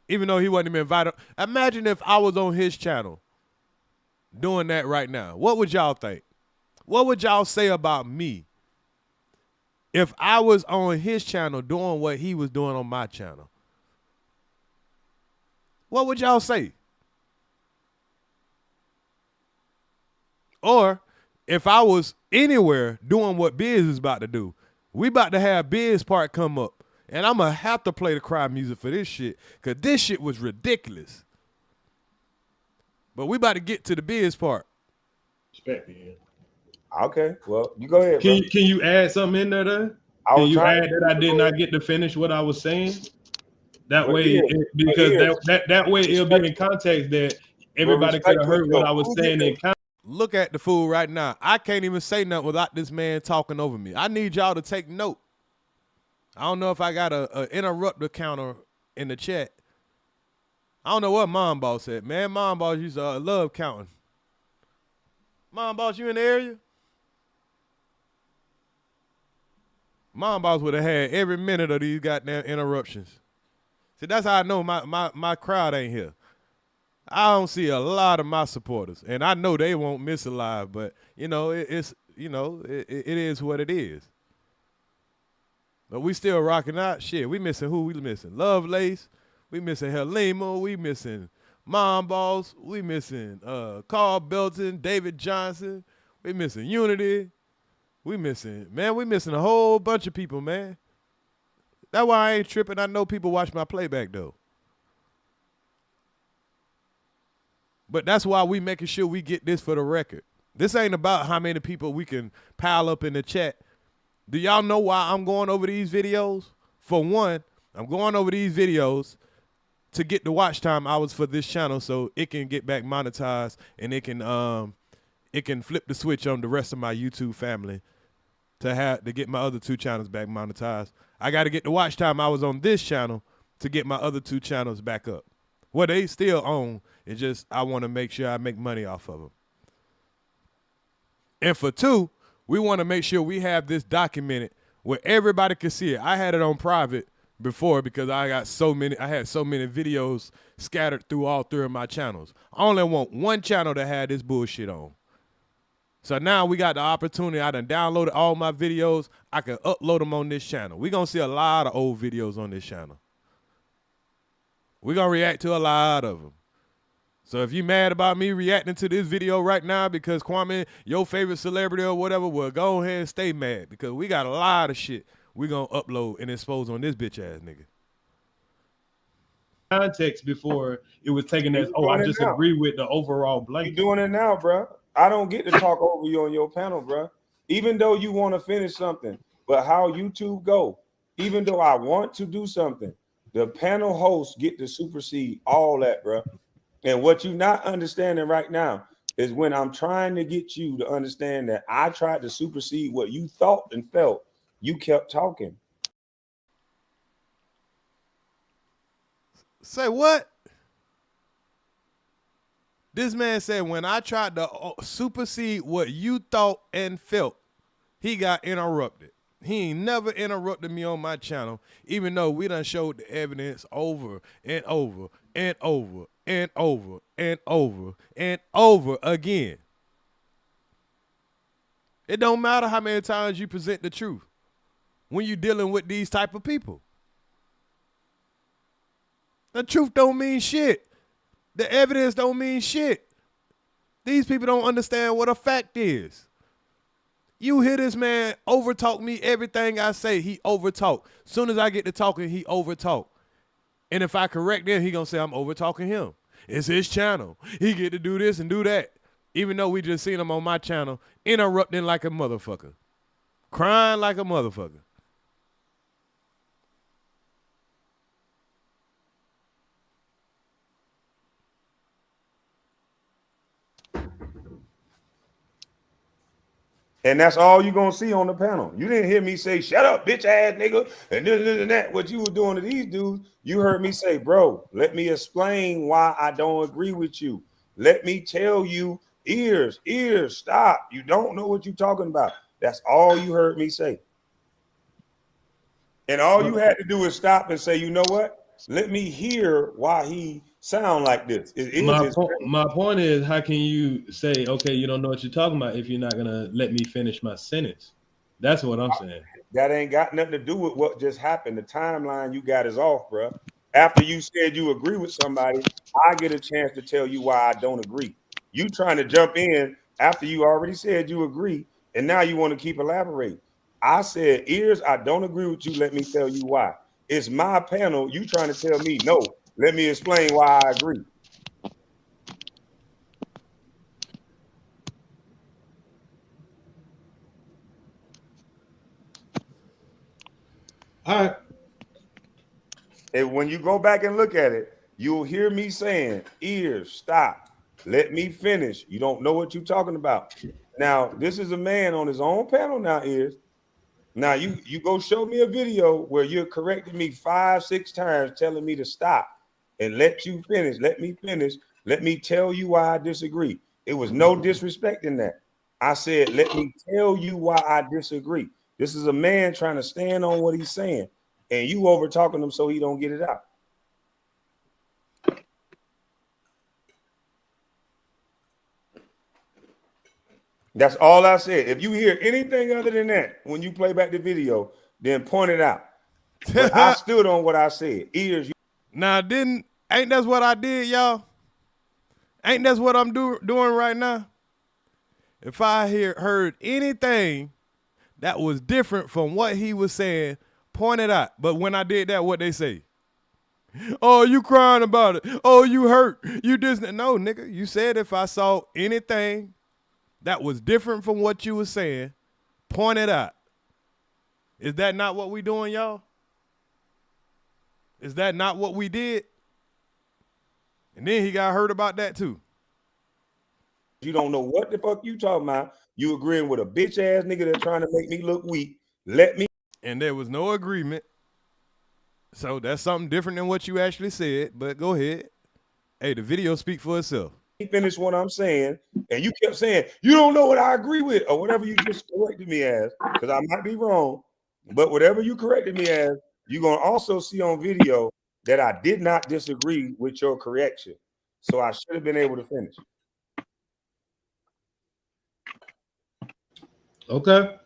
even though he wasn't even invited. Imagine if I was on his channel doing that right now. What would y'all think? What would y'all say about me if I was on his channel doing what he was doing on my channel? What would y'all say? Or if I was anywhere doing what Biz is about to do, we about to have Biz part come up, and I'm going to have to play the cry music for this shit, because this shit was ridiculous. But we about to get to the Biz part. Respect me. Okay, well, you go ahead, Can bro. you add something in there, though? Can you add that I did not get to finish what I was saying? That way, because that way it'll be in context that everybody could have heard what I was saying in context. Look at the fool right now. I can't even say nothing without this man talking over me. I need y'all to take note. I don't know if I got a interrupter counter in the chat. I don't know what Mom Boss said. Man, Mom Boss used to love counting. Mom Boss, you in the area? Mom Boss would have had every minute of these goddamn interruptions. See, that's how I know my crowd ain't here. I don't see a lot of my supporters, and I know they won't miss a live, but you know, it is what it is. But we still rocking out. Shit, we missing who? We missing Lovelace. We missing Halima. We missing Mom Boss. We missing Carl Belton, David Johnson. We missing Unity. We missing a whole bunch of people, man. That's why I ain't tripping. I know people watch my playback though. But that's why we making sure we get this for the record. This ain't about how many people we can pile up in the chat. Do y'all know why I'm going over these videos? For one, I'm going over these videos to get the watch time hours for this channel so it can get back monetized and it can flip the switch on the rest of my YouTube family to get my other 2 channels back monetized. I got to get the watch time hours on this channel to get my other 2 channels back up. Well, they still own. It's just I want to make sure I make money off of them. And for 2, we want to make sure we have this documented where everybody can see it. I had it on private before because I had so many videos scattered through all 3 of my channels. I only want 1 channel to have this bullshit on. So now we got the opportunity. I done downloaded all my videos. I can upload them on this channel. We're going to see a lot of old videos on this channel. We're going to react to a lot of them. So if you mad about me reacting to this video right now because Kwame, your favorite celebrity or whatever, well, go ahead and stay mad because we got a lot of shit we're going to upload and expose on this bitch ass nigga. Context before it was taken as, I just agree with the overall blanket. You're doing it now, bro. I don't get to talk over you on your panel, bro. Even though you want to finish something, but how YouTube go, even though I want to do something, the panel hosts get to supersede all that, bro. And what you're not understanding right now is when I'm trying to get you to understand that I tried to supersede what you thought and felt, you kept talking. Say what? This man said when I tried to supersede what you thought and felt, he got interrupted. He ain't never interrupted me on my channel, even though we done showed the evidence over and over and over and over and over and over again. It don't matter how many times you present the truth when you're dealing with these type of people. The truth don't mean shit. The evidence don't mean shit. These people don't understand what a fact is. You hear this man overtalk me, everything I say, he overtalk. Soon as I get to talking, he overtalk. And if I correct him, he gonna say I'm overtalking him. It's his channel. He get to do this and do that. Even though we just seen him on my channel, interrupting like a motherfucker. Crying like a motherfucker. And that's all you're going to see on the panel. You didn't hear me say, shut up, bitch ass nigga, and this and that. What you were doing to these dudes, you heard me say, bro, let me explain why I don't agree with you. Let me tell you, Earz, stop. You don't know what you're talking about. That's all you heard me say. And all you had to do is stop and say, you know what? Let me hear why he sound like this. My point is, how can you say, okay, you don't know what you're talking about if you're not gonna let me finish my sentence? That's what I'm saying. That ain't got nothing to do with what just happened. The timeline you got is off, bro. After you said you agree with somebody, I get a chance to tell you why I don't agree. You trying to jump in after you already said you agree, and now you want to keep elaborating. I said, Earz, I don't agree with you. Let me tell you why. It's my panel. You trying to tell me no? Let me explain why I agree. All right. And when you go back and look at it, you'll hear me saying, Earz, stop. Let me finish. You don't know what you're talking about. Now, this is a man on his own panel now, Earz. Now, you go show me a video where you're correcting me 5-6 times, telling me to stop and let you finish. Let me finish. Let me tell you why I disagree. It was no disrespect in that. I said, let me tell you why I disagree. This is a man trying to stand on what he's saying, and you over talking him so he don't get it out. That's all I said. If you hear anything other than that, when you play back the video, then point it out. But I stood on what I said. Earz. Now, ain't that's what I did, y'all? Ain't that's what I'm doing right now? If I heard anything that was different from what he was saying, point it out. But when I did that, what they say? Oh, you crying about it. Oh, you hurt. You distant. No, nigga. You said if I saw anything that was different from what you were saying, point it out. Is that not what we doing, y'all? Is that not what we did? And then he got hurt about that too. You don't know what the fuck you talking about. You agreeing with a bitch ass nigga that's trying to make me look weak. Let me. And there was no agreement. So that's something different than what you actually said. But go ahead. Hey, the video speak for itself. Finish what I'm saying, and you kept saying you don't know what I agree with or whatever you just corrected me as, because I might be wrong, but whatever you corrected me as, you're gonna also see on video that I did not disagree with your correction, so I should have been able to finish. Okay.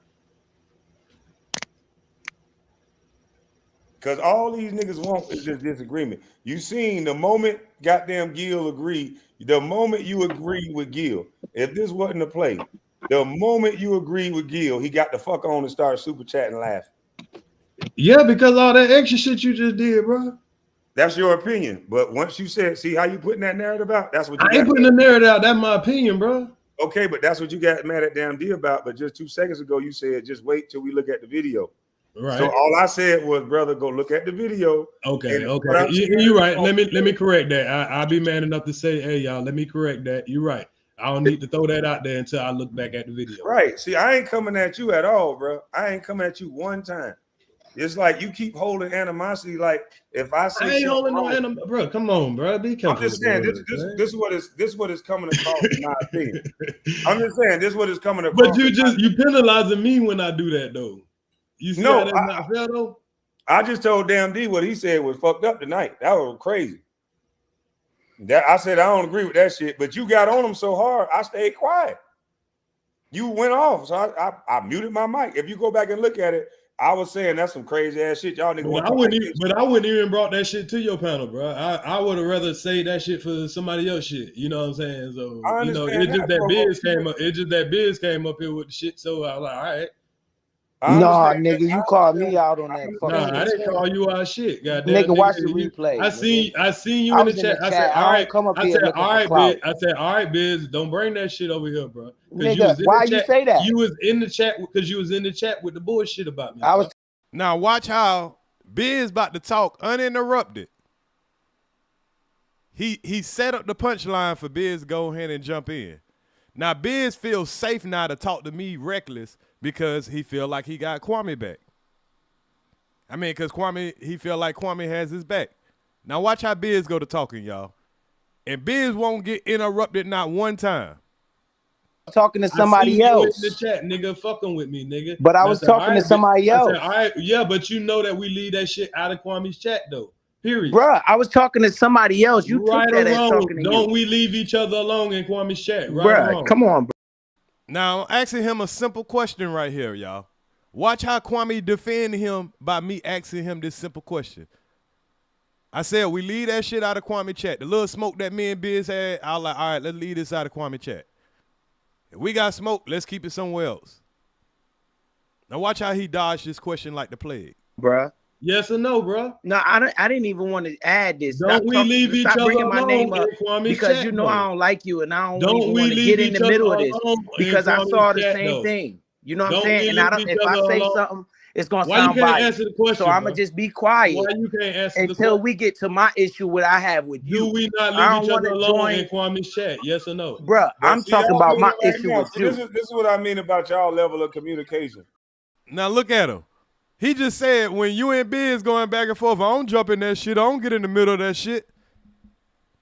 Because all these niggas want is just disagreement. You seen the moment goddamn Gil agreed, the moment you agree with Gil, if this wasn't a play, the moment you agree with Gil, he got the fuck on and started super chatting laughing. Yeah, because all that extra shit you just did, bro. That's your opinion. But once you said, see how you putting that narrative out? That's what you I ain't putting the narrative out. That's my opinion, bro. Okay, but that's what you got mad at damn D about. But just 2 seconds ago, you said, just wait till we look at the video. Right. So all I said was, brother, go look at the video. Okay, okay. You're right. Let me correct that. I'll be man enough to say, hey, y'all, let me correct that. You're right. I don't need to throw that out there until I look back at the video. Right. See, I ain't coming at you at all, bro. I ain't coming at you one time. It's like you keep holding animosity. Like if I say, I ain't holding no animosity, bro. Come on, bro. Be careful. I'm just saying this is what is coming across in my opinion. I'm just saying this is what is coming across. But you penalizing me when I do that though. You see how that's not fair though? I just told damn D what he said was fucked up tonight. That was crazy. That I said I don't agree with that shit, but you got on him so hard, I stayed quiet. You went off, so I muted my mic. If you go back and look at it, I was saying that's some crazy ass shit. Y'all niggas. But I wouldn't even brought that shit to your panel, bro. I would have rather say that shit for somebody else shit. You know what I'm saying? So you know, it's just that Biz came up. It's just that Biz came up here with the shit. So I was like, all right. Nah, nigga, you called me out on that. Nah, I didn't call you out shit. Goddamn, nigga, watch the replay. I seen you in the chat. I said, all right, come up here. All right, Biz. I said, all right, Biz, don't bring that shit over here, bro. Nigga, why you say that? You was in the chat because you was in the chat with the bullshit about me. Now watch how Biz about to talk uninterrupted. He set up the punchline for Biz to go ahead and jump in. Now Biz feels safe now to talk to me reckless because he feel like he got Kwame back. I mean, because he feel like Kwame has his back. Now watch how Biz go to talking, y'all. And Biz won't get interrupted not one time. Talking to somebody else in the chat, nigga, fucking with me, nigga. But I was talking to somebody else. All right, yeah, but you know that we leave that shit out of Kwame's chat though. Period. Bruh, I was talking to somebody else. You right took that or as wrong, talking to don't you. we leave each other alone in Kwame's chat? Right Bruh, or wrong? come on, bro. Now, I'm asking him a simple question right here, y'all. Watch how Kwame defend him by me asking him this simple question. I said, we leave that shit out of Kwame chat. The little smoke that me and Biz had, I was like, all right, let's leave this out of Kwame chat. If we got smoke, let's keep it somewhere else. Now watch how he dodged this question like the plague. Bruh. Yes or no, bro? No, I didn't even want to add this. Don't we leave each other bringing my name alone up in Kwame's because chat, you know though? I don't like you and I don't Don't even we want to leave get in each the middle of other this alone in because I Kwame's saw the chat, same though? thing. You know what I'm Don't saying? we And I leave don't. each If I other say alone? something, it's gonna Why you sound can't biased. answer the question, So I'm bro? gonna just be quiet Why you can't answer the until question? we get to my issue. What I have with you. Do we not I leave don't each want other to alone join, in Kwame's chat? Yes or no? bruh. But I'm see, talking y'all about doing my it right issue now. with See, you. this is what I mean about y'all level of communication. Now look at him. He just said when you and Biz going back and forth, I don't jump in that shit. I don't get in the middle of that shit.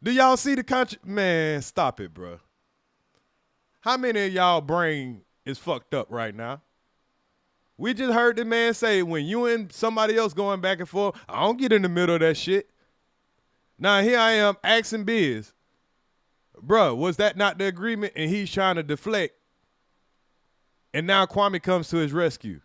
Do y'all see the Man, stop it, bro. How many of y'all brain is fucked up right now? We just heard the man say when you and somebody else going back and forth, I don't get in the middle of that shit. Now here I am asking Biz, bro, was that not the agreement? And he's trying to deflect. And now Kwame comes to his rescue.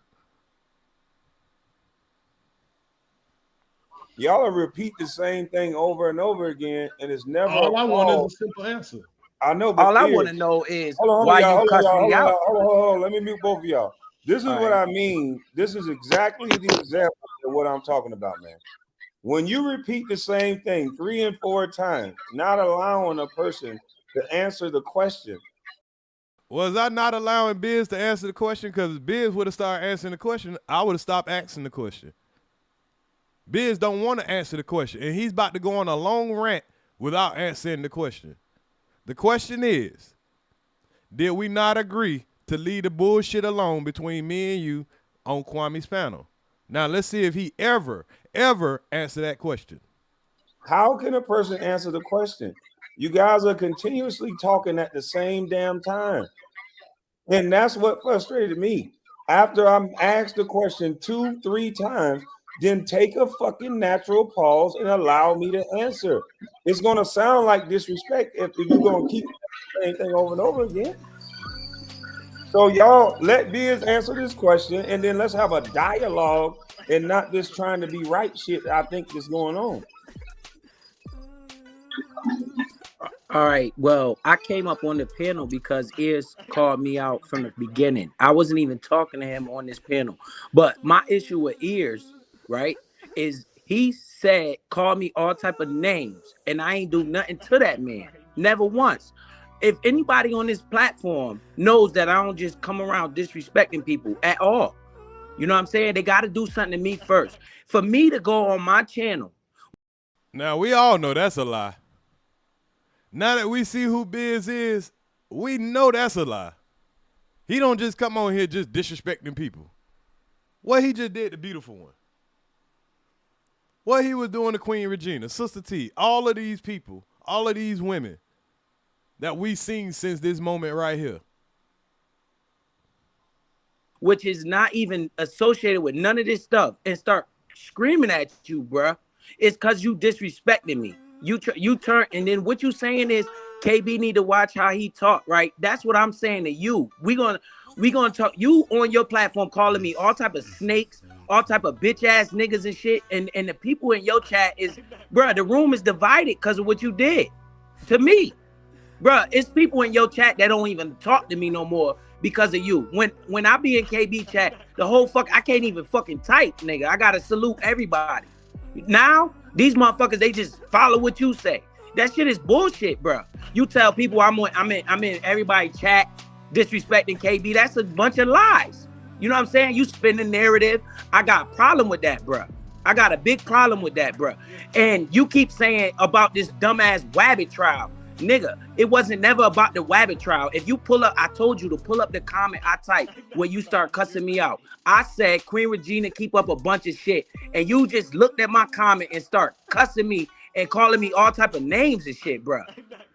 Y'all repeat the same thing over and over again, and it's never. All I want is a simple answer. I know, but All I want to know is hold why on, you cuss me out. Hold on. Let me mute both of y'all. This is All what right. I mean. This is exactly the example of what I'm talking about, man. When you repeat the same thing 3 and 4 times, not allowing a person to answer the question. Was I not allowing Biz to answer the question? Because Biz would have started answering the question, I would have stopped asking the question. Biz don't want to answer the question, and he's about to go on a long rant without answering the question. The question is, did we not agree to leave the bullshit alone between me and you on Kwame's panel? Now, let's see if he ever answer that question. How can a person answer the question? You guys are continuously talking at the same damn time. And that's what frustrated me. After I'm asked the question 2-3 times, then take a fucking natural pause and allow me to answer. It's going to sound like disrespect if you're going to keep the same thing over and over again. So y'all let Biz answer this question, and then let's have a dialogue and not just trying to be right shit I think is going on. All right. Well, I came up on the panel because Earz called me out from the beginning. I wasn't even talking to him on this panel. But my issue with Earz, right, is he said, call me all type of names, and I ain't do nothing to that man. Never once. If anybody on this platform knows that I don't just come around disrespecting people at all, you know what I'm saying? They got to do something to me first. For me to go on my channel. Now, we all know that's a lie. Now that we see who Biz is, we know that's a lie. He don't just come on here just disrespecting people. What he just did, the beautiful one. What he was doing to Queen Regina, Sister T, all of these people, all of these women that we seen since this moment right here. Which is not even associated with none of this stuff, and start screaming at you, bruh. It's because you disrespecting me. You turn, and then what you saying is KB need to watch how he talk, right? That's what I'm saying to you. We gonna talk. You on your platform calling me all type of snakes, all type of bitch ass niggas and shit, and the people in your chat is, bruh, the room is divided because of what you did to me. Bruh, it's people in your chat that don't even talk to me no more because of you. When I be in KB chat, the whole I can't even fucking type, nigga. I gotta salute everybody. Now, these motherfuckers, they just follow what you say. That shit is bullshit, bruh. You tell people I'm in everybody's chat disrespecting KB. That's a bunch of lies. You know what I'm saying? You spin the narrative. I got a problem with that, bruh. I got a big problem with that, bruh. And you keep saying about this dumbass WABBIT trial. Nigga, it wasn't never about the WABBIT trial. If you pull up, I told you to pull up the comment I typed when you start cussing me out. I said Queen Regina keep up a bunch of shit, and you just looked at my comment and start cussing me and calling me all type of names and shit, bro.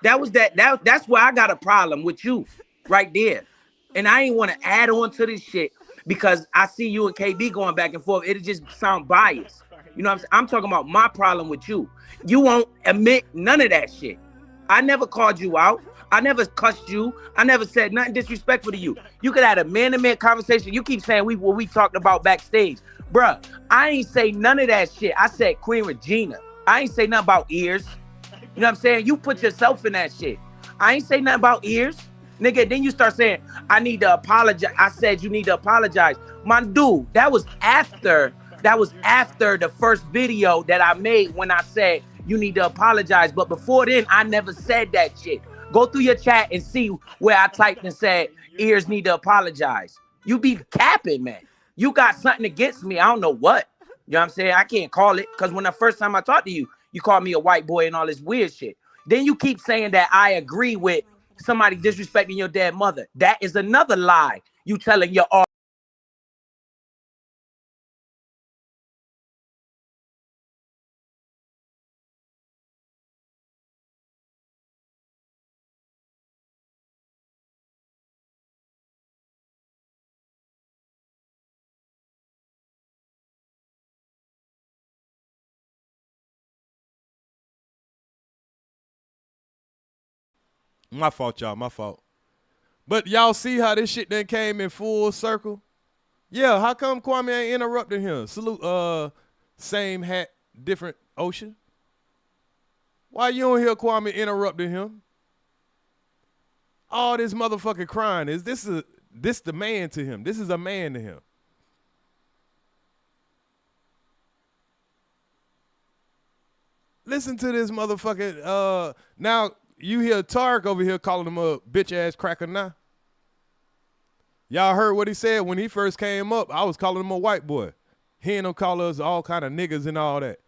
That's where I got a problem with you right there. And I ain't want to add on to this shit because I see you and KB going back and forth. It'll just sound biased. You know what I'm saying? I'm talking about my problem with you. You won't admit none of that shit. I never called you out. I never cussed you. I never said nothing disrespectful to you. You could have a man-to-man conversation. You keep saying what we talked about backstage. Bruh, I ain't say none of that shit. I said Queen Regina. I ain't say nothing about Earz. You know what I'm saying? You put yourself in that shit. I ain't say nothing about Earz. Nigga, then you start saying, I need to apologize. I said you need to apologize. My dude, that was after the first video that I made when I said you need to apologize. But before then, I never said that shit. Go through your chat and see where I typed and said Earz need to apologize. You be capping, man. You got something against me. I don't know what. You know what I'm saying? I can't call it because when the first time I talked to you, you called me a white boy and all this weird shit. Then you keep saying that I agree with somebody disrespecting your dead mother. That is another lie you telling your audience. My fault, y'all. My fault. But y'all see how this shit then came in full circle? Yeah, how come Kwame ain't interrupting him? Salute, same hat, different ocean. Why you don't hear Kwame interrupting him? All this motherfucking crying is this the man to him. This is a man to him. Listen to this motherfucking now you hear Tarek over here calling him a bitch ass cracker now. Y'all heard what he said when he first came up. I was calling him a white boy. Hearing him call us all kind of niggas and all that.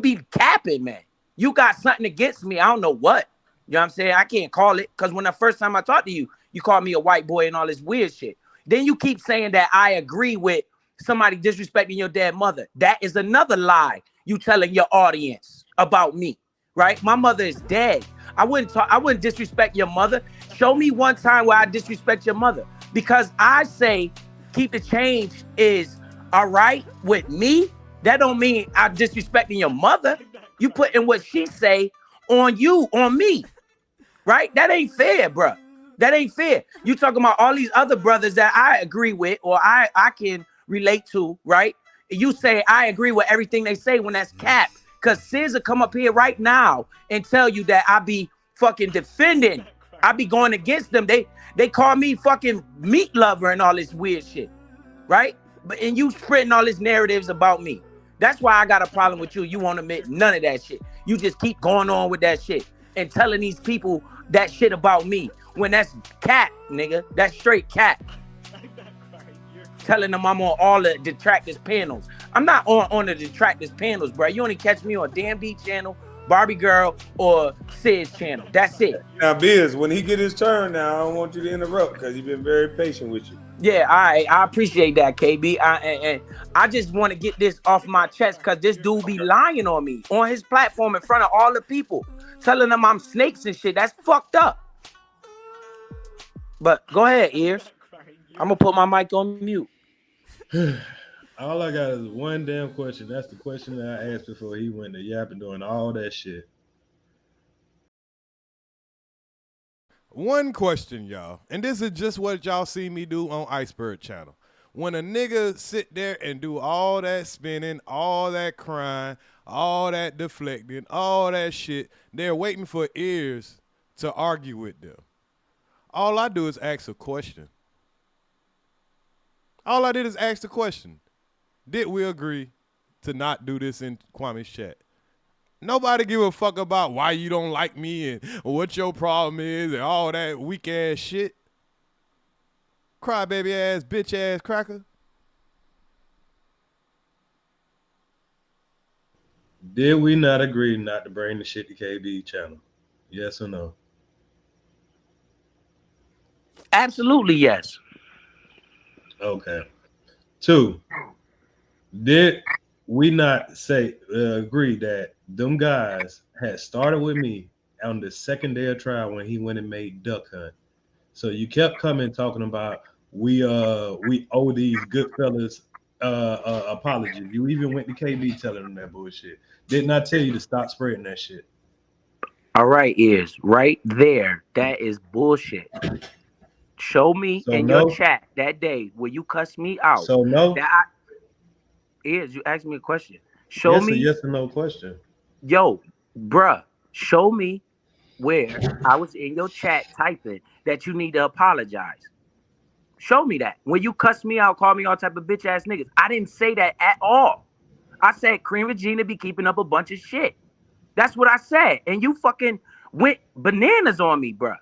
Be capping, man. You got something against me. I don't know what. You know what I'm saying? I can't call it because when the first time I talked to you, you called me a white boy and all this weird shit. Then you keep saying that I agree with somebody disrespecting your dead mother. That is another lie you telling your audience about me, right? My mother is dead. I wouldn't disrespect your mother. Show me one time where I disrespect your mother. Because I say keep the change is all right with me. That don't mean I'm disrespecting your mother. You putting what she say on you, on me, right? That ain't fair, bro. That ain't fair. You talking about all these other brothers that I agree with or I can relate to, right? You say I agree with everything they say when that's cap. Because SZA come up here right now and tell you that I be fucking defending. I be going against them. They call me fucking meat lover and all this weird shit, right? And you spreading all these narratives about me. That's why I got a problem with you. You won't admit none of that shit. You just keep going on with that shit and telling these people that shit about me when that's cat, nigga. That's straight cat. Telling them I'm on all the detractors panels. I'm not on the detractors panels, bro. You only catch me on Damn D channel, Barbie Girl, or Sid's channel. That's it. Now, Biz, when he get his turn now, I don't want you to interrupt because he's been very patient with you. Yeah, I appreciate that, KB. I just want to get this off my chest because this dude be lying on me on his platform in front of all the people, telling them I'm snakes and shit. That's fucked up. But go ahead, Earz. I'm gonna put my mic on mute. All I got is one damn question. That's the question that I asked before he went to yapping doing all that shit. One question, y'all, and this is just what y'all see me do on Iceberg channel. When a nigga sit there and do all that spinning, all that crying, all that deflecting, all that shit, they're waiting for Earz to argue with them. All I do is ask a question. All I did is ask the question. Did we agree to not do this in Kwame's chat? Nobody give a fuck about why you don't like me and what your problem is and all that weak ass shit. Crybaby ass, bitch ass cracker. Did we not agree not to bring the shit to KB channel? Yes or no? Absolutely yes. Okay. 2, did we not say agree that them guys had started with me on the second day of trial when he went and made Duck Hunt? So you kept coming talking about we owe these good fellas apology. You even went to KB telling him that bullshit. Didn't I tell you to stop spreading that shit? All right, Earz, right there. That is bullshit. Show me So in no. your chat that day where you cussed me out. So no. That Earz, you asked me a question. Show Yes, me. a yes or no question. Yo, bruh, show me where I was in your chat typing that you need to apologize. Show me that. When you cuss me out, call me all type of bitch ass niggas. I didn't say that at all. I said Cream Regina be keeping up a bunch of shit. That's what I said. And you fucking went bananas on me, bruh.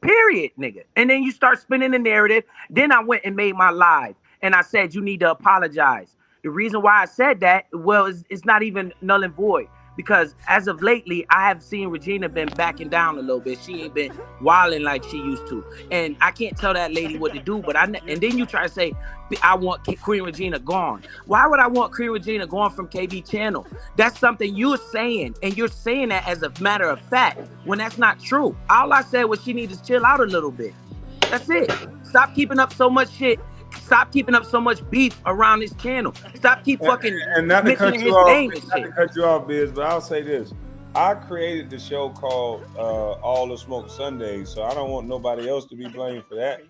Period, nigga. And then you start spinning the narrative. Then I went and made my live. And I said you need to apologize. The reason why I said that, well, it's not even null and void. Because as of lately, I have seen Regina been backing down a little bit. She ain't been wilding like she used to. And I can't tell that lady what to do. And then you try to say, I want Queen Regina gone. Why would I want Queen Regina gone from KB channel? That's something you're saying. And you're saying that as a matter of fact, when that's not true. All I said was she needs to chill out a little bit. That's it. Stop keeping up so much shit. Stop keeping up so much beef around this channel. Stop fucking and not to cut mentioning you his off, name and not shit. to cut you off, Biz, but I'll say this: I created the show called All the Smoke Sundays, so I don't want nobody else to be blamed for that.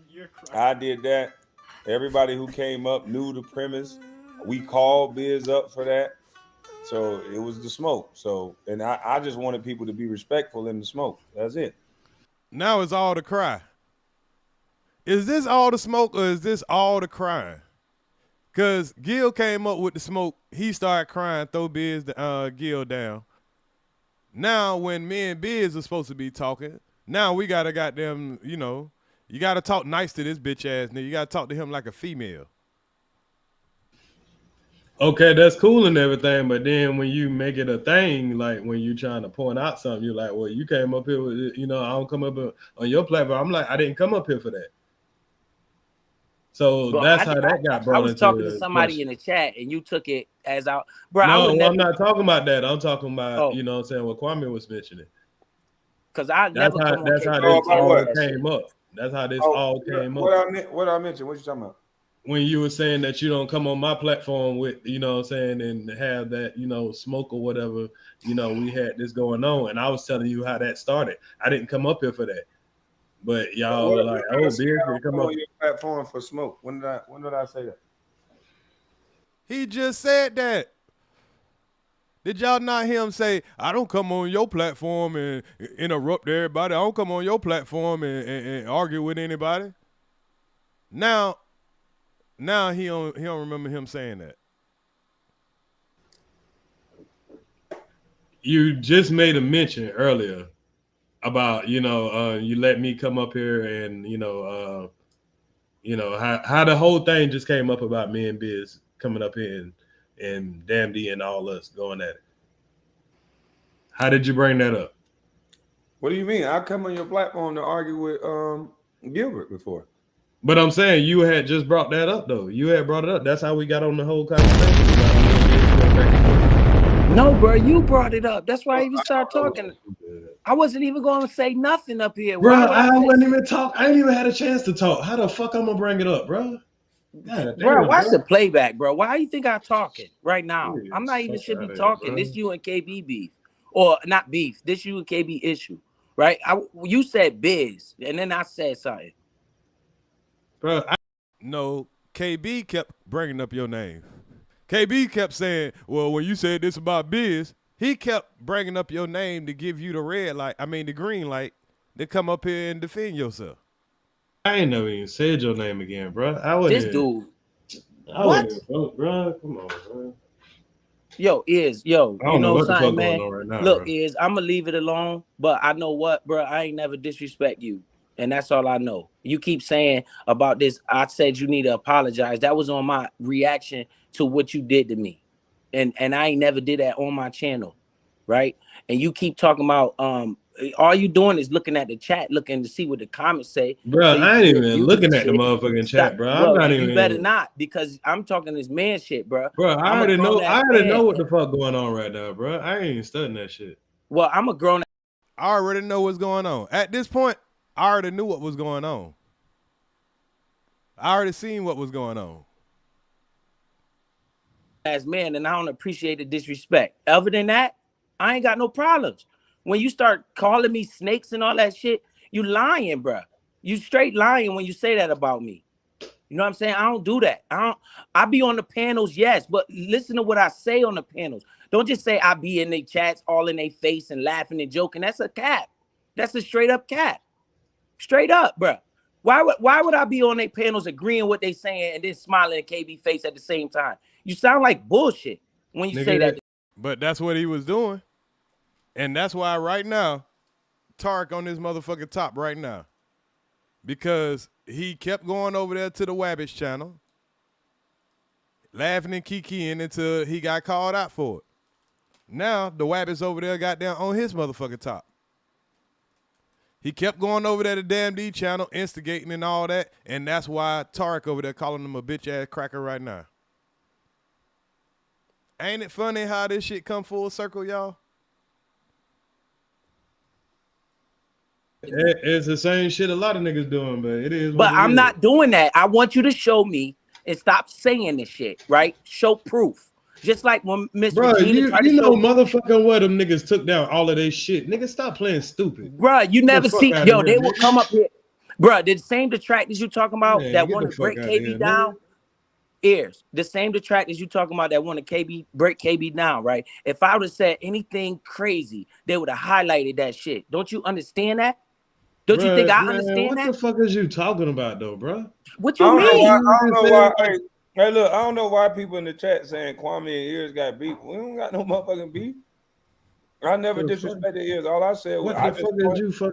I did that. Everybody who came up knew the premise. We called Biz up for that, so it was the smoke. So, and I just wanted people to be respectful in the smoke. That's it. Now it's all the cry. Is this all the smoke or is this all the crying? Because Gil came up with the smoke. He started crying, throw Gil down. Now when me and Biz are supposed to be talking, now we got to goddamn, you got to talk nice to this bitch ass nigga. You got to talk to him like a female. Okay, that's cool and everything, but then when you make it a thing, like when you're trying to point out something, you're like, well, you came up here with, I don't come up on your platform. I'm like, I didn't come up here for that. So that's how that got brought into. I was talking to somebody in the chat, and you took it as out. Bro, I'm not talking about that. I'm talking about, what Kwame was mentioning. Because that's how this all came up. That's how this all came up. What I mentioned? What you talking about? When you were saying that you don't come on my platform with, and have that, smoke or whatever, we had this going on, and I was telling you how that started. I didn't come up here for that. But y'all were like, Beers can come up on your platform for smoke. When did I say that? He just said that. Did y'all not hear him say, I don't come on your platform and interrupt everybody. I don't come on your platform and argue with anybody. Now he don't remember him saying that. You just made a mention earlier about, you let me come up here and, how the whole thing just came up about me and Biz coming up here and Damn D and all us going at it. How did you bring that up? What do you mean? I come on your platform to argue with Gilbert before. But I'm saying you had just brought that up, though. You had brought it up. That's how we got on the whole conversation. No, bro, you brought it up. That's why I even started talking. I wasn't even going to say nothing up here. Bro, I wasn't even talk. I ain't even had a chance to talk. How the fuck I'm gonna bring it up, bro? Bro, watch the playback, bro. Why do you think I'm talking right now? I'm not even should be talking. This you and KB beef. Or not beef. This you and KB issue. Right? You said Biz, and then I said something. Bro, no, KB kept bringing up your name. KB kept saying, well, when you said this about Biz, he kept bringing up your name to give you the green light to come up here and defend yourself. I ain't never even said your name again, bro. This dude. What? Bro, come on, bro. Yo, you know something, man? Right now, look, bro. I'm gonna leave it alone, but I know what, bro. I ain't never disrespect you. And that's all I know. You keep saying about this. I said you need to apologize. That was on my reaction to what you did to me. And I ain't never did that on my channel. Right. And you keep talking about all you doing is looking at the chat, looking to see what the comments say. Bro, so I ain't even looking at the motherfucking chat, bro. I'm not even. You better not, because I'm talking this man shit, bro. Bro, I already know what the fuck going on right now, bro. I ain't studying that shit. Well, I'm a grown. I already know what's going on. At this point, I already knew what was going on. I already seen what was going on. as man, and I don't appreciate the disrespect. Other than that, I ain't got no problems. When you start calling me snakes and all that shit, you lying, bro. You straight lying when you say that about me. You know what I'm saying? I don't do that. I be on the panels, yes, but listen to what I say on the panels. Don't just say I be in their chats all in their face and laughing and joking. That's a cap. That's a straight up cap. Straight up, bro. Why would I be on their panels agreeing what they saying and then smiling at KB face at the same time? You sound like bullshit when you say that. But that's what he was doing. And that's why right now, Tarek on this motherfucking top right now. Because he kept going over there to the WABBIT channel, laughing and kikiing until he got called out for it. Now, the WABBIT's over there got down on his motherfucking top. He kept going over there to Damn D channel, instigating and all that, and that's why Tarek over there calling him a bitch-ass cracker right now. Ain't it funny how this shit come full circle, y'all? It's the same shit a lot of niggas doing, but it is. But I'm not doing that. I want you to show me and stop saying this shit, right? Show proof. Just like when Miss Regina you know motherfucking well them niggas took down all of their shit. Niggas, stop playing stupid. Bro, you never see, yo, they will come up here. Bro, the same detractors you talking about that want to break KB down, Earz, the same detractors you talking about that want to break KB down, right? If I would have said anything crazy, they would have highlighted that shit. Don't you understand that? Don't you think I understand that? What the fuck is you talking about though, bro? What you mean? I don't know why. Hey, look, I don't know why people in the chat saying Kwame and Earz got beef. We don't got no motherfucking beef. I never disrespected Earz. All I said was,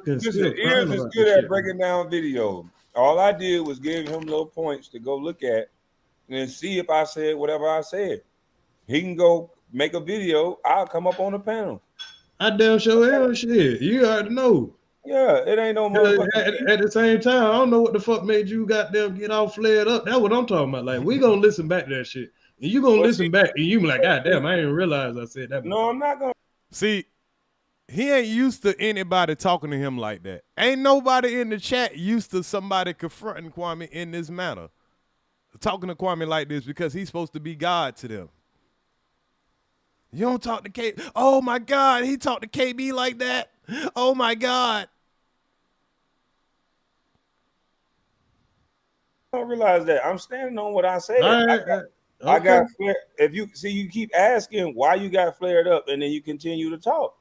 listen, Earz is good at breaking down videos. All I did was give him little points to go look at and see if I said whatever I said. He can go make a video. I'll come up on the panel. I damn sure hell shit. You already know. Yeah, it ain't no motherfucking at the same time, I don't know what the fuck made you goddamn get all flared up. That's what I'm talking about. Like, we gonna listen back to that shit. And you gonna listen back and you be like, God damn, I didn't realize I said that. No, I'm not gonna. See, he ain't used to anybody talking to him like that. Ain't nobody in the chat used to somebody confronting Kwame in this manner. Talking to Kwame like this because he's supposed to be God to them. You don't talk to KB. Oh my God, he talked to KB like that. Oh my God. I don't realize that. I'm standing on what I said. I got flared. If you see, you keep asking why you got flared up, and then you continue to talk.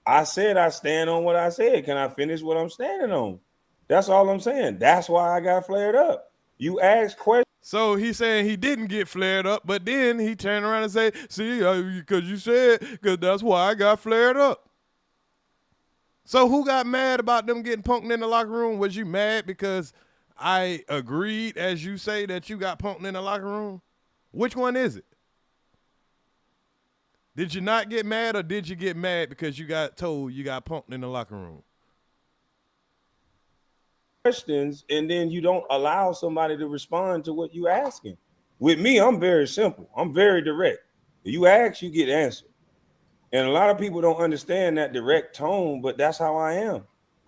I said I stand on what I said. Can I finish what I'm standing on? That's all I'm saying. That's why I got flared up. You ask questions. So he's saying he didn't get flared up, but then he turned around and say, see, because you said, because that's why I got flared up. So who got mad about them getting punked in the locker room? Was you mad because I agreed, as you say, that you got punked in the locker room? Which one is it? Did you not get mad, or did you get mad because you got told you got punked in the locker room? Questions, and then you don't allow somebody to respond to what you asking. With me, I'm very simple. I'm very direct. If you ask, you get answered. And a lot of people don't understand that direct tone, but that's how I am.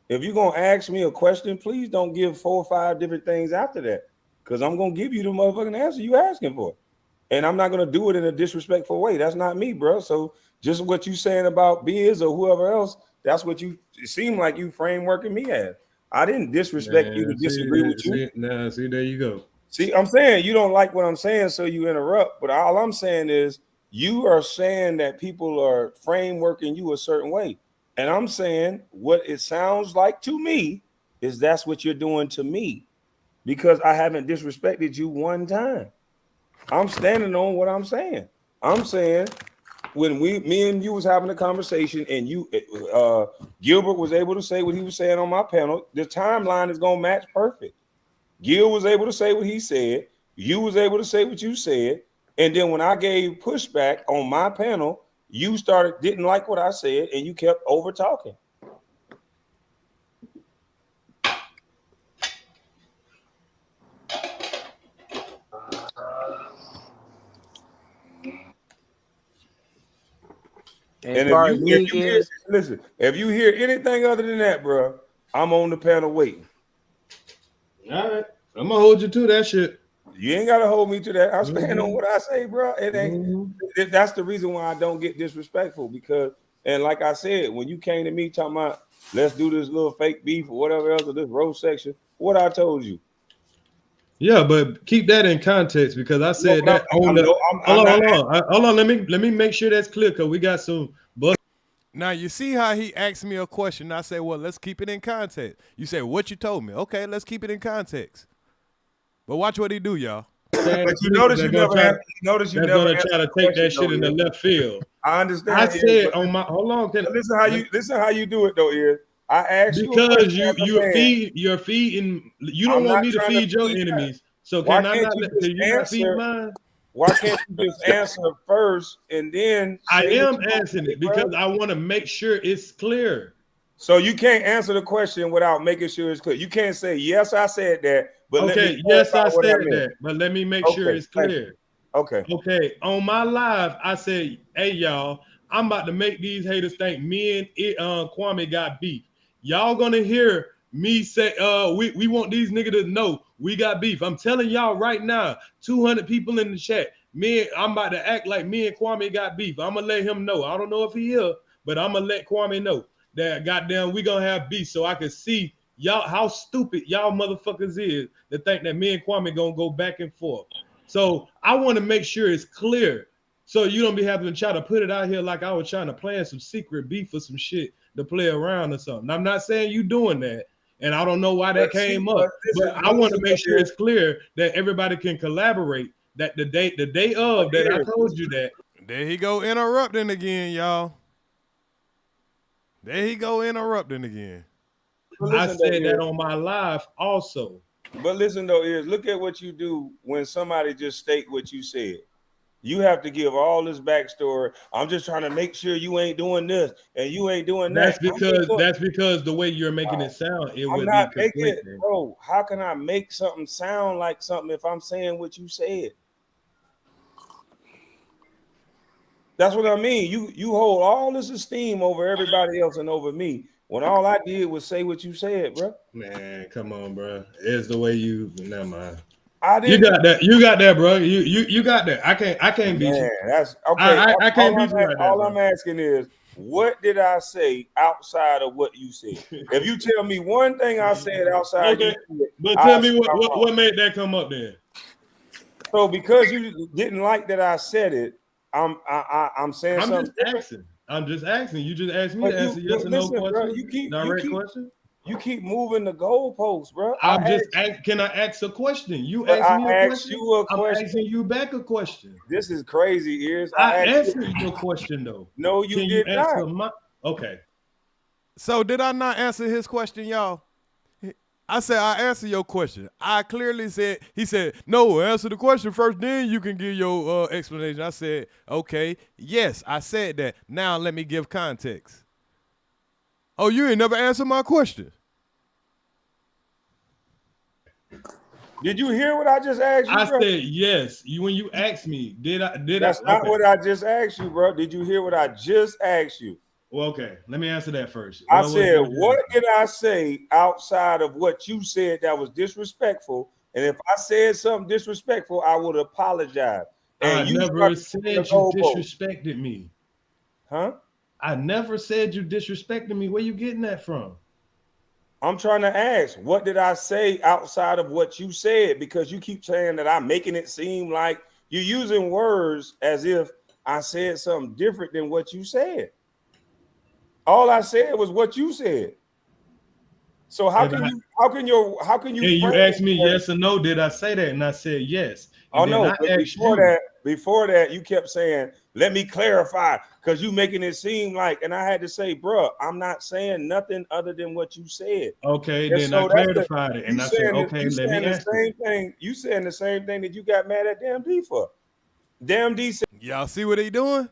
If you're going to ask me a question, please don't give 4 or 5 different things after that, because I'm going to give you the motherfucking answer you asking for. And I'm not going to do it in a disrespectful way. That's not me, bro. So just what you saying about Biz or whoever else, that's what you seem like you frameworking me as. I didn't disrespect you to disagree with you. See, there you go. See, I'm saying you don't like what I'm saying, so you interrupt. But all I'm saying is you are saying that people are frameworking you a certain way. And I'm saying what it sounds like to me is that's what you're doing to me, because I haven't disrespected you one time. I'm standing on what I'm saying. I'm saying when me and you was having a conversation and you, Gilbert was able to say what he was saying on my panel, the timeline is going to match perfect. Gil was able to say what he said. You was able to say what you said. And then when I gave pushback on my panel, you didn't like what I said, and you kept over talking. And if you hear anything other than that, bro, I'm on the panel waiting. All right, I'm gonna hold you to that shit. You ain't gotta hold me to that. I stand on what I say, bro. It ain't. That's the reason why I don't get disrespectful because, and like I said, when you came to me talking about let's do this little fake beef or whatever else or this roast section, what I told you. Yeah, but keep that in context because I said that on the. Hold on. Let me make sure that's clear because we got some. Now you see how he asked me a question. I said, "Well, let's keep it in context." You say, "What you told me?" Okay, let's keep it in context. But watch what he do, y'all. But you notice you never try to take that shit in the left field. I understand. I said on my hold on. Listen how you do it though, Earz. I asked you because you're feeding. You don't want me to feed your enemies. So can I not feed mine? Why can't you just answer first and then? I am answering it because I want to make sure it's clear. So you can't answer the question without making sure it's clear. You can't say yes, I said that. But yes, I said that. But let me make sure it's clear. Okay. On my live, I said, "Hey y'all, I'm about to make these haters think me and Kwame got beef. Y'all gonna hear me say, we want these niggas to know we got beef. I'm telling y'all right now, 200 people in the chat. I'm about to act like me and Kwame got beef. I'm gonna let him know. I don't know if he here, but I'm gonna let Kwame know that goddamn we gonna have beef so I can see y'all how stupid y'all motherfuckers is to think that me and Kwame gonna go back and forth. So I want to make sure it's clear so you don't be having to try to put it out here like I was trying to plan some secret beef or some shit to play around or something. I'm not saying you doing that, and I don't know why that came up, but I want to make sure it's clear that everybody can collaborate. That the day of that I told you that. There he go interrupting again, y'all. There he go interrupting again. I said that on my live also. But listen though, Earz, look at what you do when somebody just state what you said. You have to give all this backstory. I'm just trying to make sure you ain't doing this and you ain't doing that. That's because the way you're making it sound, it would not be making it, bro. How can I make something sound like something if I'm saying what you said? That's what I mean. You hold all this esteem over everybody else and over me when all I did was say what you said, bro. Man, come on, bro. It's the way you. Never mind. You got that. You got that, bro. You got that. I can't beat you. That's okay. I can't beat you right now. All I'm asking is, what did I say outside of what you said? If you tell me one thing I said outside, okay. But tell me what made that come up then. So because you didn't like that I said it, I'm saying something. I'm just asking. You just asked me to answer yes or no question. You keep moving the goalposts, bro. Can I ask a question? You asked me a question. I'm asking you back a question. This is crazy, Earz. I answered your question though. No, you did not. Okay. So did I not answer his question, y'all? I said I answered your question. I clearly said, he said, no, answer the question first, then you can give your explanation. I said, okay, yes, I said that. Now let me give context. Oh, you ain't never answered my question. Did you hear what I just asked you? I said yes. When you asked me, did I? That's not what I just asked you, bro. Did you hear what I just asked you? Well, okay. Let me answer that first. I said, what did I say outside of what you said that was disrespectful? And if I said something disrespectful, I would apologize. And I never said you disrespected me. Huh? I never said you disrespected me. Where you getting that from? I'm trying to ask, what did I say outside of what you said? Because you keep saying that I'm making it seem like you're using words as if I said something different than what you said. All I said was what you said. So how can you? And you asked me yes or no. Did I say that? And I said yes. Oh no! Before that, you kept saying, "Let me clarify," because you making it seem like, and I had to say, "Bro, I'm not saying nothing other than what you said." Okay, and then so I clarified it, and I said, "Okay, let me ask you." You saying the same thing that you got mad at Damn D for? Damn D said, "Y'all see what he doing?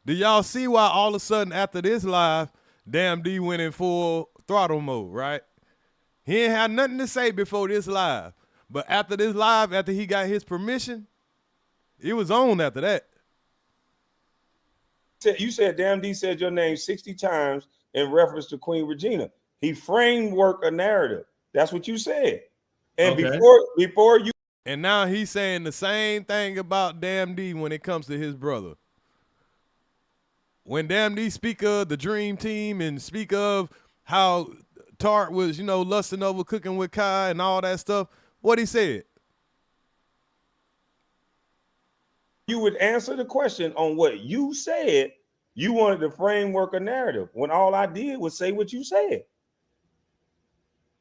Do y'all see why all of a sudden after this live, Damn D went in full throttle mode, right? He ain't had nothing to say before this live. But after this live, after he got his permission, it was on after that. You said Damn D said your name 60 times in reference to Queen Regina. He framework a narrative. That's what you said. And before you And now he's saying the same thing about Damn D when it comes to his brother. When Damn D speak of the dream team and speak of how Tart was, you know, lusting over cooking with Kai and all that stuff, what he said? You would answer the question on what you said. You wanted the framework of narrative when all I did was say what you said.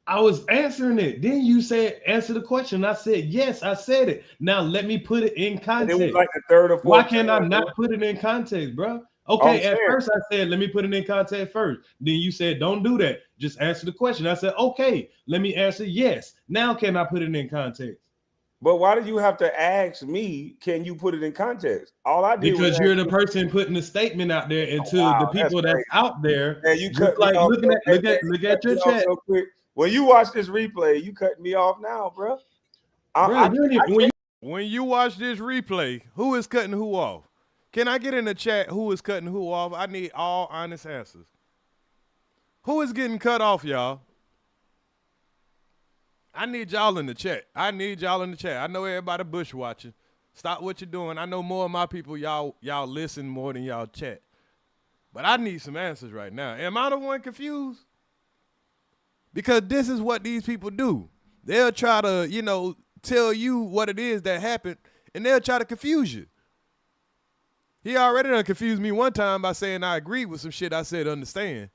I was answering it. Then you said, answer the question. I said, yes, I said it. Now let me put it in context. It was like the third or fourth. Why can't I not put it in context, bro? Okay, at first I said, let me put it in context first. Then you said, don't do that. Just answer the question. I said, okay, let me answer yes. Now can I put it in context? But why do you have to ask me, can you put it in context? All I did because you're the person putting the statement out there, and to the people that's out there, and you cut like look at your chat. So quick. When you watch this replay, you cutting me off now, bro. When you watch this replay, who is cutting who off? Can I get in the chat who is cutting who off? I need all honest answers. Who is getting cut off, y'all? I need y'all in the chat. I need y'all in the chat. I know everybody bush watching. Stop what you're doing. I know more of my people, y'all listen more than y'all chat. But I need some answers right now. Am I the one confused? Because this is what these people do. They'll try to, you know, tell you what it is that happened, and they'll try to confuse you. He already done confused me one time by saying I agreed with some shit I said understand.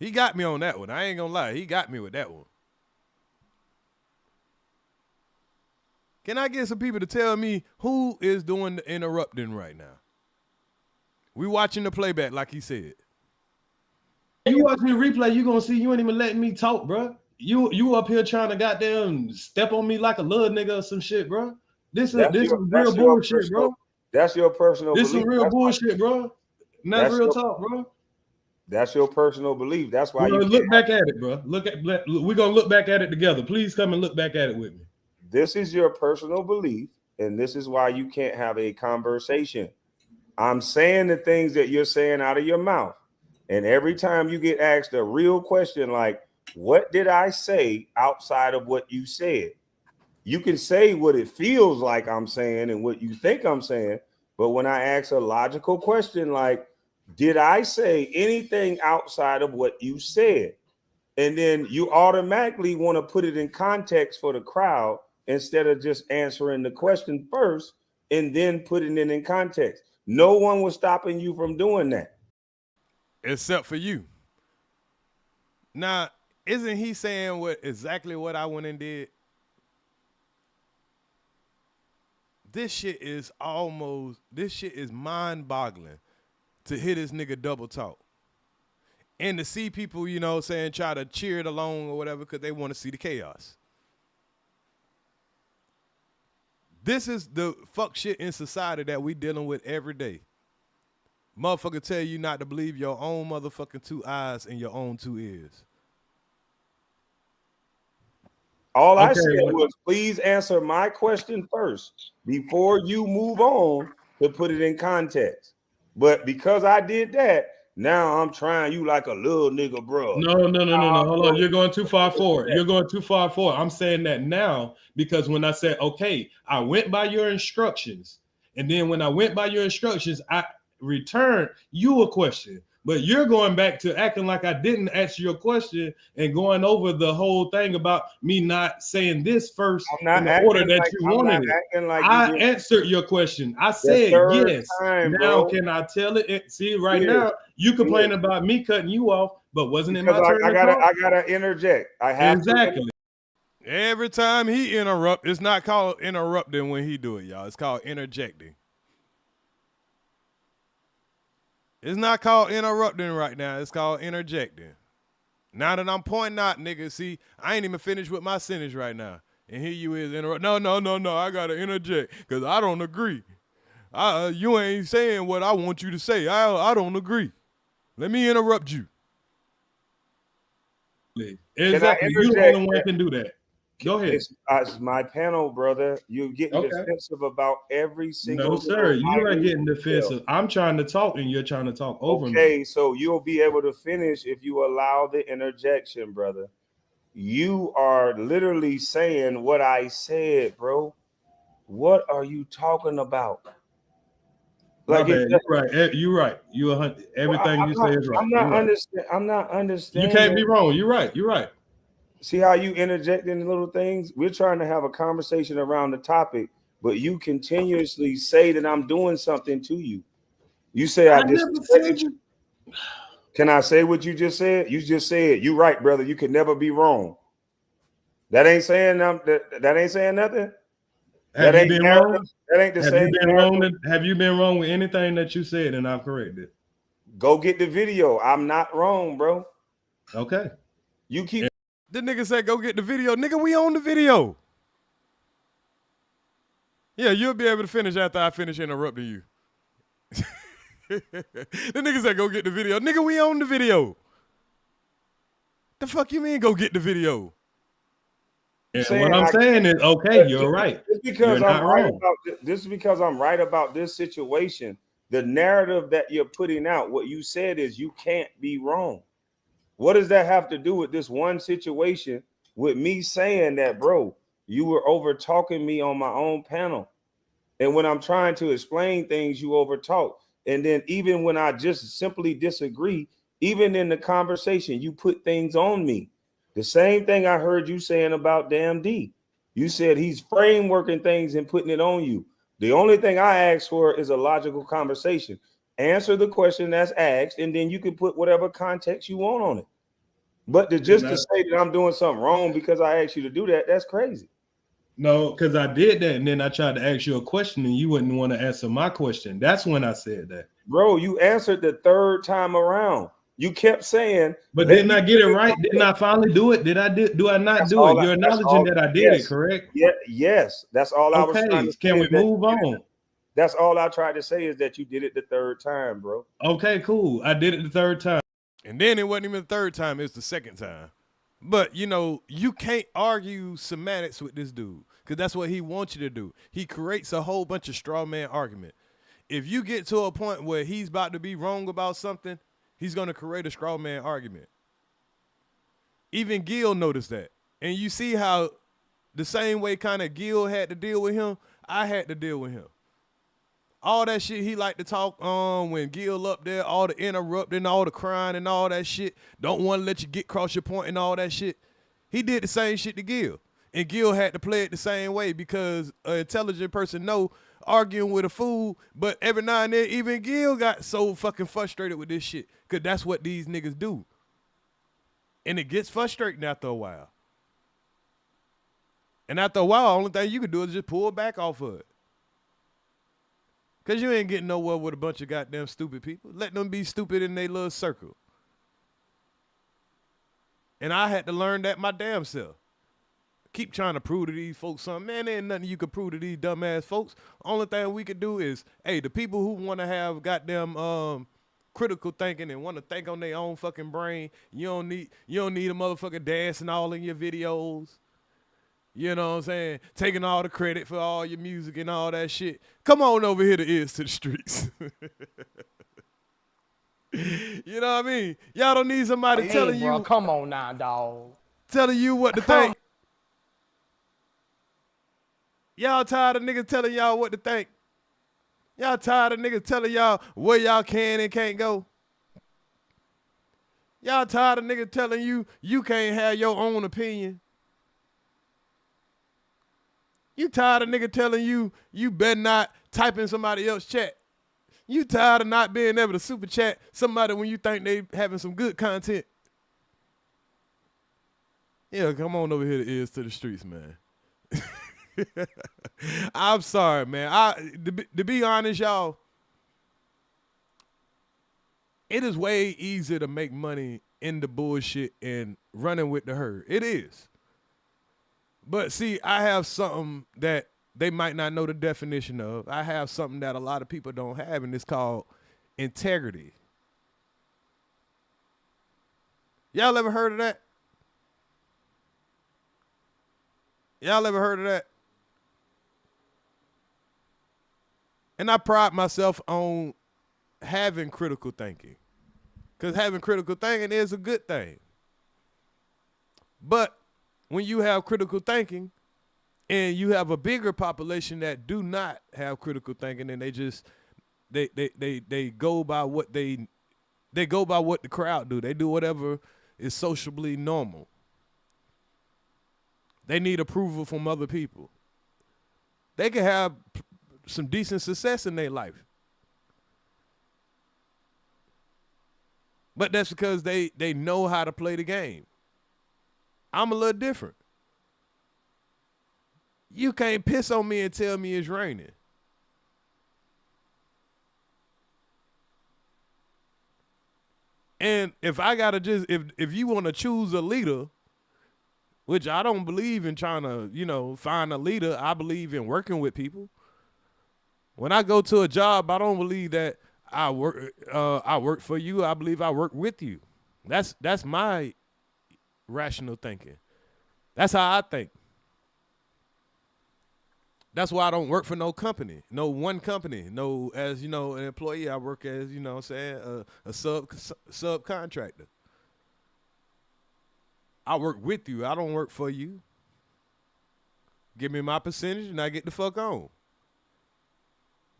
He got me on that one. I ain't gonna lie. He got me with that one. Can I get some people to tell me who is doing the interrupting right now? We watching the playback like he said. You watch me replay, you gonna see you ain't even letting me talk, bro. You up here trying to goddamn step on me like a little nigga or some shit, bro. This is real bullshit, bro. That's your personal belief. This is real bullshit, bro. Not real talk, bro. That's your personal belief. That's why you look back at it, bro. We're gonna look back at it together. Please come and look back at it with me. This is your personal belief, and this is why you can't have a conversation. I'm saying the things that you're saying out of your mouth. And every time you get asked a real question like, what did I say outside of what you said? You can say what it feels like I'm saying and what you think I'm saying. But when I ask a logical question like, did I say anything outside of what you said? And then you automatically want to put it in context for the crowd instead of just answering the question first and then putting it in context. No one was stopping you from doing that. Except for you. Now, isn't he saying exactly what I went and did? This shit is mind-boggling to hear this nigga double talk. And to see people, you know, saying try to cheer it along or whatever because they want to see the chaos. This is the fuck shit in society that we dealing with every day. Motherfucker tell you not to believe your own motherfucking 2 eyes and your own 2 ears. All I said was, please answer my question first before you move on to put it in context. But because I did that, now I'm trying you like a little nigga, bro. No. Hold on. You're going too far forward. You're going too far forward. I'm saying that now because when I said, okay, I went by your instructions. And then when I went by your instructions, I returned you a question. But you're going back to acting like I didn't ask you a question and going over the whole thing about me not saying this first in the order that you wanted it. I answered your question. I said yes. Now can I tell it? See, right now you complain about me cutting you off, but wasn't it my turn? I gotta interject. I have exactly. Every time he interrupt, it's not called interrupting when he do it, y'all. It's called interjecting. It's not called interrupting right now. It's called interjecting. Now that I'm pointing out, nigga, see, I ain't even finished with my sentence right now. And here you is interrupt. No, I got to interject because I don't agree. You ain't saying what I want you to say. I don't agree. Let me interrupt you. Exactly. You're the only one that can do that. Go ahead. It's my panel, brother. You're getting defensive about every single. No, sir. You're not getting defensive. I'm trying to talk, and you're trying to talk over me. Okay, so you'll be able to finish if you allow the interjection, brother. You are literally saying what I said, bro. What are you talking about? My bad. You're right. You're right. Everything you say is right. I'm not understanding. You can't be wrong. You're right. You're right. See how you interject in little things? We're trying to have a conversation around the topic, but you continuously say that I'm doing something to you. You say I disrespected you. Can I say what you just said? You just said, you're right, brother. You can never be wrong. That ain't saying that ain't saying nothing. Have you been wrong? That ain't the same. Have you been wrong with anything that you said and I've corrected? Go get the video. I'm not wrong, bro. Okay. You keep. The nigga said, go get the video. Nigga, we on the video. Yeah, you'll be able to finish after I finish interrupting you. The nigga said, go get the video. Nigga, we on the video. The fuck you mean, go get the video? And what I'm saying is, okay, you're right. Just because I'm right about this, because I'm right about this situation, the narrative that you're putting out, what you said is you can't be wrong. What does that have to do with this one situation with me saying that, bro, you were over talking me on my own panel? And when I'm trying to explain things, you over talk. And then even when I just simply disagree, even in the conversation, you put things on me. The same thing I heard you saying about Damn D. You said he's frameworking things and putting it on you. The only thing I asked for is a logical conversation. Answer the question that's asked, and then you can put whatever context you want on it. But to say that I'm doing something wrong because I asked you to do that, that's crazy. No, because I did that, and then I tried to ask you a question, and you wouldn't want to answer my question. That's when I said that. Bro, you answered the third time around. You kept saying, but didn't I get it right? Didn't I finally do it? Do I not do it? You're acknowledging that I did it, correct? Yeah, yes. That's all I was trying to say. Can we move on? That's all I tried to say is that you did it the third time, bro. Okay, cool. I did it the third time. And then it wasn't even the third time, it's the second time. But, you know, you can't argue semantics with this dude because that's what he wants you to do. He creates a whole bunch of straw man argument. If you get to a point where he's about to be wrong about something, he's going to create a straw man argument. Even Gil noticed that. And you see how the same way kind of Gil had to deal with him, I had to deal with him. All that shit he liked to talk on when Gil up there, all the interrupting, all the crying and all that shit. Don't want to let you get across your point and all that shit. He did the same shit to Gil. And Gil had to play it the same way because an intelligent person know arguing with a fool, but every now and then even Gil got so fucking frustrated with this shit because that's what these niggas do. And it gets frustrating after a while. And after a while, the only thing you can do is just pull back off of it. Because you ain't getting nowhere with a bunch of goddamn stupid people. Let them be stupid in their little circle. And I had to learn that my damn self. Keep trying to prove to these folks something. Man, there ain't nothing you can prove to these dumbass folks. Only thing we could do is, hey, the people who want to have goddamn critical thinking and want to think on their own fucking brain, you don't need a motherfucker dancing all in your videos. You know what I'm saying? Taking all the credit for all your music and all that shit. Come on over here to Earz to the streets. You know what I mean? Y'all don't need somebody telling you. Come on now, dog. Telling you what to think. Y'all tired of niggas telling y'all what to think? Y'all tired of niggas telling y'all where y'all can and can't go? Y'all tired of niggas telling you you can't have your own opinion? You tired of nigga telling you you better not type in somebody else's chat? You tired of not being able to super chat somebody when you think they having some good content? Yeah, come on over here to Earz to the streets, man. I'm sorry, man. To be honest, y'all, it is way easier to make money in the bullshit and running with the herd. It is. But see, I have something that they might not know the definition of. I have something that a lot of people don't have, and it's called integrity. Y'all ever heard of that? Y'all ever heard of that? And I pride myself on having critical thinking, because having critical thinking is a good thing. But when you have critical thinking and you have a bigger population that do not have critical thinking and they just they go by what they go by what the crowd do. They do whatever is sociably normal. They need approval from other people. They can have some decent success in their life. But that's because they know how to play the game. I'm a little different. You can't piss on me and tell me it's raining. And if I gotta if you want to choose a leader, which I don't believe in trying to, find a leader. I believe in working with people. When I go to a job, I don't believe that I work for you. I believe I work with you. That's my rational thinking. That's how I think. That's why I don't work for no company, no one company. No, as an employee, I work as, a subcontractor. I work with you. I don't work for you. Give me my percentage and I get the fuck on.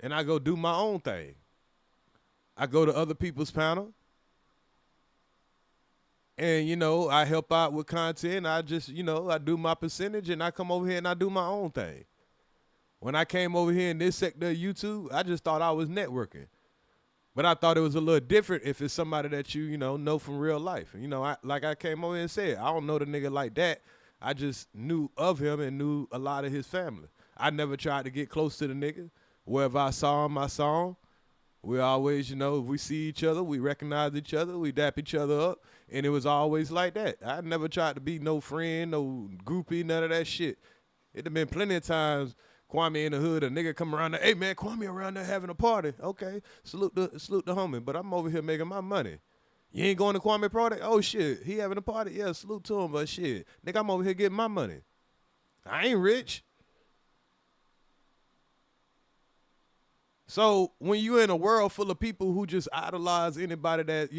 And I go do my own thing. I go to other people's panel. And, I help out with content. I just, I do my percentage and I come over here and I do my own thing. When I came over here in this sector of YouTube, I just thought I was networking. But I thought it was a little different if it's somebody that you, know from real life. I came over here and said, I don't know the nigga like that. I just knew of him and knew a lot of his family. I never tried to get close to the nigga. Wherever I saw him, I saw him. We always, if we see each other, we recognize each other, we dap each other up, and it was always like that. I never tried to be no friend, no groupie, none of that shit. It have been plenty of times Kwame in the hood, a nigga come around there, hey man, Kwame around there having a party. Okay, salute the homie, but I'm over here making my money. You ain't going to Kwame party? Oh shit, he having a party? Yeah, salute to him, but shit, nigga, I'm over here getting my money. I ain't rich. So when you're in a world full of people who just idolize anybody that,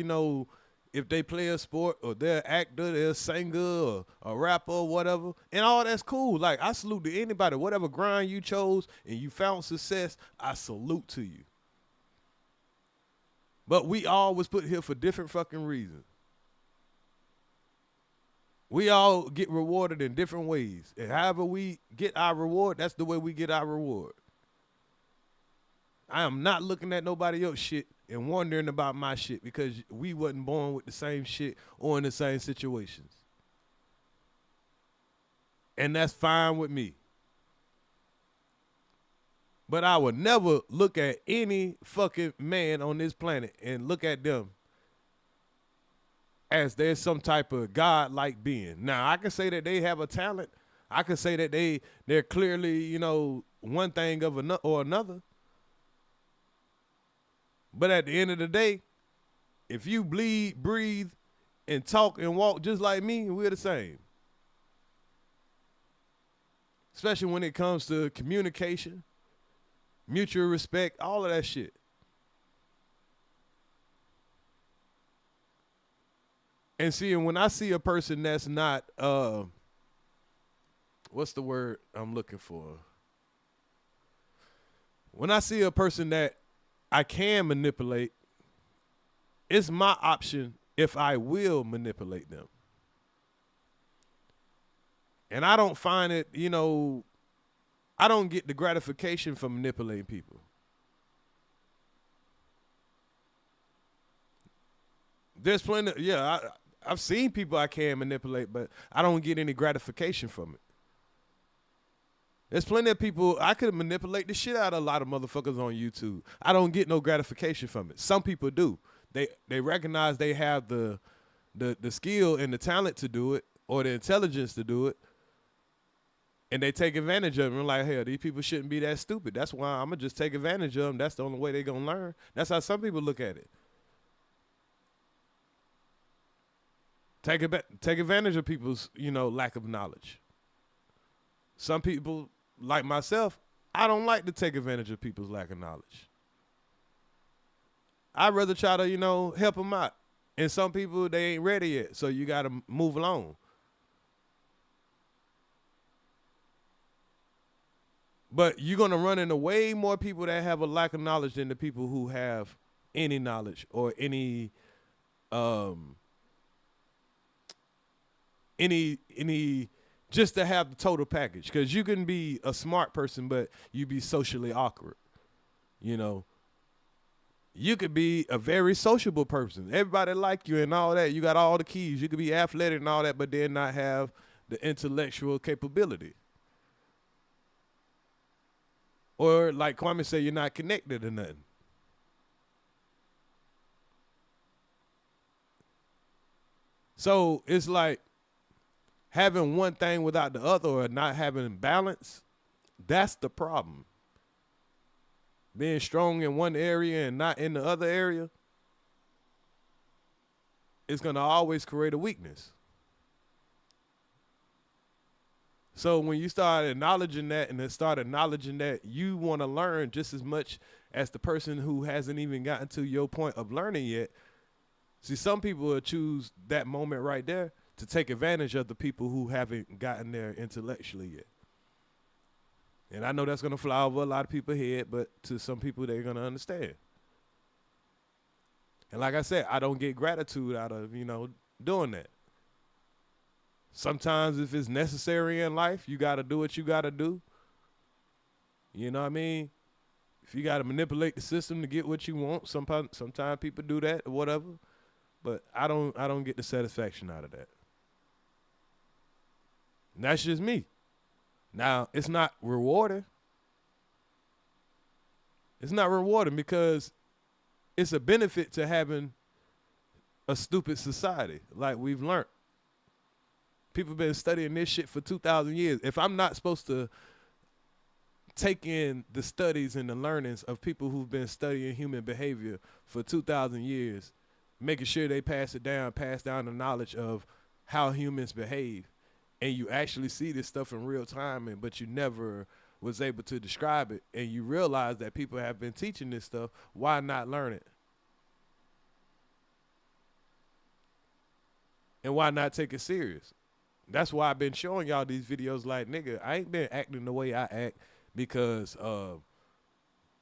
if they play a sport or they're an actor, they're a singer or a rapper or whatever, and all that's cool. Like, I salute to anybody. Whatever grind you chose and you found success, I salute to you. But we all was put here for different fucking reasons. We all get rewarded in different ways. And however we get our reward, that's the way we get our reward. I am not looking at nobody else shit and wondering about my shit because we wasn't born with the same shit or in the same situations. And that's fine with me. But I would never look at any fucking man on this planet and look at them as there's some type of God-like being. Now, I can say that they have a talent. I can say that they're clearly, one thing or another. But at the end of the day, if you bleed, breathe, and talk and walk just like me, we're the same. Especially when it comes to communication, mutual respect, all of that shit. And see, when I see a person that's not, what's the word I'm looking for? When I see a person that I can manipulate, it's my option if I will manipulate them. And I don't find it, I don't get the gratification from manipulating people. There's plenty, I've seen people I can manipulate, but I don't get any gratification from it. There's plenty of people, I could manipulate the shit out of a lot of motherfuckers on YouTube. I don't get no gratification from it. Some people do. They recognize they have the skill and the talent to do it or the intelligence to do it, and they take advantage of them. Like, hell, these people shouldn't be that stupid. That's why I'm going to just take advantage of them. That's the only way they're going to learn. That's how some people look at it. Take advantage of people's, lack of knowledge. Some people, like myself, I don't like to take advantage of people's lack of knowledge. I'd rather try to, help them out. And some people, they ain't ready yet, so you got to move along. But you're gonna run into way more people that have a lack of knowledge than the people who have any knowledge or any just to have the total package. Because you can be a smart person, but you be socially awkward. You know, you could be a very sociable person. Everybody like you and all that. You got all the keys. You could be athletic and all that, but then not have the intellectual capability. Or like Kwame said, you're not connected to nothing. So it's like having one thing without the other or not having balance. That's the problem. Being strong in one area and not in the other area, it's going to always create a weakness. So when you start acknowledging that and then start acknowledging that you want to learn just as much as the person who hasn't even gotten to your point of learning yet, see, some people will choose that moment right there to take advantage of the people who haven't gotten there intellectually yet. And I know that's going to fly over a lot of people's head, but to some people, they're going to understand. And like I said, I don't get gratitude out of, doing that. Sometimes if it's necessary in life, you got to do what you got to do. You know what I mean? If you got to manipulate the system to get what you want, sometimes people do that or whatever. But I don't get the satisfaction out of that. And that's just me. Now, it's not rewarding. It's not rewarding because it's a benefit to having a stupid society like we've learned. People have been studying this shit for 2,000 years. If I'm not supposed to take in the studies and the learnings of people who've been studying human behavior for 2,000 years, making sure they pass down the knowledge of how humans behave, and you actually see this stuff in real time, but you never was able to describe it, and you realize that people have been teaching this stuff, why not learn it? And why not take it serious? That's why I've been showing y'all these videos like, nigga, I ain't been acting the way I act because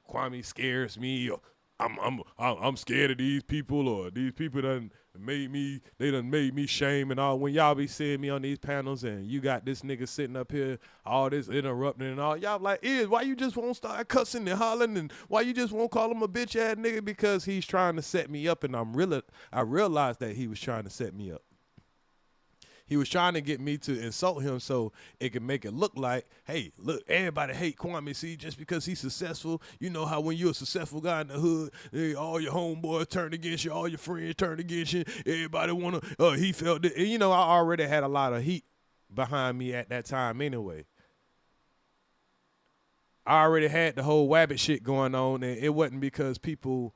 Kwame scares me, or I'm scared of these people, or these people done made me shame and all. When y'all be seeing me on these panels and you got this nigga sitting up here, all this interrupting and all, y'all like, why you just won't start cussing and hollering, and why you just won't call him a bitch ass nigga? Because he's trying to set me up, and I realized that he was trying to set me up. He was trying to get me to insult him so it could make it look like, hey, look, everybody hate Kwame, see, just because he's successful. You know how when you're a successful guy in the hood, hey, all your homeboys turn against you, all your friends turn against you, everybody want to, he felt it. And, I already had a lot of heat behind me at that time anyway. I already had the whole WABBIT shit going on, and it wasn't because people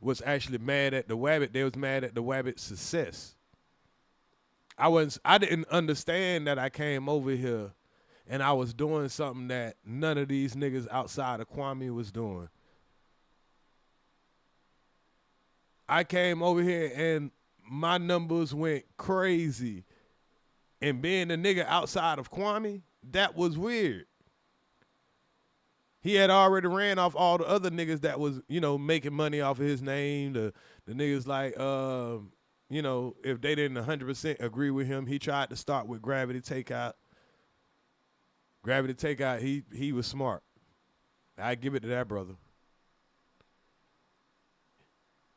was actually mad at the WABBIT. They was mad at the WABBIT's success. I didn't understand that I came over here and I was doing something that none of these niggas outside of Kwame was doing. I came over here and my numbers went crazy. And being a nigga outside of Kwame, that was weird. He had already ran off all the other niggas that was, making money off of his name. The niggas like, if they didn't 100% agree with him, he tried to start with Gravity Takeout. Gravity Takeout, he was smart. I give it to that brother.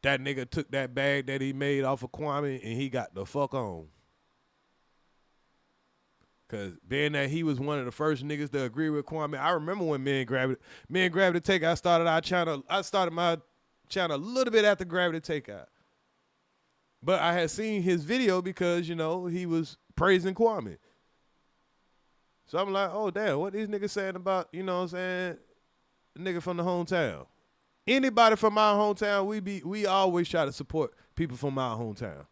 That nigga took that bag that he made off of Kwame and he got the fuck on. Cause being that he was one of the first niggas to agree with Kwame, I remember when me and Gravity Takeout started our channel. I started my channel a little bit after Gravity Takeout. But I had seen his video because, he was praising Kwame. So I'm like, oh, damn, what these niggas saying about, a nigga from the hometown. Anybody from our hometown, we always try to support people from our hometown.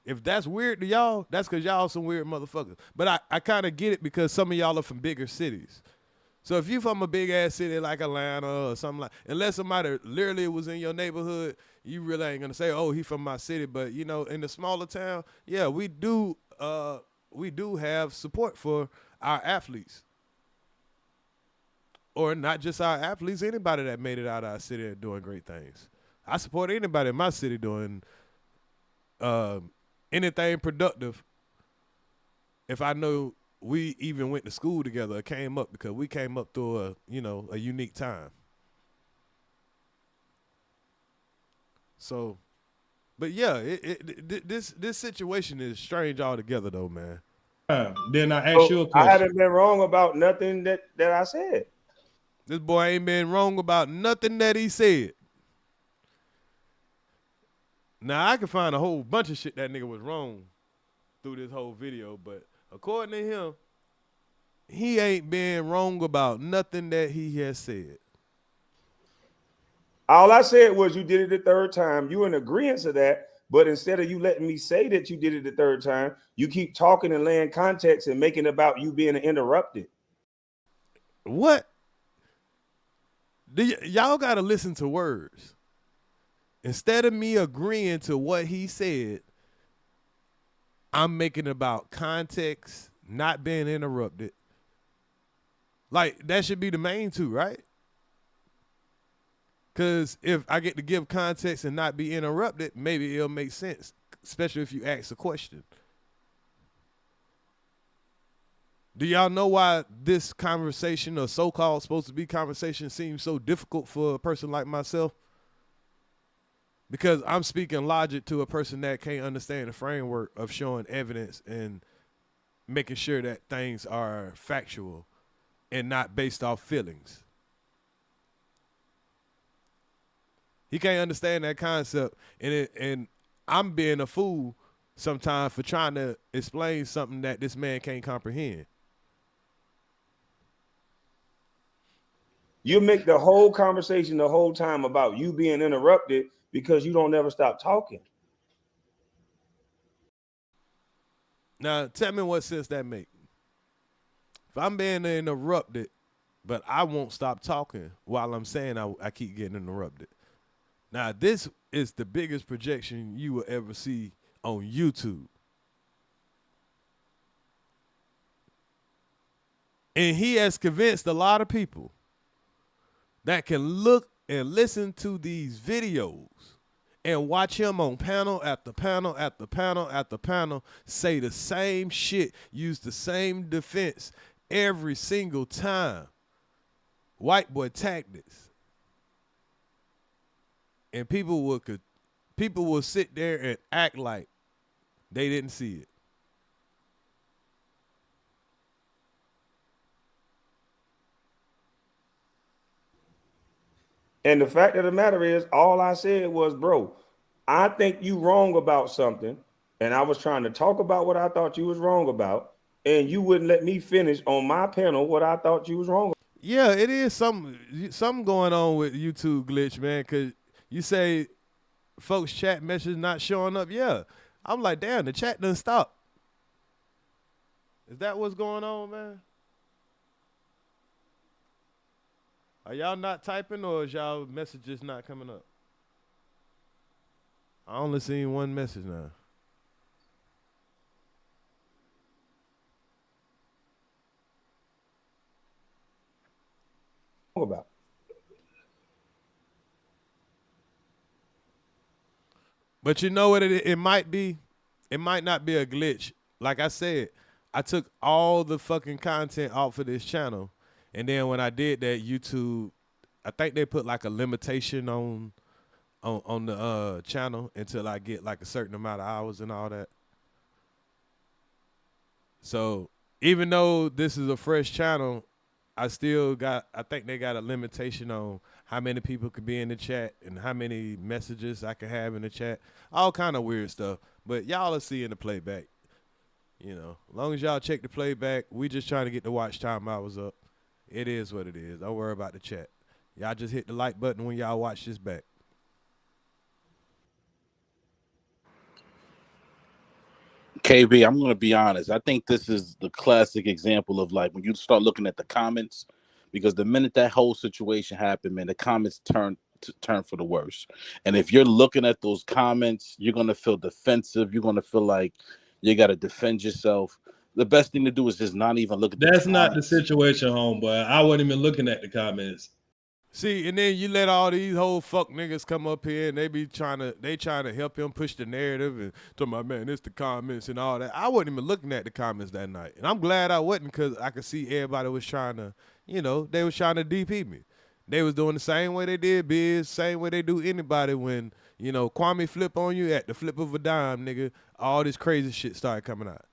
If that's weird to y'all, that's because y'all some weird motherfuckers. But I kind of get it because some of y'all are from bigger cities. So if you from a big-ass city like Atlanta or something like, unless somebody literally was in your neighborhood, you really ain't going to say, oh, he from my city. But, in the smaller town, yeah, we do have support for our athletes. or not just our athletes, anybody that made it out of our city and doing great things. I support anybody in my city doing anything productive. If I know we even went to school together, it came up because we came up through a unique time. So, but yeah, this situation is strange altogether, though, man. Then I ask you a question. I haven't been wrong about nothing that I said. This boy ain't been wrong about nothing that he said. Now, I can find a whole bunch of shit that nigga was wrong through this whole video, but according to him, he ain't been wrong about nothing that he has said. All I said was you did it the third time. You in agreement to that, but instead of you letting me say that you did it the third time, you keep talking and laying context and making about you being interrupted. What? Y'all got to listen to words. Instead of me agreeing to what he said, I'm making about context, not being interrupted. Like, that should be the main two, right? Because if I get to give context and not be interrupted, maybe it'll make sense, especially if you ask a question. Do y'all know why this conversation, or so-called supposed to be conversation, seems so difficult for a person like myself? Because I'm speaking logic to a person that can't understand the framework of showing evidence and making sure that things are factual and not based off feelings. He can't understand that concept, and I'm being a fool sometimes for trying to explain something that this man can't comprehend. You make the whole conversation the whole time about you being interrupted because you don't ever stop talking. Now, tell me what sense that make. If I'm being interrupted, but I won't stop talking while I'm saying I keep getting interrupted. Now, this is the biggest projection you will ever see on YouTube. And he has convinced a lot of people that can look and listen to these videos and watch him on panel after panel after panel after panel say the same shit, use the same defense every single time. White boy tactics. And people will sit there and act like they didn't see it. And the fact of the matter is, all I said was, bro, I think you wrong about something, and I was trying to talk about what I thought you was wrong about, and you wouldn't let me finish on my panel what I thought you was wrong about. Yeah, it is something going on with YouTube glitch, man, because you say folks chat message not showing up. Yeah, I'm like, damn, the chat done stop. Is that what's going on, man? Are y'all not typing, or is y'all messages not coming up? I only seen one message now. About. But you know what it might be? It might not be a glitch. Like I said, I took all the fucking content off of this channel. And then when I did that, YouTube, I think they put like a limitation on the channel until I get like a certain amount of hours and all that. So even though this is a fresh channel, I think they got a limitation on how many people could be in the chat and how many messages I can have in the chat. All kind of weird stuff. But y'all will see in the playback. You know, as long as y'all check the playback, we just trying to get the watch time hours up. It is what it is. Don't worry about the chat. Y'all just hit the like button when y'all watch this back. KB, I'm going to be honest. I think this is the classic example of like when you start looking at the comments, because the minute that whole situation happened, man, the comments turn for the worse. And if you're looking at those comments, you're going to feel defensive. You're going to feel like you got to defend yourself. the best thing to do is just not even look at That's the not the situation, homeboy. I wasn't even looking at the comments. See, and then you let all these whole fuck niggas come up here and they trying to help him push the narrative and talking about, man, it's the comments and all that. I wasn't even looking at the comments that night. And I'm glad I wasn't, because I could see everybody was trying to, they was trying to DP me. They was doing the same way they did Biz, same way they do anybody when, Kwame flip on you at the flip of a dime, nigga. All this crazy shit started coming out.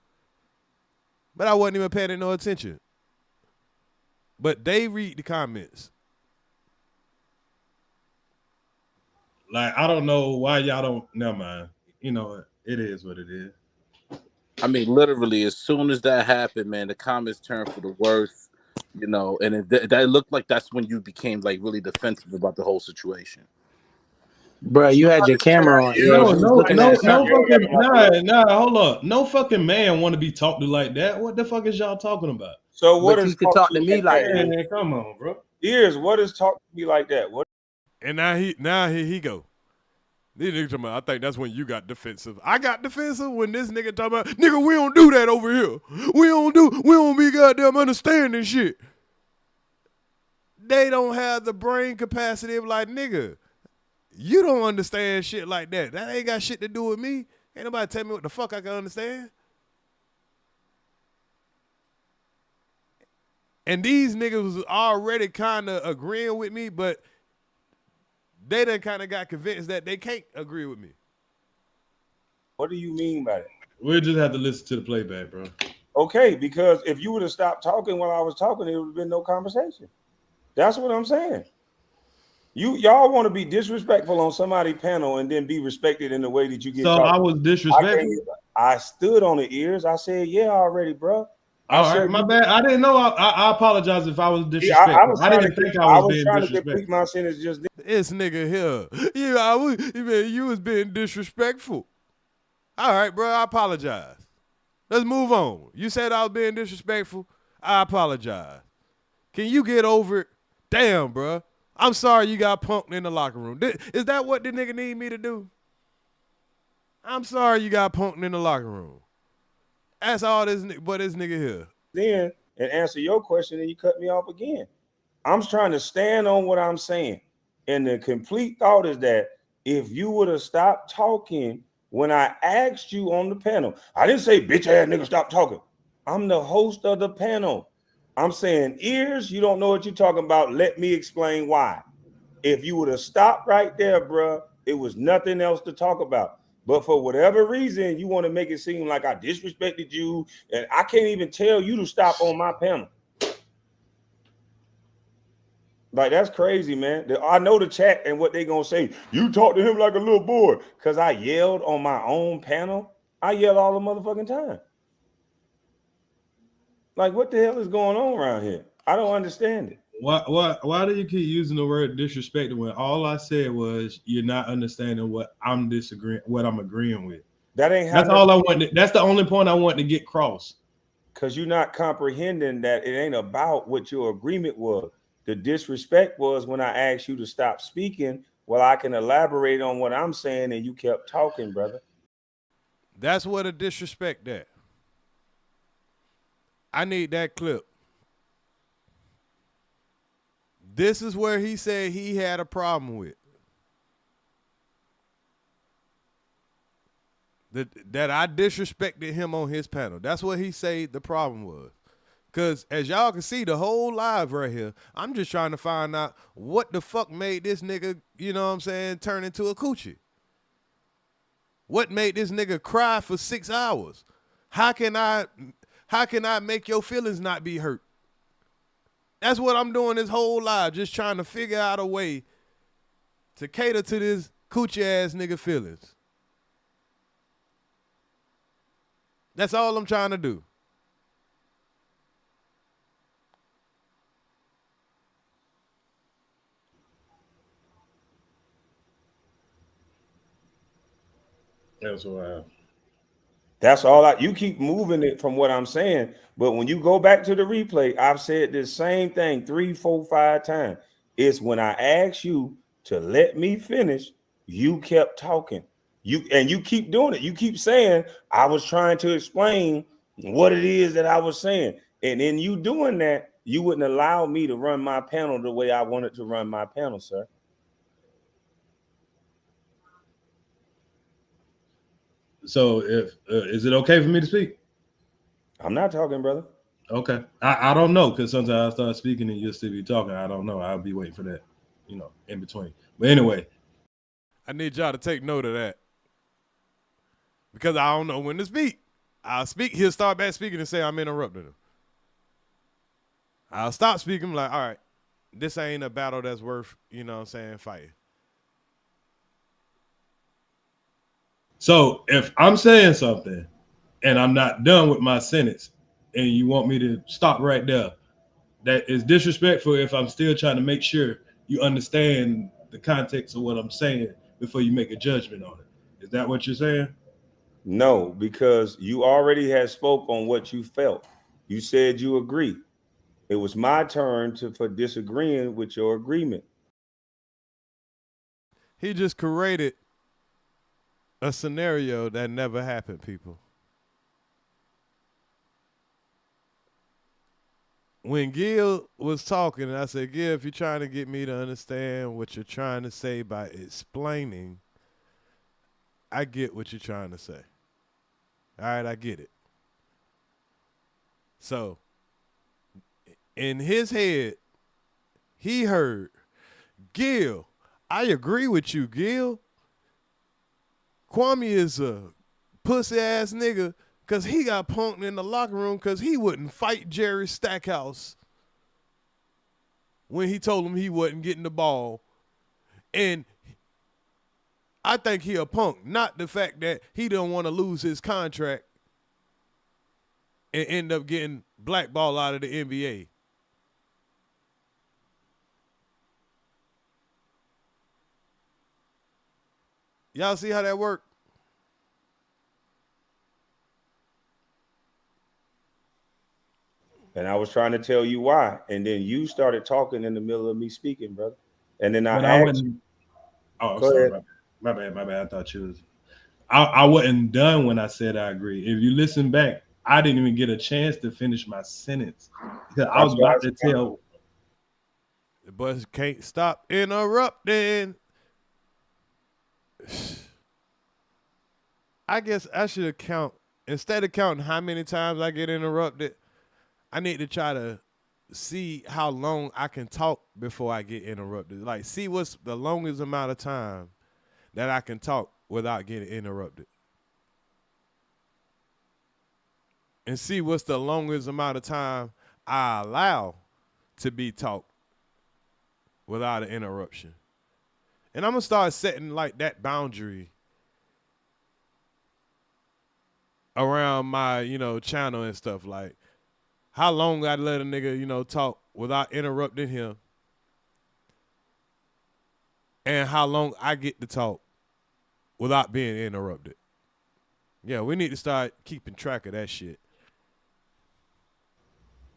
But I wasn't even paying no attention. But they read the comments. Like, I don't know why y'all don't. Never mind. It is what it is. I mean, literally, as soon as that happened, man, the comments turned for the worse. And that looked like that's when you became like really defensive about the whole situation. Bro, you had your camera on. No fucking hold up. No fucking man want to be talked to like that. What the fuck is y'all talking about? So what is you could talk to me like that? Man, come on, bro. Earz, what is talk to me like that? What? And now here he go. These niggas talking about, I think that's when you got defensive. I got defensive when this nigga talking about, nigga, we don't do that over here. We don't be goddamn understanding shit. They don't have the brain capacity of like, nigga, you don't understand shit like that. That ain't got shit to do with me. Ain't nobody tell me what the fuck I can understand. And these niggas was already kind of agreeing with me, but they done kind of got convinced that they can't agree with me. What do you mean by that? We'll just have to listen to the playback, bro. Okay, because if you would have stopped talking while I was talking, there would have been no conversation. That's what I'm saying. Y'all want to be disrespectful on somebody's panel and then be respected in the way that you get. So talking. I was disrespectful. I stood on the ears. I said, yeah, already, bro. All right, my bad. I didn't know. I apologize if I was disrespectful. I didn't think I was being trying disrespectful. to complete my sentence just then. This nigga here. You was being disrespectful. All right, bro, I apologize. Let's move on. You said I was being disrespectful. I apologize. Can you get over it? Damn, bro. I'm sorry you got punked in the locker room. Is that what the nigga need me to do? I'm sorry you got punked in the locker room. That's all this nigga here. Then and answer your question, and you cut me off again. I'm trying to stand on what I'm saying. And the complete thought is that if you would have stopped talking when I asked you on the panel, I didn't say, bitch ass nigga, stop talking. I'm the host of the panel. I'm saying, Earz, you don't know what you're talking about. Let me explain why. If you would have stopped right there, bro, it was nothing else to talk about. But for whatever reason, you want to make it seem like I disrespected you, and I can't even tell you to stop on my panel. Like, that's crazy, man. I know the chat and what they gonna say. You talk to him like a little boy because I yelled on my own panel. I yell all the motherfucking time. Like, what the hell is going on around here? I don't understand it. Why do you keep using the word disrespect when all I said was you're not understanding what I'm agreeing with? That ain't that's all I want. That's the only point I want to get crossed. Because you're not comprehending that it ain't about what your agreement was. The disrespect was when I asked you to stop speaking while I can elaborate on what I'm saying and you kept talking, brother. That's what a disrespect that. I need that clip. This is where he said he had a problem with. That I disrespected him on his panel. That's what he said the problem was. Because as y'all can see, the whole live right here, I'm just trying to find out what the fuck made this nigga, you know what I'm saying, turn into a coochie. What made this nigga cry for 6 hours? How can I make your feelings not be hurt? That's what I'm doing this whole live, just trying to figure out a way to cater to this coochie ass nigga feelings. That's all I'm trying to do. That's wild. That's all you keep moving it from what I'm saying. But when you go back to the replay, I've said this same thing 3, 4, 5 times. It's when I asked you to let me finish, you kept talking. You keep doing it. You keep saying I was trying to explain what it is that I was saying. And in you doing that, you wouldn't allow me to run my panel the way I wanted to run my panel, sir. So if is it okay for me to speak? I'm not talking, brother. Okay. I don't know, because sometimes I start speaking and you'll still be talking. I don't know. I'll be waiting for that, in between. But anyway. I need y'all to take note of that. Because I don't know when to speak. I'll speak, he'll start back speaking and say I'm interrupting him. I'll stop speaking, like, all right, this ain't a battle that's worth, fighting. So if I'm saying something and I'm not done with my sentence and you want me to stop right there, that is disrespectful if I'm still trying to make sure you understand the context of what I'm saying before you make a judgment on it. Is that what you're saying? No, because you already had spoke on what you felt. You said you agree. It was my turn for disagreeing with your agreement. He just created a scenario that never happened, people. When Gil was talking, and I said, Gil, if you're trying to get me to understand what you're trying to say by explaining, I get what you're trying to say. All right, I get it. So, in his head, he heard, Gil, I agree with you, Gil. Kwame is a pussy ass nigga because he got punked in the locker room because he wouldn't fight Jerry Stackhouse when he told him he wasn't getting the ball. And I think he a punk, not the fact that he don't want to lose his contract and end up getting blackballed out of the NBA. Y'all see how that worked? And I was trying to tell you why. And then you started talking in the middle of me speaking, brother. And then I asked you. Oh, I'm sorry. My bad. I thought you was. I wasn't done when I said I agree. If you listen back, I didn't even get a chance to finish my sentence because I was about to tell. The boys can't stop interrupting. I guess I should count, instead of counting how many times I get interrupted, I need to try to see how long I can talk before I get interrupted. Like, see what's the longest amount of time that I can talk without getting interrupted. And see what's the longest amount of time I allow to be talked without an interruption. And I'm going to start setting like that boundary around my, channel and stuff. Like how long I let a nigga, talk without interrupting him. And how long I get to talk without being interrupted. Yeah, we need to start keeping track of that shit.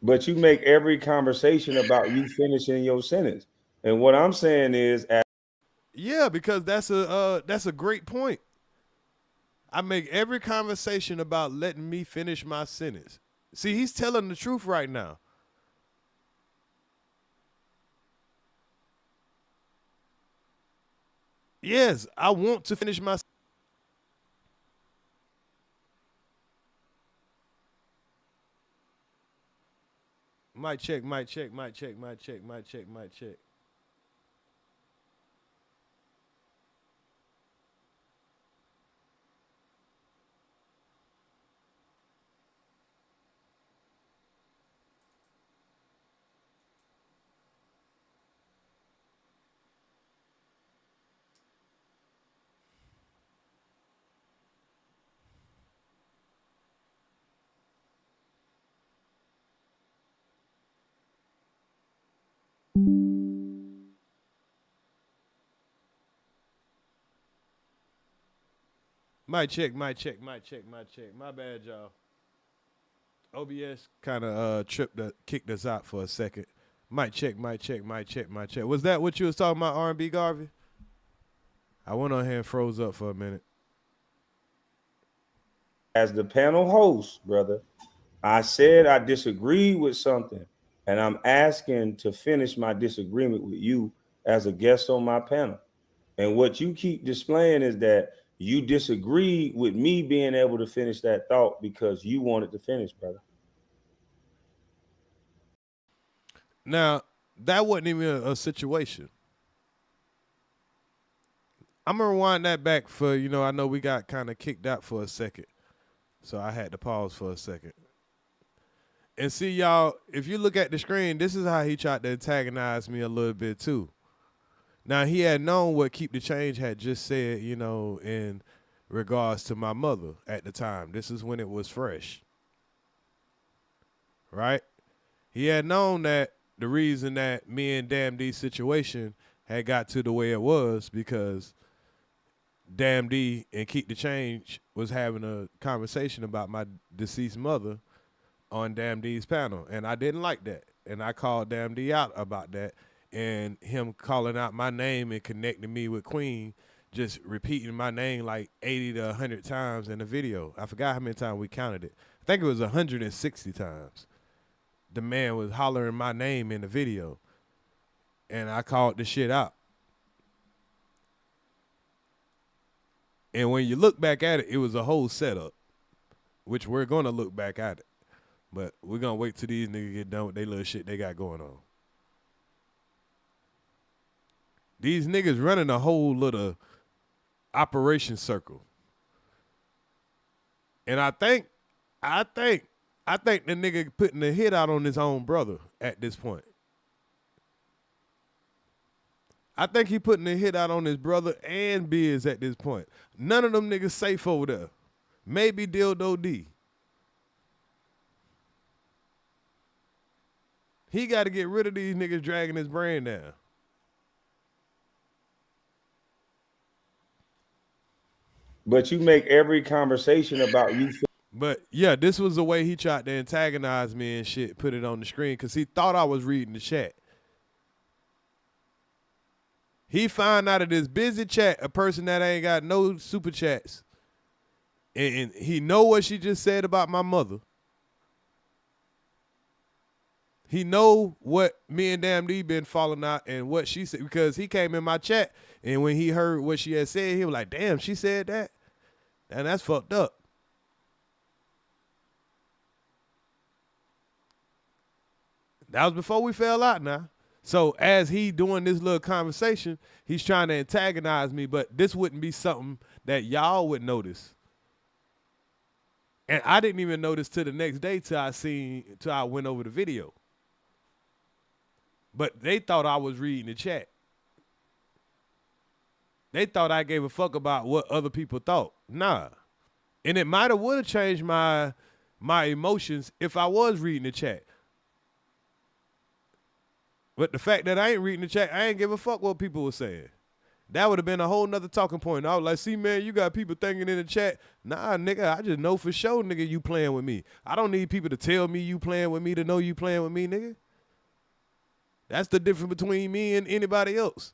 But you make every conversation about you finishing your sentence. And what I'm saying is, yeah, because that's a great point. I make every conversation about letting me finish my sentence. See, he's telling the truth right now. Yes, I want to finish my. Mic check. Mic check. My bad, y'all. OBS kind of kicked us out for a second. Mic check. Was that what you was talking about, R&B Garvey? I went on here and froze up for a minute. As the panel host, brother, I said I disagree with something, and I'm asking to finish my disagreement with you as a guest on my panel. And what you keep displaying is that you disagree with me being able to finish that thought because you wanted to finish, brother. Now, that wasn't even a situation. I'm gonna rewind that back for, I know we got kind of kicked out for a second. So I had to pause for a second. And see, y'all, if you look at the screen, this is how he tried to antagonize me a little bit too. Now, he had known what Keep the Change had just said, in regards to my mother at the time. This is when it was fresh. Right? He had known that the reason that me and Damn D's situation had got to the way it was because Damn D and Keep the Change was having a conversation about my deceased mother on Damn D's panel. And I didn't like that. And I called Damn D out about that. And him calling out my name and connecting me with Queen, just repeating my name like 80 to 100 times in the video. I forgot how many times we counted it. I think it was 160 times. The man was hollering my name in the video. And I called the shit out. And when you look back at it, it was a whole setup, which we're going to look back at it. But we're going to wait till these niggas get done with their little shit they got going on. These niggas running a whole little operation circle. And I think the nigga putting the hit out on his own brother at this point. I think he putting the hit out on his brother and Biz at this point. None of them niggas safe over there. Maybe Dildo D. He got to get rid of these niggas dragging his brain down. But you make every conversation about you. But yeah, this was the way he tried to antagonize me and shit, put it on the screen, because he thought I was reading the chat. He found out of this busy chat, a person that ain't got no super chats. And he know what she just said about my mother. He know what me and Damn D been falling out and what she said, because he came in my chat and when he heard what she had said, he was like, damn, she said that? And that's fucked up. That was before we fell out now. So as he doing this little conversation, he's trying to antagonize me, but this wouldn't be something that y'all would notice. And I didn't even notice till the next day till I went over the video. But they thought I was reading the chat. They thought I gave a fuck about what other people thought. Nah. And it might have would have changed my emotions if I was reading the chat. But the fact that I ain't reading the chat, I ain't give a fuck what people were saying. That would have been a whole nother talking point. I was like, see, man, you got people thinking in the chat. Nah, nigga, I just know for sure, nigga, you playing with me. I don't need people to tell me you playing with me to know you playing with me, nigga. That's the difference between me and anybody else.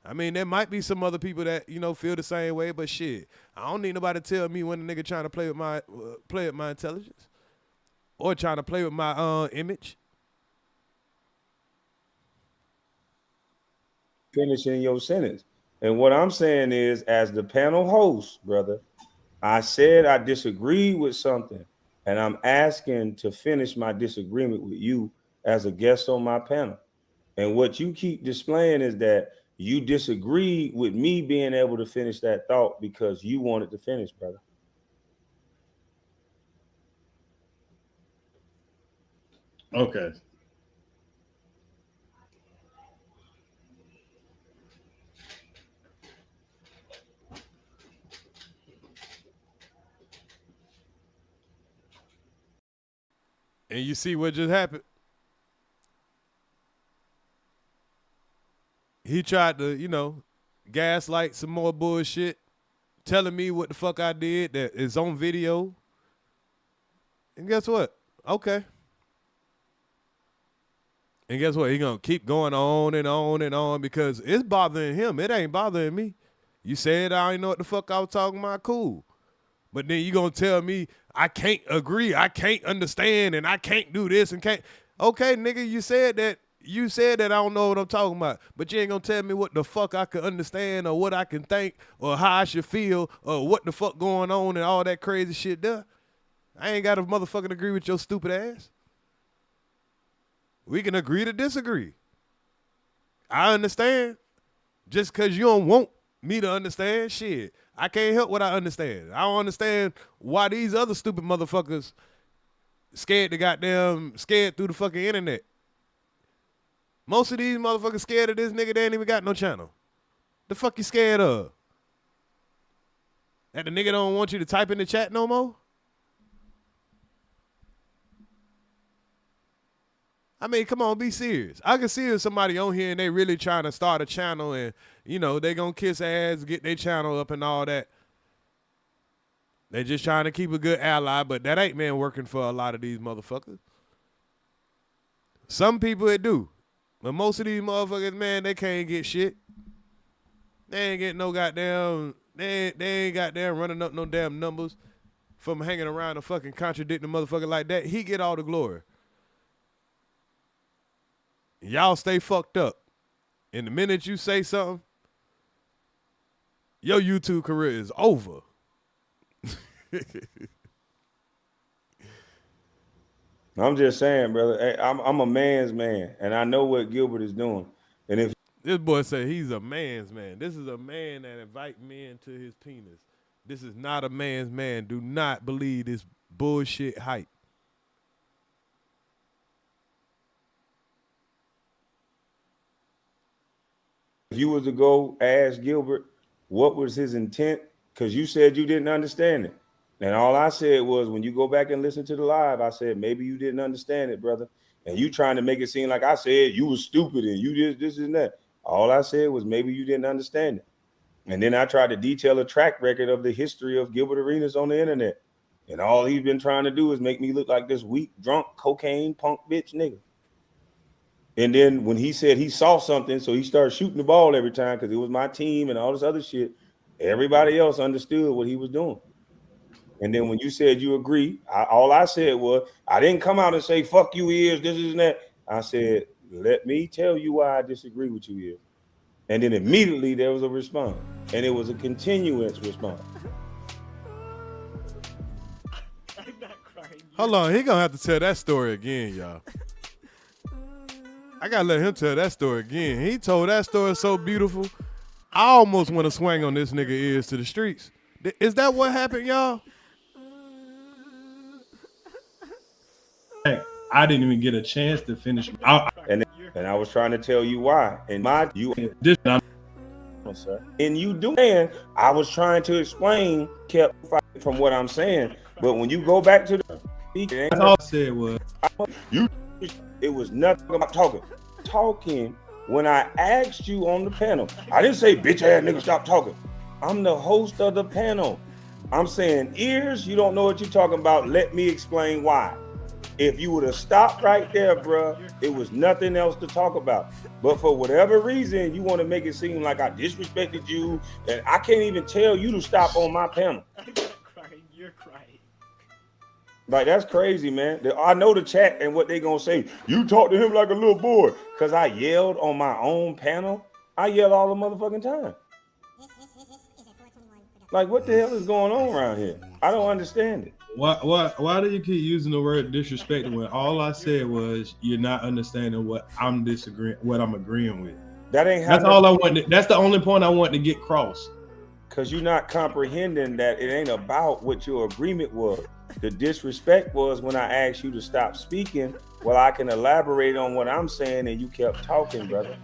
I mean, there might be some other people that, feel the same way, but shit, I don't need nobody to tell me when a nigga trying to play with my intelligence or trying to play with my image. Finishing your sentence. And what I'm saying is, as the panel host, brother, I said I disagree with something, and I'm asking to finish my disagreement with you as a guest on my panel. And what you keep displaying is that you disagree with me being able to finish that thought because you wanted to finish, brother. Okay. And you see what just happened? He tried to, gaslight some more bullshit, telling me what the fuck I did that is on video. And guess what? Okay. And guess what? He gonna keep going on and on and on because it's bothering him. It ain't bothering me. You said I ain't know what the fuck I was talking about. Cool. But then you gonna tell me I can't agree, I can't understand, and I can't do this and can't. Okay, nigga, you said that. You said that I don't know what I'm talking about, but you ain't gonna tell me what the fuck I could understand or what I can think or how I should feel or what the fuck going on and all that crazy shit there. I ain't got to motherfucking agree with your stupid ass. We can agree to disagree. I understand. Just because you don't want me to understand, shit, I can't help what I understand. I don't understand why these other stupid motherfuckers scared through the fucking internet. Most of these motherfuckers scared of this nigga, they ain't even got no channel. The fuck you scared of? That the nigga don't want you to type in the chat no more? I mean, come on, be serious. I can see if somebody on here and they really trying to start a channel and, you know, they gonna kiss ass, get their channel up and all that. They just trying to keep a good ally, but that ain't been working for a lot of these motherfuckers. Some people it do. But most of these motherfuckers, man, they can't get shit. They ain't getting no goddamn, they ain't goddamn running up no damn numbers from hanging around and fucking contradicting a motherfucker like that. He get all the glory. Y'all stay fucked up. And the minute you say something, your YouTube career is over. I'm just saying, brother. Hey, I'm a man's man, and I know what Gilbert is doing. And if this boy said he's a man's man, this is a man that invite men to his penis. This is not a man's man. Do not believe this bullshit hype. if you was to go ask Gilbert what was his intent, because you said you didn't understand it. And all I said was, when you go back and listen to the live, I said, maybe you didn't understand it, brother. And you trying to make it seem like I said you was stupid and you did this and that. All I said was maybe you didn't understand it. And then I tried to detail a track record of the history of Gilbert Arenas on the internet. And all he's been trying to do is make me look like this weak, drunk, cocaine, punk bitch nigga. And then when he said he saw something, so he started shooting the ball every time because it was my team and all this other shit, everybody else understood what he was doing. And then when you said you agree, all I said was, I didn't come out and say, fuck you, Earz, this and that. I said, let me tell you why I disagree with you, Earz. And then immediately there was a response. And it was a continuous response. Hold on, he gonna have to tell that story again, y'all. I gotta let him tell that story again. He told that story so beautiful. I almost want to swing on this nigga Earz to the streets. Is that what happened, y'all? Hey, I didn't even get a chance to finish. And I was trying to tell you why. And you doing, I was trying to explain, kept fighting from what I'm saying. But when you go back to the speaker, that's all I said was it was nothing about talking when I asked you on the panel. I didn't say bitch ass nigga stop talking. I'm the host of the panel. I'm saying, Earz, you don't know what you're talking about. Let me explain why. If you would have stopped right there, bruh, it was nothing else to talk about. But for whatever reason, you want to make it seem like I disrespected you, and I can't even tell you to stop on my panel. You're crying. Like, that's crazy, man. I know the chat and what they gonna say. You talk to him like a little boy. Because I yelled on my own panel. I yell all the motherfucking time. Like, what the hell is going on around here? I don't understand it. Why do you keep using the word disrespect when all I said was you're not understanding what I'm agreeing with? That ain't that's all I want. That's the only point I want to get crossed. Because you're not comprehending that it ain't about what your agreement was. The disrespect was when I asked you to stop speaking. Well, I can elaborate on what I'm saying, and you kept talking, brother.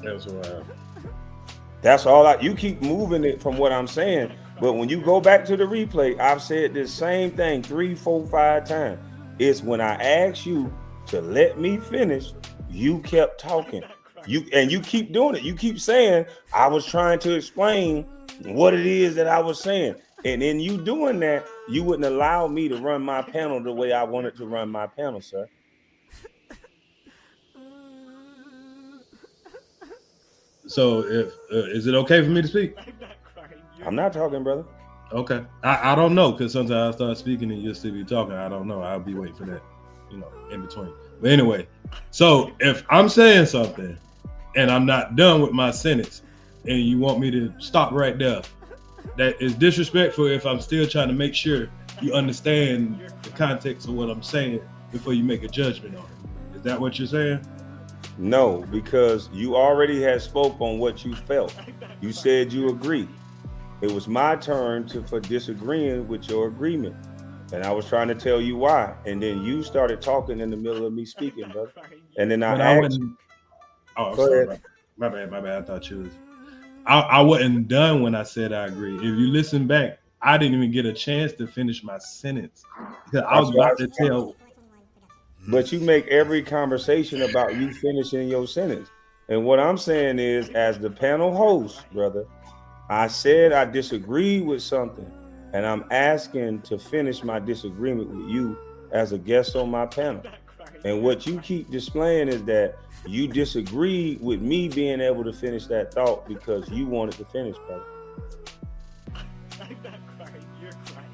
That's right. That's all you keep moving it from what I'm saying. But when you go back to the replay, I've said this same thing 3, 4, 5 times. It's when I asked you to let me finish, you kept talking. You keep doing it. You keep saying I was trying to explain what it is that I was saying. And in you doing that, you wouldn't allow me to run my panel the way I wanted to run my panel, sir. So if is it okay for me to speak? I'm not talking, brother. Okay. I don't know, because sometimes I start speaking and you'll still be talking. I don't know. I'll be waiting for that, in between. But anyway, so if I'm saying something and I'm not done with my sentence and you want me to stop right there, that is disrespectful if I'm still trying to make sure you understand the context of what I'm saying before you make a judgment on it. Is that what you're saying? No, because you already had spoke on what you felt. You said you agree. It was my turn for disagreeing with your agreement. And I was trying to tell you why. And then you started talking in the middle of me speaking, brother. And then I asked you. Oh, I'm sorry. My bad. I thought you was. I wasn't done when I said I agree. If you listen back, I didn't even get a chance to finish my sentence. Because I was about to tell. But you make every conversation about you finishing your sentence. And what I'm saying is, as the panel host, brother, I said I disagree with something, and I'm asking to finish my disagreement with you as a guest on my panel. And what you keep displaying is that you disagree with me being able to finish that thought because you wanted to finish, brother. I'm not crying, you're crying.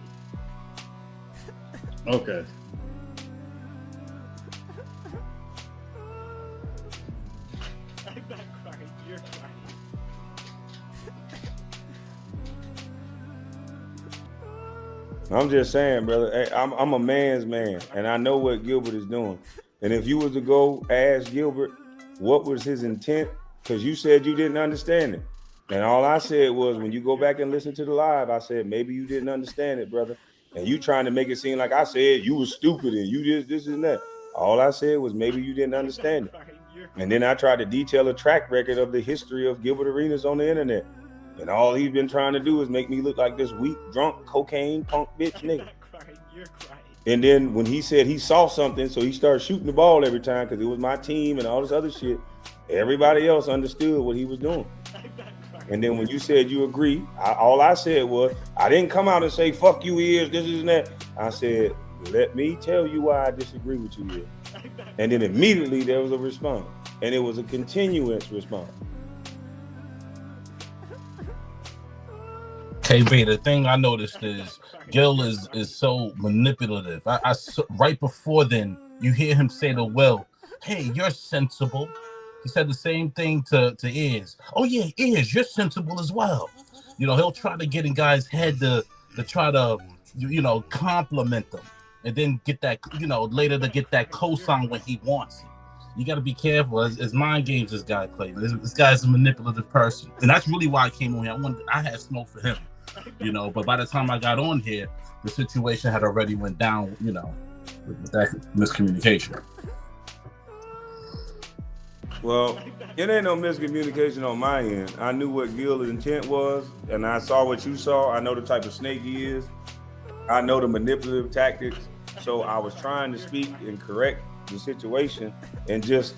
Okay. I'm not crying, you're crying. I'm just saying, brother, hey, I'm a man's man, and I know what Gilbert is doing. And if you was to go ask Gilbert what was his intent, because you said you didn't understand it. And all I said was, when you go back and listen to the live, I said, maybe you didn't understand it, brother. And you trying to make it seem like I said you was stupid and you did this and that. All I said was maybe you didn't understand it. And then I tried to detail a track record of the history of Gilbert Arenas on the internet. And all he's been trying to do is make me look like this weak, drunk, cocaine, punk bitch nigga. And then when he said he saw something, so he started shooting the ball every time because it was my team and all this other shit, everybody else understood what he was doing. And then when you said you agree, all I said was, I didn't come out and say, fuck you, Earz, this and that. I said, let me tell you why I disagree with you, Earz. And then immediately there was a response. And it was a continuous response. KB, the thing I noticed is Gil is so manipulative. Right before then, you hear him say to Will, hey, you're sensible. He said the same thing to Earz. Oh yeah, Earz, you're sensible as well. He'll try to get in guys' head to try to, compliment them. And then get that, later to get that cosign when he wants it. You got to be careful. As mind games this guy plays. This guy's a manipulative person. And that's really why I came on here. I had smoke for him. But by the time I got on here, the situation had already went down, with that miscommunication. Well, it ain't no miscommunication on my end. I knew what Gil's intent was, and I saw what you saw. I know the type of snake he is. I know the manipulative tactics. So I was trying to speak and correct the situation and just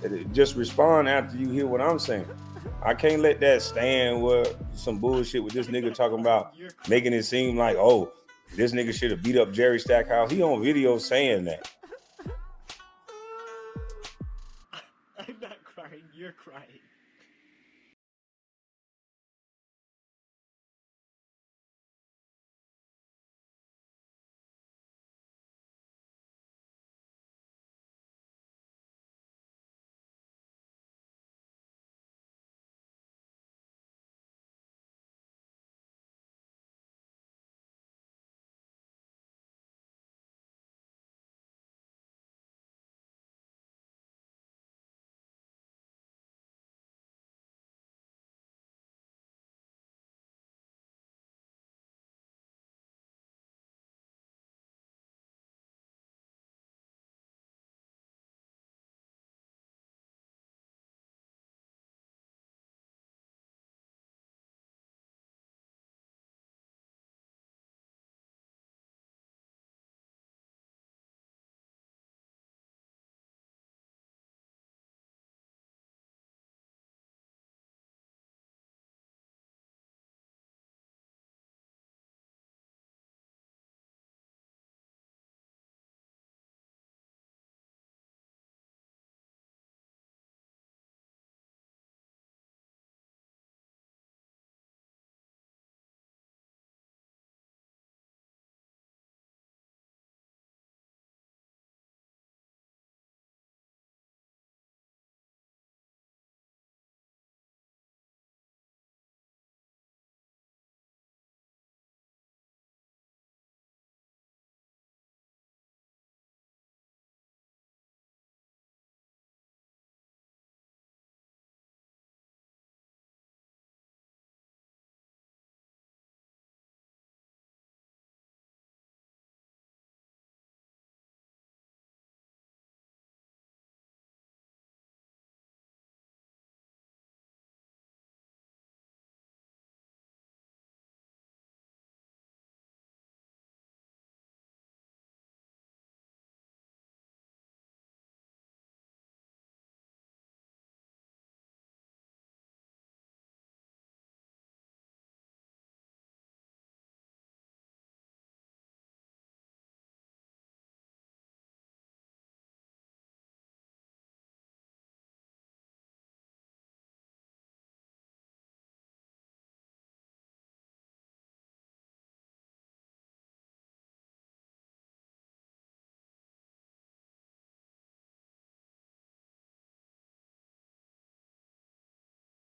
respond after you hear what I'm saying. I can't let that stand with some bullshit with this nigga talking about making it seem like, oh, this nigga should have beat up Jerry Stackhouse. He on video saying that.